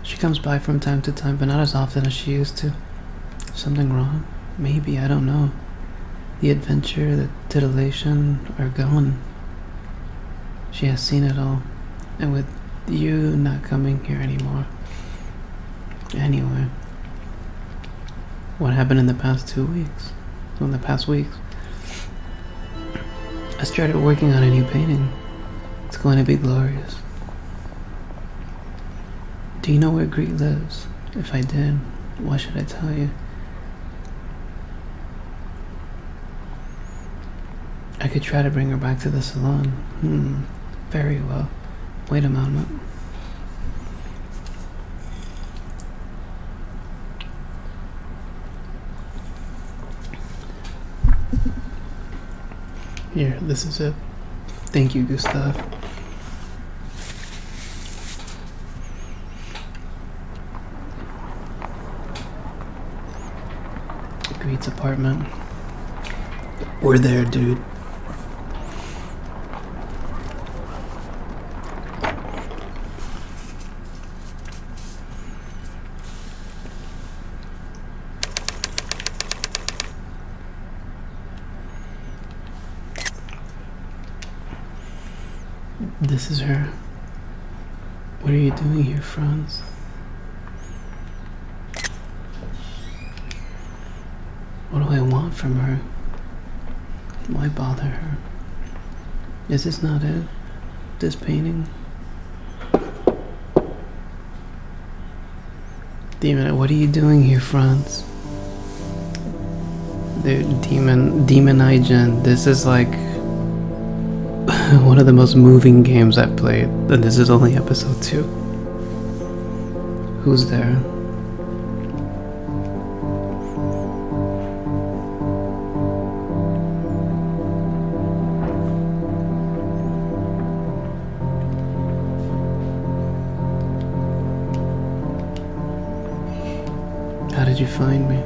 She comes by from time to time, but not as often as she used to. Something wrong? Maybe, I don't know. The adventure, the titillation are gone. She has seen it all. And with you not coming here anymore. Anyway. What happened in the past 2 weeks? In the past weeks? I started working on a new painting. It's going to be glorious. Do you know where Greet lives? If I did, why should I tell you? I could try to bring her back to the salon. Very well. Wait a moment. Here, this is it. Thank you, Gustav. Greet's apartment. We're there, dude. This is her. What are you doing here, Franz? What do I want from her? Why bother her? Is this not it? This painting? Demon, what are you doing here, Franz? Dude, Demon Igen. This is like one of the most moving games I've played, and this is only episode 2. Who's there? How did you find me?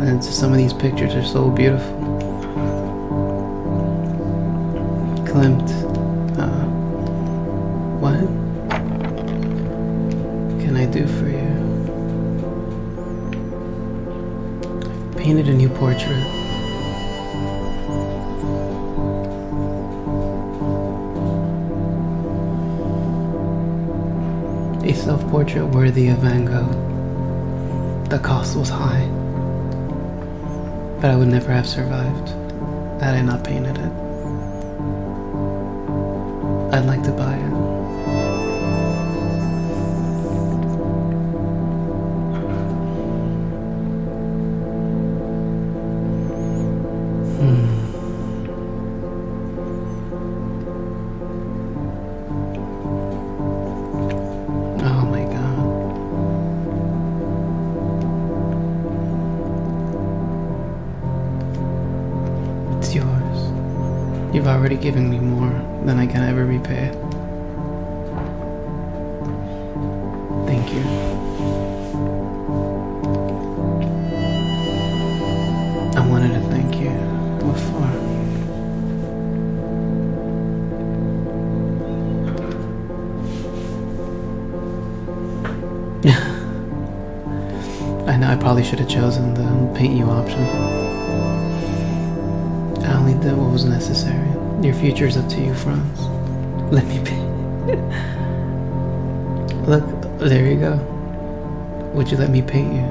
And some of these pictures are so beautiful. Klimt. What can I do for you? I've painted a new portrait. A self-portrait worthy of Van Gogh. The cost was high, but I would never have survived had I not painted it. I'd like to buy it. Oh my God. It's yours. You've already given me more than I can ever repay. Thank you. I wanted to thank you. What for? I know I probably should have chosen the paint you option. I only did what was necessary. Your future is up to you, Franz. Let me paint. Look, there you go. Would you let me paint you?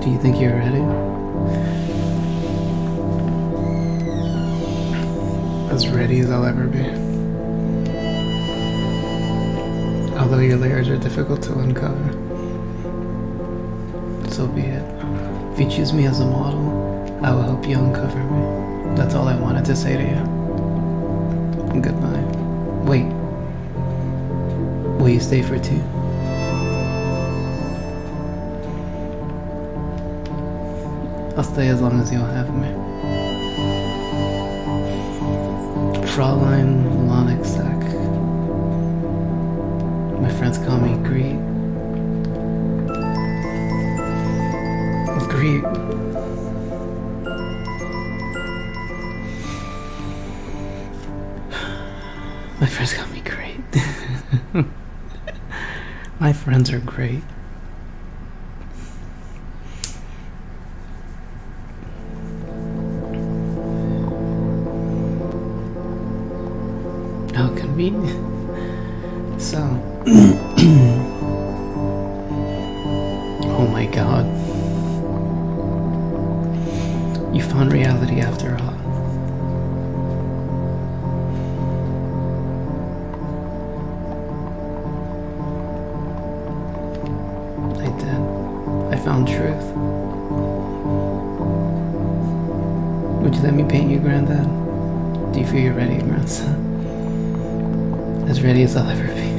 Do you think you're ready? As ready as I'll ever be. Although your layers are difficult to uncover. So be it. If you choose me as a model, I will help you uncover me. That's all I wanted to say to you. Goodbye. Wait. Will you stay for 2? I'll stay as long as you'll have me. Fraulein Lonigsack. My friends call me Greet. Greet. My friends call me Great. My friends are great. How convenient. So, oh my god. You found reality after all. I did. I found truth. Would you let me paint you, Granddad? Do you feel you're ready, grandson? As ready as I'll ever be.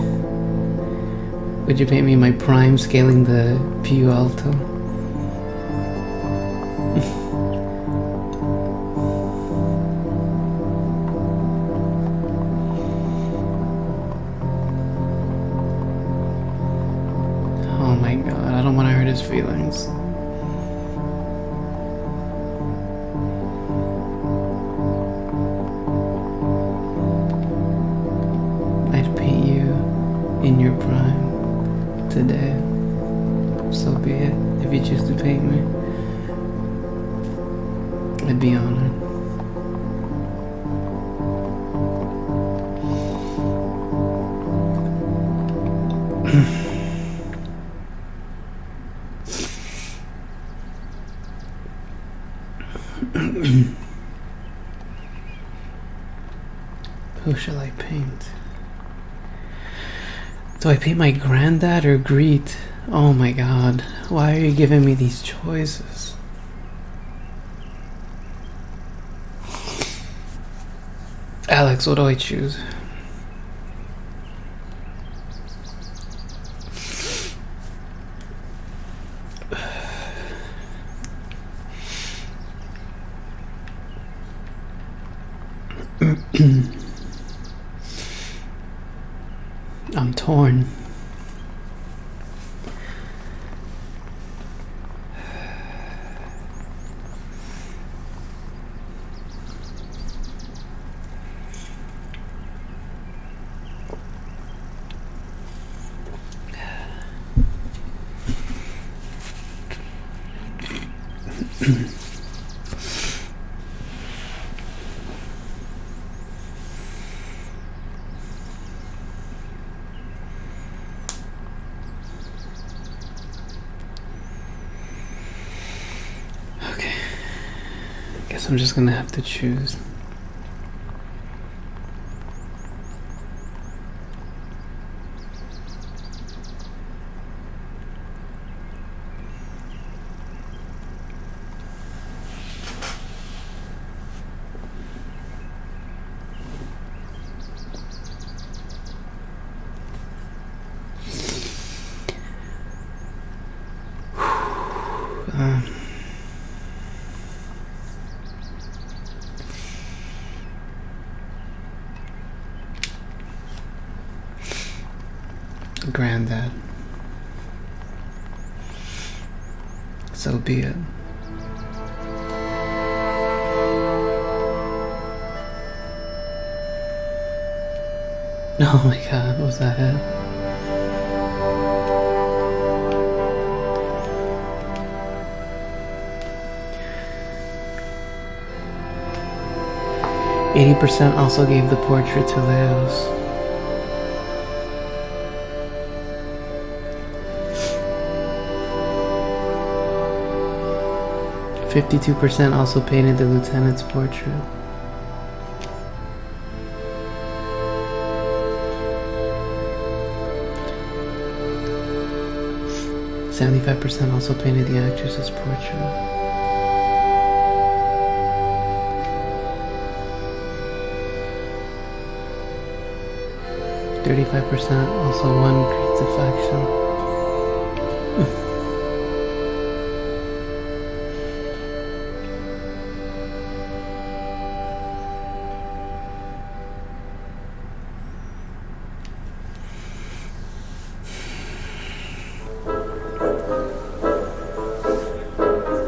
Would you paint me my prime scaling the Piu Alto? Oh my god, I don't want to hurt his feelings. In your prime today. So be it. If you choose to paint me, I'd be honored. Who shall I paint? Do I paint my granddad or Greet? Oh my god, why are you giving me these choices? Alex, what do I choose? I'm torn. Guess I'm just gonna have to choose. Granddad. So be it. Oh my god, was that it? %, also gave the portrait to Leos. 52% also painted the lieutenant's portrait. 75% also painted the actress's portrait. %35% also one creative faction.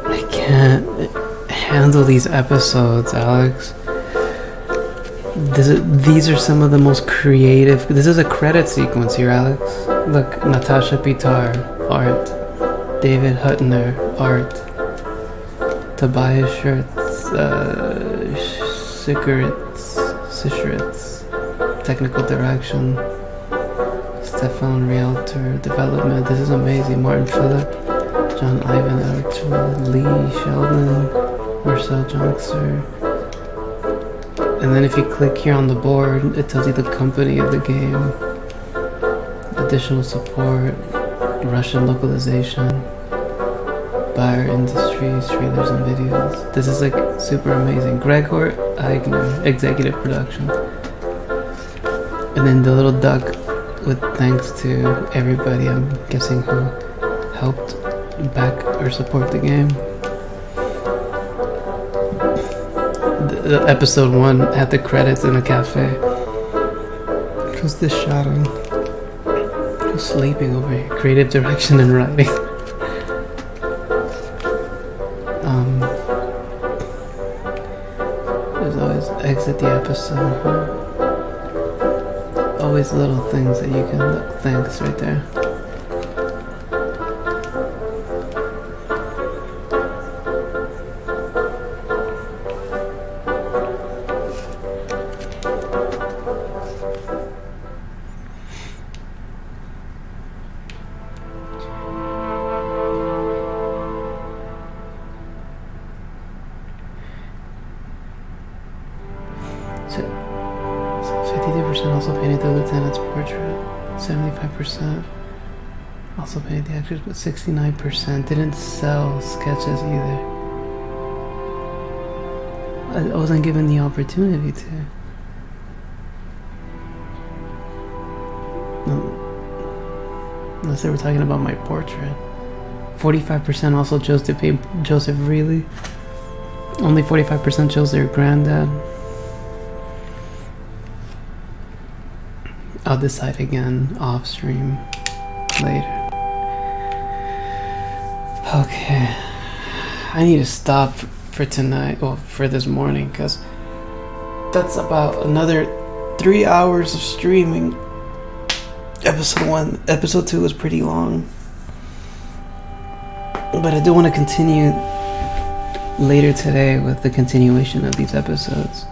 I can't handle these episodes, Alex. These are some of the most creative. This is a credit sequence here, Alex. Look, Natasha Pitar, art. David Hutner, art. Tobias Shirts, Sisheritz, technical direction. Stefan Realtor, development. This is amazing. Martin Phillip, John Ivan Archer, Lee Sheldon, Marcel Jonkser. And then if you click here on the board, it tells you the company of the game, additional support, Russian localization, Bayer Industries, trailers and videos. This is like super amazing. Gregor Eigner, executive production. And then the little duck with thanks to everybody, I'm guessing, who helped back or support the game. The episode 1 had the credits in a cafe. Who's this shouting? Who's sleeping over here? Creative direction and writing. There's always exit the episode. Huh? Always little things that you can look. Thanks right there. So 52% also painted the lieutenant's portrait, 75% also painted the actors, but 69% didn't sell sketches either. I wasn't given the opportunity to. No, unless they were talking about my portrait. 45% also chose to paint Joseph Reilly. Only 45% chose their granddad. I'll decide again off stream later. Okay, I need to stop for tonight, well, for this morning, because that's about another 3 hours of streaming. Episode 2 was pretty long, but I do want to continue later today with the continuation of these episodes.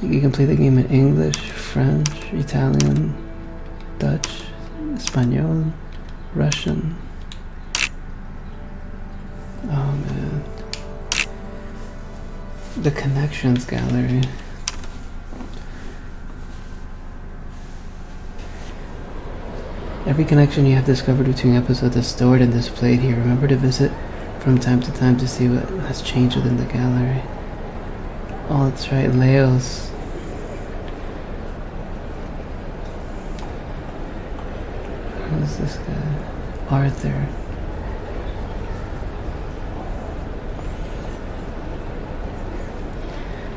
You can play the game in English, French, Italian, Dutch, Espanol, Russian. Oh man. The connections gallery. Every connection you have discovered between episodes is stored and displayed here. Remember to visit from time to time to see what has changed within the gallery. Oh, that's right, Leos. Who's this guy? Arthur.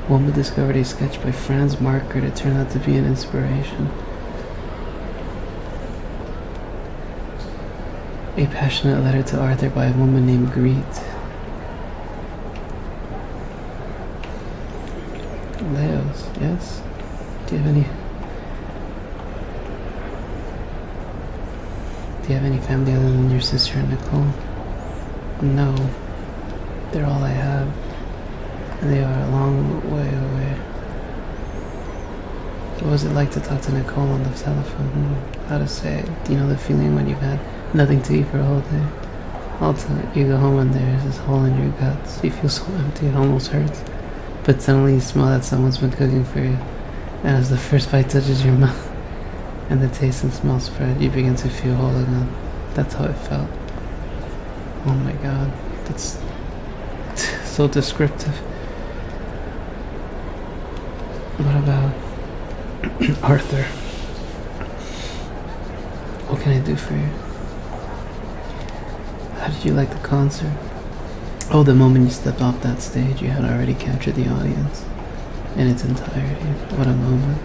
Woman discovered a sketch by Franz Marker that turned out to be an inspiration. A passionate letter to Arthur by a woman named Greet. Leos, yes? Do you have any family other than your sister and Nicole? No. They're all I have. And they are a long way away. What was it like to talk to Nicole on the telephone? How to say it? Do you know the feeling when you've had nothing to eat for a whole day? Also, you go home and there's this hole in your guts. You feel so empty, it almost hurts. But suddenly you smell that someone's been cooking for you. And as the first bite touches your mouth and the taste and smell spread, you begin to feel whole again. That's how it felt. Oh my god, that's so descriptive. What about Arthur? What can I do for you? How did you like the concert? Oh, the moment you stepped off that stage, you had already captured the audience in its entirety. What a moment.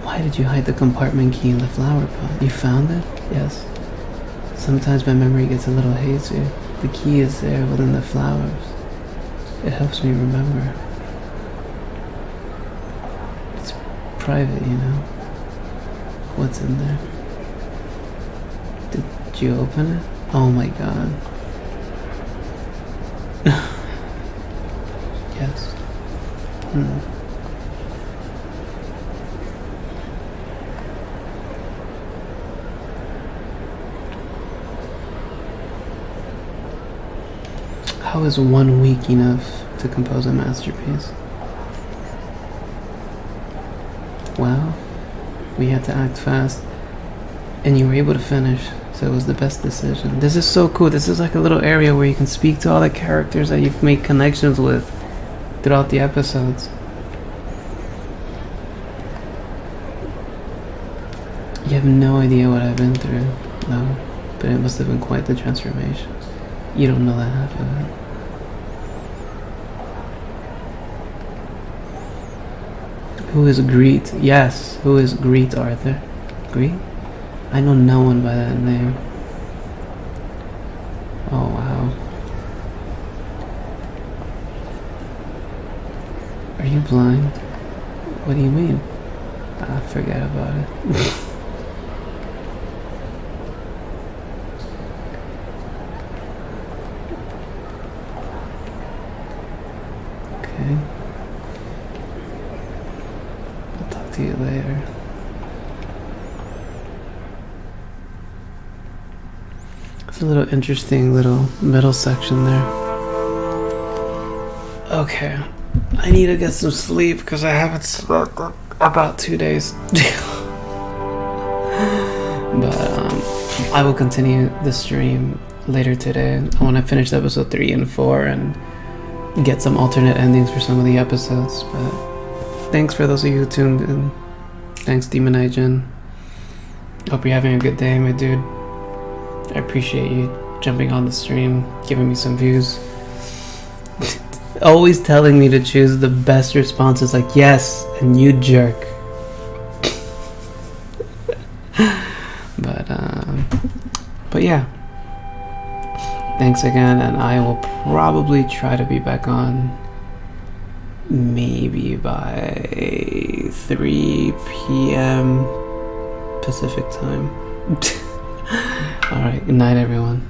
Why did you hide the compartment key in the flower pot? You found it? Yes. Sometimes my memory gets a little hazy. The key is there within the flowers. It helps me remember. It's private, you know. What's in there? Did you open it? Oh my god. Yes. How is 1 week enough to compose a masterpiece? Well, we had to act fast, and you were able to finish, so it was the best decision. This is so cool. This is like a little area where you can speak to all the characters that you've made connections with throughout the episodes. You have no idea what I've been through, no, but it must have been quite the transformation. You don't know that half of it. Who is Greet? Yes, who is Greet, Arthur? Greet? I know no one by that name. Oh, wow. Are you blind? What do you mean? Ah, forget about it. Okay. I'll talk to you later. It's a little interesting little middle section there. Okay. I need to get some sleep because I haven't slept in about 2 days. But I will continue the stream later today. I want to finish episode 3 and 4 and get some alternate endings for some of the episodes. But thanks for those of you who tuned in. Thanks, Demonijin. Hope you're having a good day, my dude. I appreciate you jumping on the stream, giving me some views. Always telling me to choose the best responses, like yes, and you jerk. But yeah. Thanks again, and I will probably try to be back on maybe by 3 p.m. Pacific time. Alright, good night everyone.